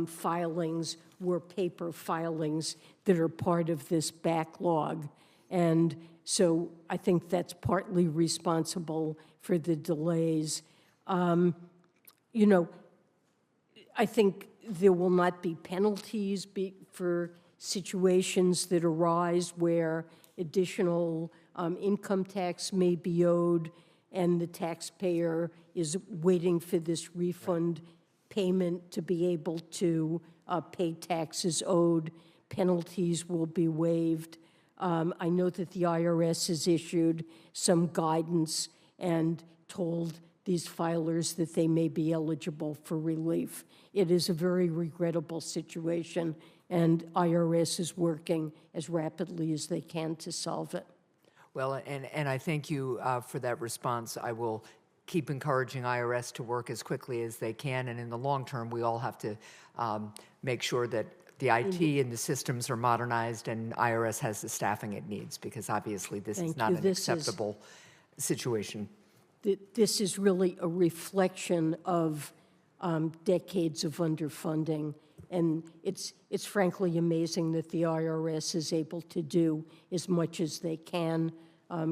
filings were paper filings that are part of this backlog. And so I think that's partly responsible for the delays. You know, I think there will not be penalties for situations that arise where additional income tax may be owed and the taxpayer is waiting for this refund payment to be able to pay taxes owed. Penalties will be waived. I know that the IRS has issued some guidance and told these filers that they may be eligible for relief. It is a very regrettable situation, and IRS is working as rapidly as they can to solve it. Well, and I thank you for that response. I will keep encouraging IRS to work as quickly as they can, and in the long term, we all have to make sure that the IT and the systems are modernized and IRS has the staffing it needs, because obviously this is not an acceptable situation. This is really a reflection of decades of underfunding, and it's frankly amazing that the IRS is able to do as much as they can,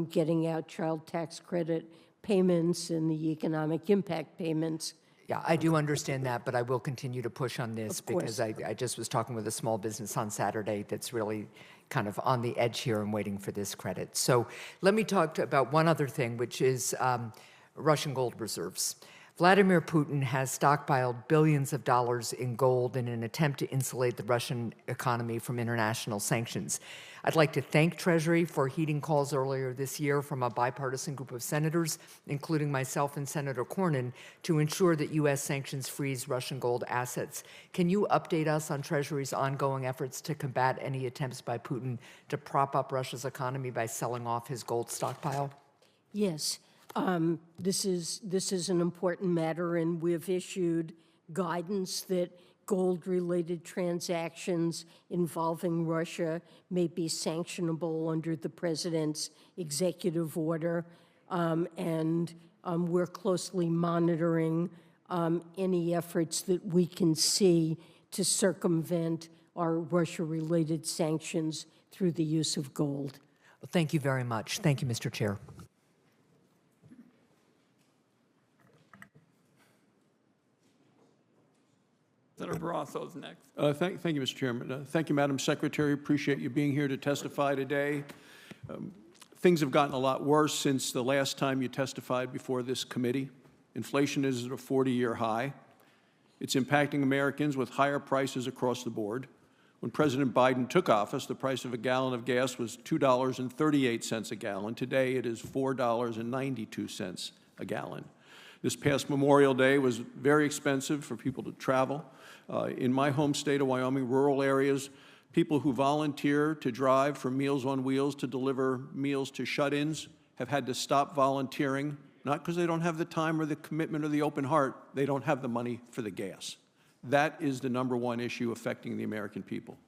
getting out child tax credit payments and the economic impact payments. Yeah, I do understand that, but I will continue to push on this because I just was talking with a small business on Saturday that's really kind of on the edge here and waiting for this credit. So let me talk about one other thing, which is Russian gold reserves. Vladimir Putin has stockpiled billions of dollars in gold in an attempt to insulate the Russian economy from international sanctions. I'd like to thank Treasury for heeding calls earlier this year from a bipartisan group of senators, including myself and Senator Cornyn, to ensure that U.S. sanctions freeze Russian gold assets. Can you update us on Treasury's ongoing efforts to combat any attempts by Putin to prop up Russia's economy by selling off his gold stockpile? Yes. This is an important matter, and we've issued guidance that gold-related transactions involving Russia may be sanctionable under the president's executive order, and we're closely monitoring any efforts that we can see to circumvent our Russia-related sanctions through the use of gold. Well, thank you very much. Thank you, Mr. Chair. Senator Barrasso's next. Thank you, Mr. Chairman. Thank you, Madam Secretary. Appreciate you being here to testify today. Things have gotten a lot worse since the last time you testified before this committee. Inflation is at a 40-year high. It's impacting Americans with higher prices across the board. When President Biden took office, the price of a gallon of gas was $2.38 a gallon. Today, it is $4.92 a gallon. This past Memorial Day was very expensive for people to travel. In my home state of Wyoming, rural areas, people who volunteer to drive for Meals on Wheels to deliver meals to shut-ins have had to stop volunteering, not because they don't have the time or the commitment or the open heart, they don't have the money for the gas. That is the #1 issue affecting the American people.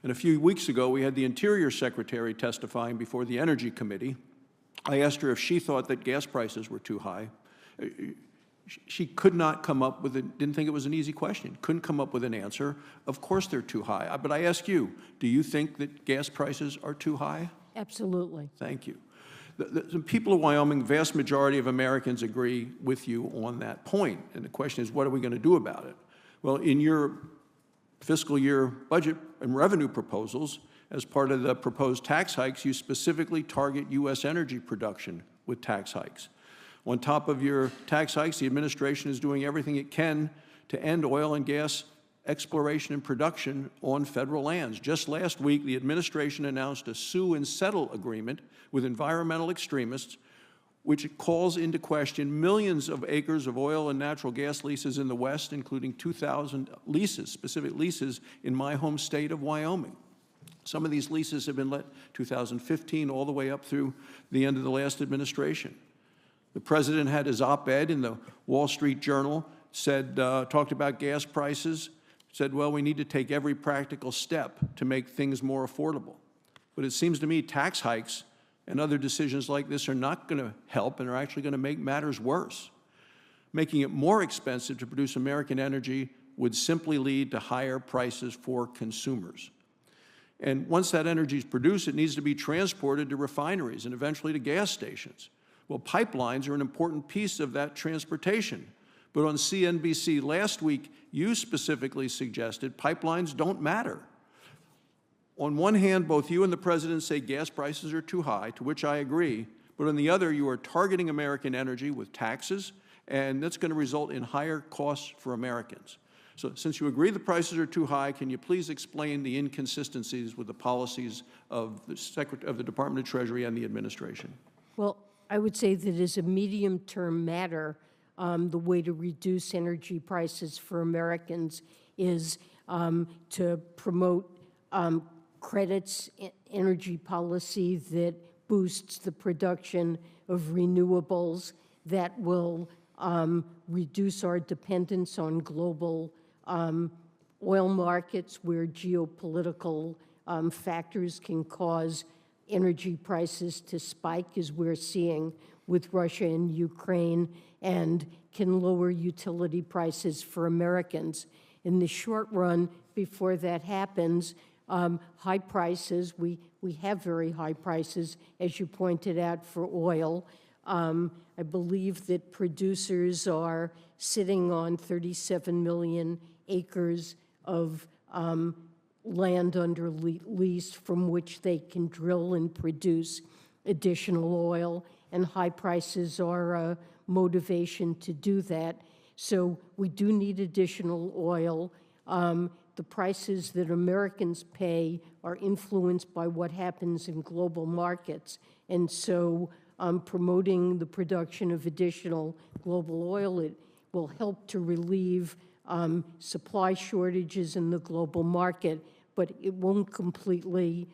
And a few weeks ago, we had the Interior Secretary testifying before the Energy Committee. I asked her if she thought that gas prices were too high. She could not come up with it, didn't think it was an easy question, couldn't come up with an answer. Of course they're too high. But I ask you, do you think that gas prices are too high? Absolutely. Thank you. The people of Wyoming, the vast majority of Americans agree with you on that point. And the question is, what are we going to do about it? Well, in your fiscal year budget and revenue proposals, as part of the proposed tax hikes, you specifically target U.S. energy production with tax hikes. On top of your tax hikes, the administration is doing everything it can to end oil and gas exploration and production on federal lands. Just last week, the administration announced a sue and settle agreement with environmental extremists, which calls into question millions of acres of oil and natural gas leases in the West, including 2,000 leases, specific leases in my home state of Wyoming. Some of these leases have been let 2015 all the way up through the end of the last administration. The president had his op-ed in the Wall Street Journal, talked about gas prices, said, well, we need to take every practical step to make things more affordable. But it seems to me tax hikes and other decisions like this are not going to help and are actually going to make matters worse. Making it more expensive to produce American energy would simply lead to higher prices for consumers. And once that energy is produced, it needs to be transported to refineries and eventually to gas stations. Well, pipelines are an important piece of that transportation. But on CNBC last week, you specifically suggested pipelines don't matter. On one hand, both you and the president say gas prices are too high, to which I agree. But on the other, you are targeting American energy with taxes, and that's going to result in higher costs for Americans. So since you agree the prices are too high, can you please explain the inconsistencies with the policies of the Department of Treasury and the administration? Well, I would say that as a medium-term matter, the way to reduce energy prices for Americans is to promote credits, energy policy that boosts the production of renewables, that will reduce our dependence on global oil markets where geopolitical factors can cause energy prices to spike, as we're seeing with Russia and Ukraine, and can lower utility prices for Americans. In the short run, before that happens, high prices, we have very high prices, as you pointed out, for oil. I believe that producers are sitting on 37 million acres of land under lease from which they can drill and produce additional oil, and high prices are motivation to do that. So we do need additional oil. The prices that Americans pay are influenced by what happens in global markets. And so promoting the production of additional global oil, it will help to relieve supply shortages in the global market, but it won't completely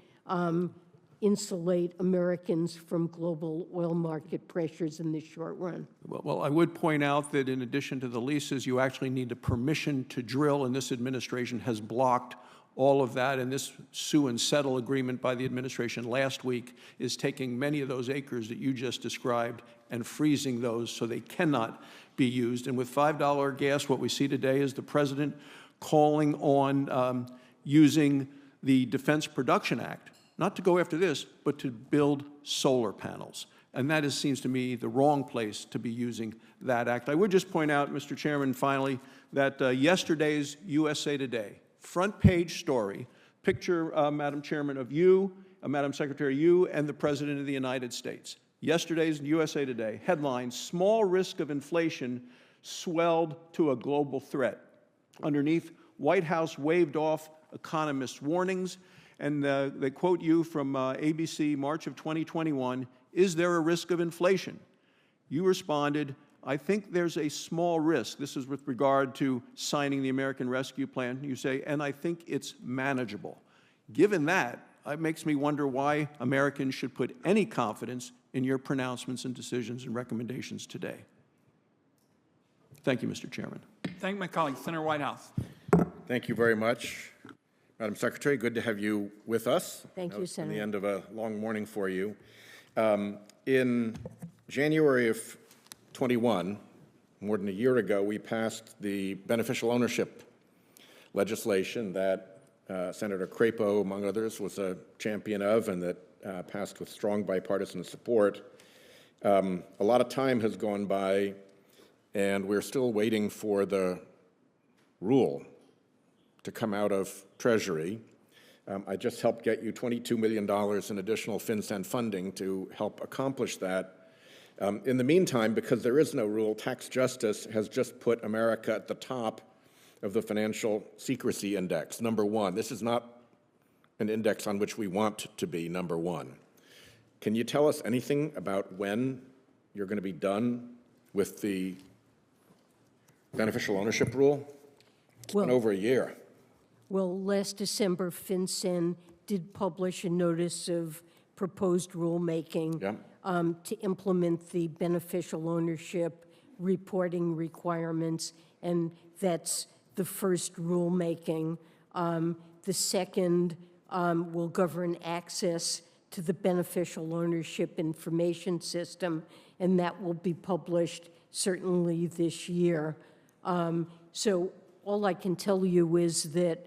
insulate Americans from global oil market pressures in the short run. Well, I would point out that in addition to the leases, you actually need a permission to drill, and this administration has blocked all of that. And this sue and settle agreement by the administration last week is taking many of those acres that you just described and freezing those so they cannot be used. And with $5 gas, what we see today is the president calling on using the Defense Production Act, not to go after this, but to build solar panels. And that seems to me the wrong place to be using that act. I would just point out, Mr. Chairman, finally, that yesterday's USA Today front page story, picture, Madam Chairman, of you, Madam Secretary, you and the President of the United States. Yesterday's USA Today headline, "Small Risk of Inflation Swelled to a Global Threat." Underneath, White House waved off economists' warnings. And they quote you from ABC, March of 2021, "Is there a risk of inflation?" You responded, "I think there's a small risk." This is with regard to signing the American Rescue Plan. You say, "and I think it's manageable." Given that, it makes me wonder why Americans should put any confidence in your pronouncements and decisions and recommendations today. Thank you, Mr. Chairman. Thank my colleague, Senator Whitehouse. Thank you very much. Madam Secretary, good to have you with us. Thank you, Senator. At the end of a long morning for you. In January of 21, more than a year ago, we passed the beneficial ownership legislation that Senator Crapo, among others, was a champion of, and that passed with strong bipartisan support. A lot of time has gone by, and we're still waiting for the rule to come out of Treasury. I just helped get you $22 million in additional FinCEN funding to help accomplish that. In the meantime, because there is no rule, Tax Justice has just put America at the top of the Financial Secrecy Index, #1. This is not an index on which we want to be #1. Can you tell us anything about when you're going to be done with the beneficial ownership rule? It's been over a year. Well, last December, FinCEN did publish a notice of proposed rulemaking to implement the beneficial ownership reporting requirements, and that's the first rulemaking. The second will govern access to the beneficial ownership information system, and that will be published certainly this year. So all I can tell you is that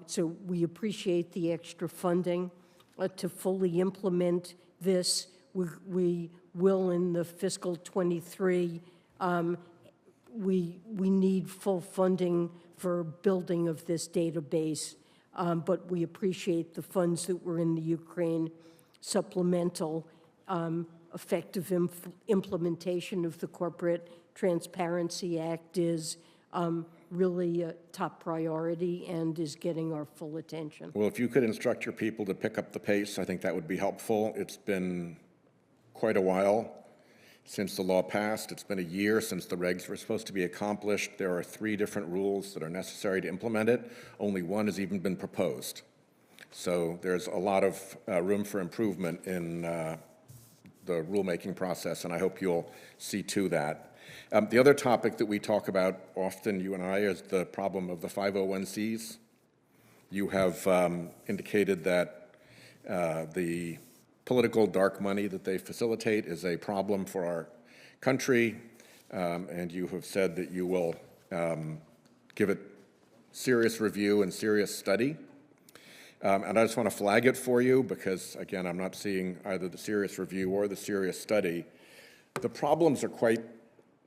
so we appreciate the extra funding to fully implement this. We will in the fiscal 23. We need full funding for building of this database, but we appreciate the funds that were in the Ukraine supplemental. Effective implementation of the Corporate Transparency Act is really a top priority and is getting our full attention. Well, if you could instruct your people to pick up the pace, I think that would be helpful. It's been quite a while since the law passed. It's been a year since the regs were supposed to be accomplished. There are 3 different rules that are necessary to implement it. Only 1 has even been proposed. So there's a lot of room for improvement in the rulemaking process, and I hope you'll see to that. The other topic that we talk about often, you and I, is the problem of the 501Cs. You have indicated that the political dark money that they facilitate is a problem for our country, and you have said that you will give it serious review and serious study. And I just want to flag it for you because, again, I'm not seeing either the serious review or the serious study. The problems are quite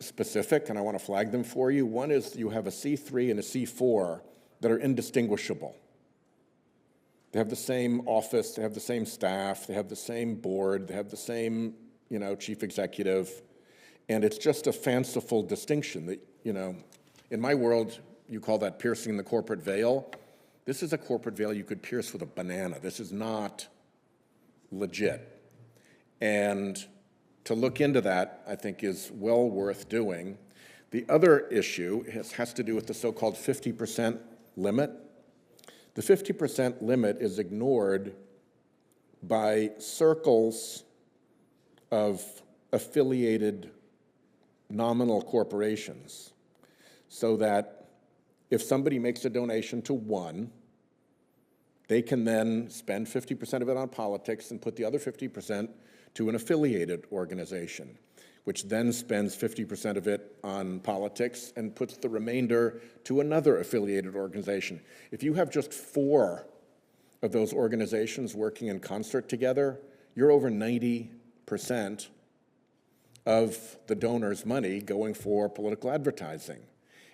specific, and I want to flag them for you. One is you have a C3 and a C4 that are indistinguishable. They have the same office, they have the same staff, they have the same board, they have the same, chief executive, And it's just a fanciful distinction that, you know, in my world, you call that piercing the corporate veil. This is a corporate veil you could pierce with a banana. This is not legit. And to look into that, I think, is well worth doing. The other issue has to do with the so-called 50% limit. The 50% limit is ignored by circles of affiliated nominal corporations, so that if somebody makes a donation to one, they can then spend 50% of it on politics and put the other 50% to an affiliated organization, which then spends 50% of it on politics and puts the remainder to another affiliated organization. If you have just 4 of those organizations working in concert together, you're over 90% of the donor's money going for political advertising.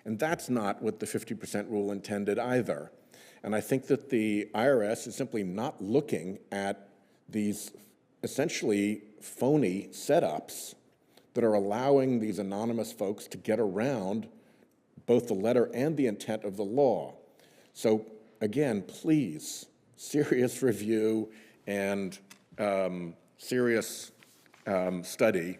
And that's not what the 50% rule intended either. And I think that the IRS is simply not looking at these essentially phony setups that are allowing these anonymous folks to get around both the letter and the intent of the law. So again, please, serious review and serious study,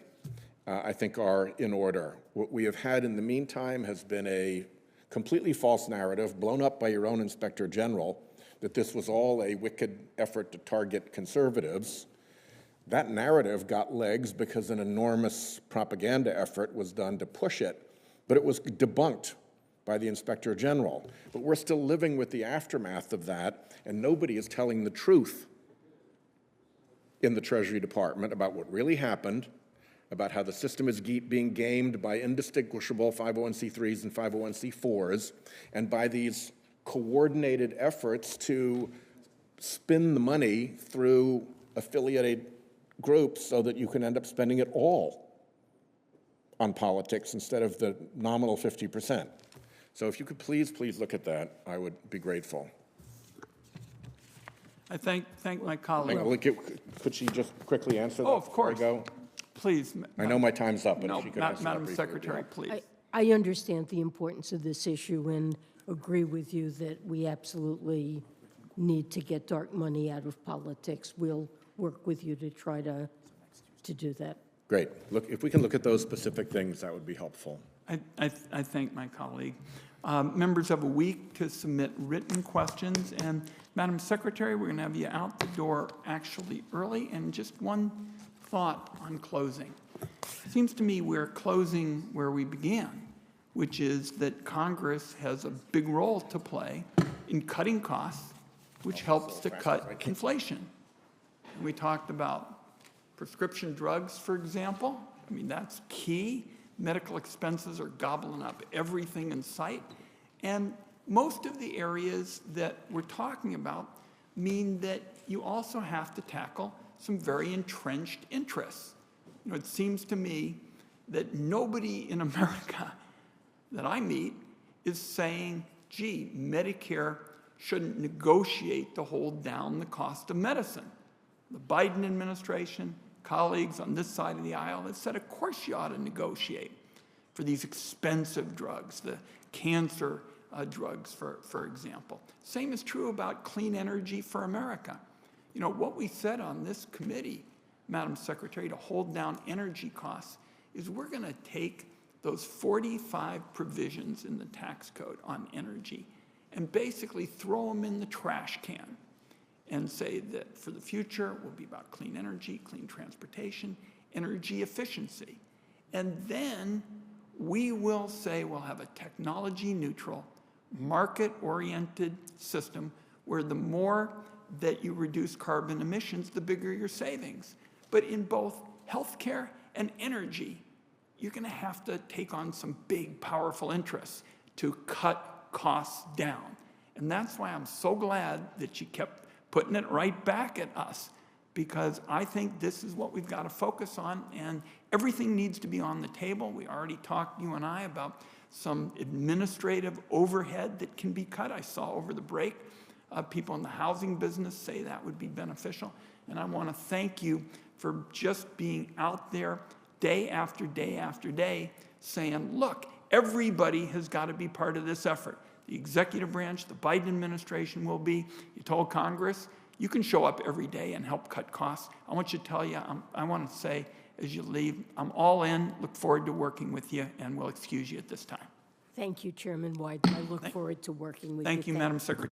I think, are in order. What we have had in the meantime has been a completely false narrative blown up by your own Inspector General that this was all a wicked effort to target conservatives. That narrative got legs because an enormous propaganda effort was done to push it, but it was debunked by the Inspector General. But we're still living with the aftermath of that, and nobody is telling the truth in the Treasury Department about what really happened, about how the system is being gamed by indistinguishable 501c3s and 501c4s, and by these coordinated efforts to spin the money through affiliated groups so that you can end up spending it all on politics instead of the nominal 50%. So if you could please look at that, I would be grateful. I thank my colleague. Could she just quickly answer that? Oh, of course. Before I go? Please. I know my time's up, but No, if she could answer that Madam briefly. Secretary, please. I understand the importance of this issue and agree with you that we absolutely need to get dark money out of politics. We'll work with you to try to do that. Great. Look, if we can look at those specific things, that would be helpful. I thank my colleague. Members have a week to submit written questions, and Madam Secretary, we're going to have you out the door actually early. And just one thought on closing. It seems to me we're closing where we began, which is that Congress has a big role to play in cutting costs, which helps to cut inflation. And we talked about prescription drugs, for example. I mean, that's key. Medical expenses are gobbling up everything in sight. And most of the areas that we're talking about mean that you also have to tackle some very entrenched interests. You know, it seems to me that nobody in America that I meet is saying, gee, Medicare shouldn't negotiate to hold down the cost of medicine. The Biden administration, colleagues on this side of the aisle have said, of course you ought to negotiate for these expensive drugs, the cancer drugs, for example. Same is true about clean energy for America. You know, what we said on this committee, Madam Secretary, to hold down energy costs is we're going to take those 45 provisions in the tax code on energy and basically throw them in the trash can and say that for the future will be about clean energy, clean transportation, energy efficiency. And then we will say we'll have a technology-neutral, market-oriented system where the more that you reduce carbon emissions, the bigger your savings. But in both healthcare and energy, you're going to have to take on some big, powerful interests to cut costs down. And that's why I'm so glad that you kept putting it right back at us, because I think this is what we've got to focus on, and everything needs to be on the table. We already talked, you and I, about some administrative overhead that can be cut. I saw over the break people in the housing business say that would be beneficial. And I want to thank you for just being out there day after day after day saying, look, everybody has got to be part of this effort. The executive branch, the Biden administration will be. You told Congress, you can show up every day and help cut costs. I want you to tell you, I want to say as you leave, I'm all in, look forward to working with you, and we'll excuse you at this time. Thank you, Chairman Wyden. I look forward to working with you. Thank you, Madam Secretary.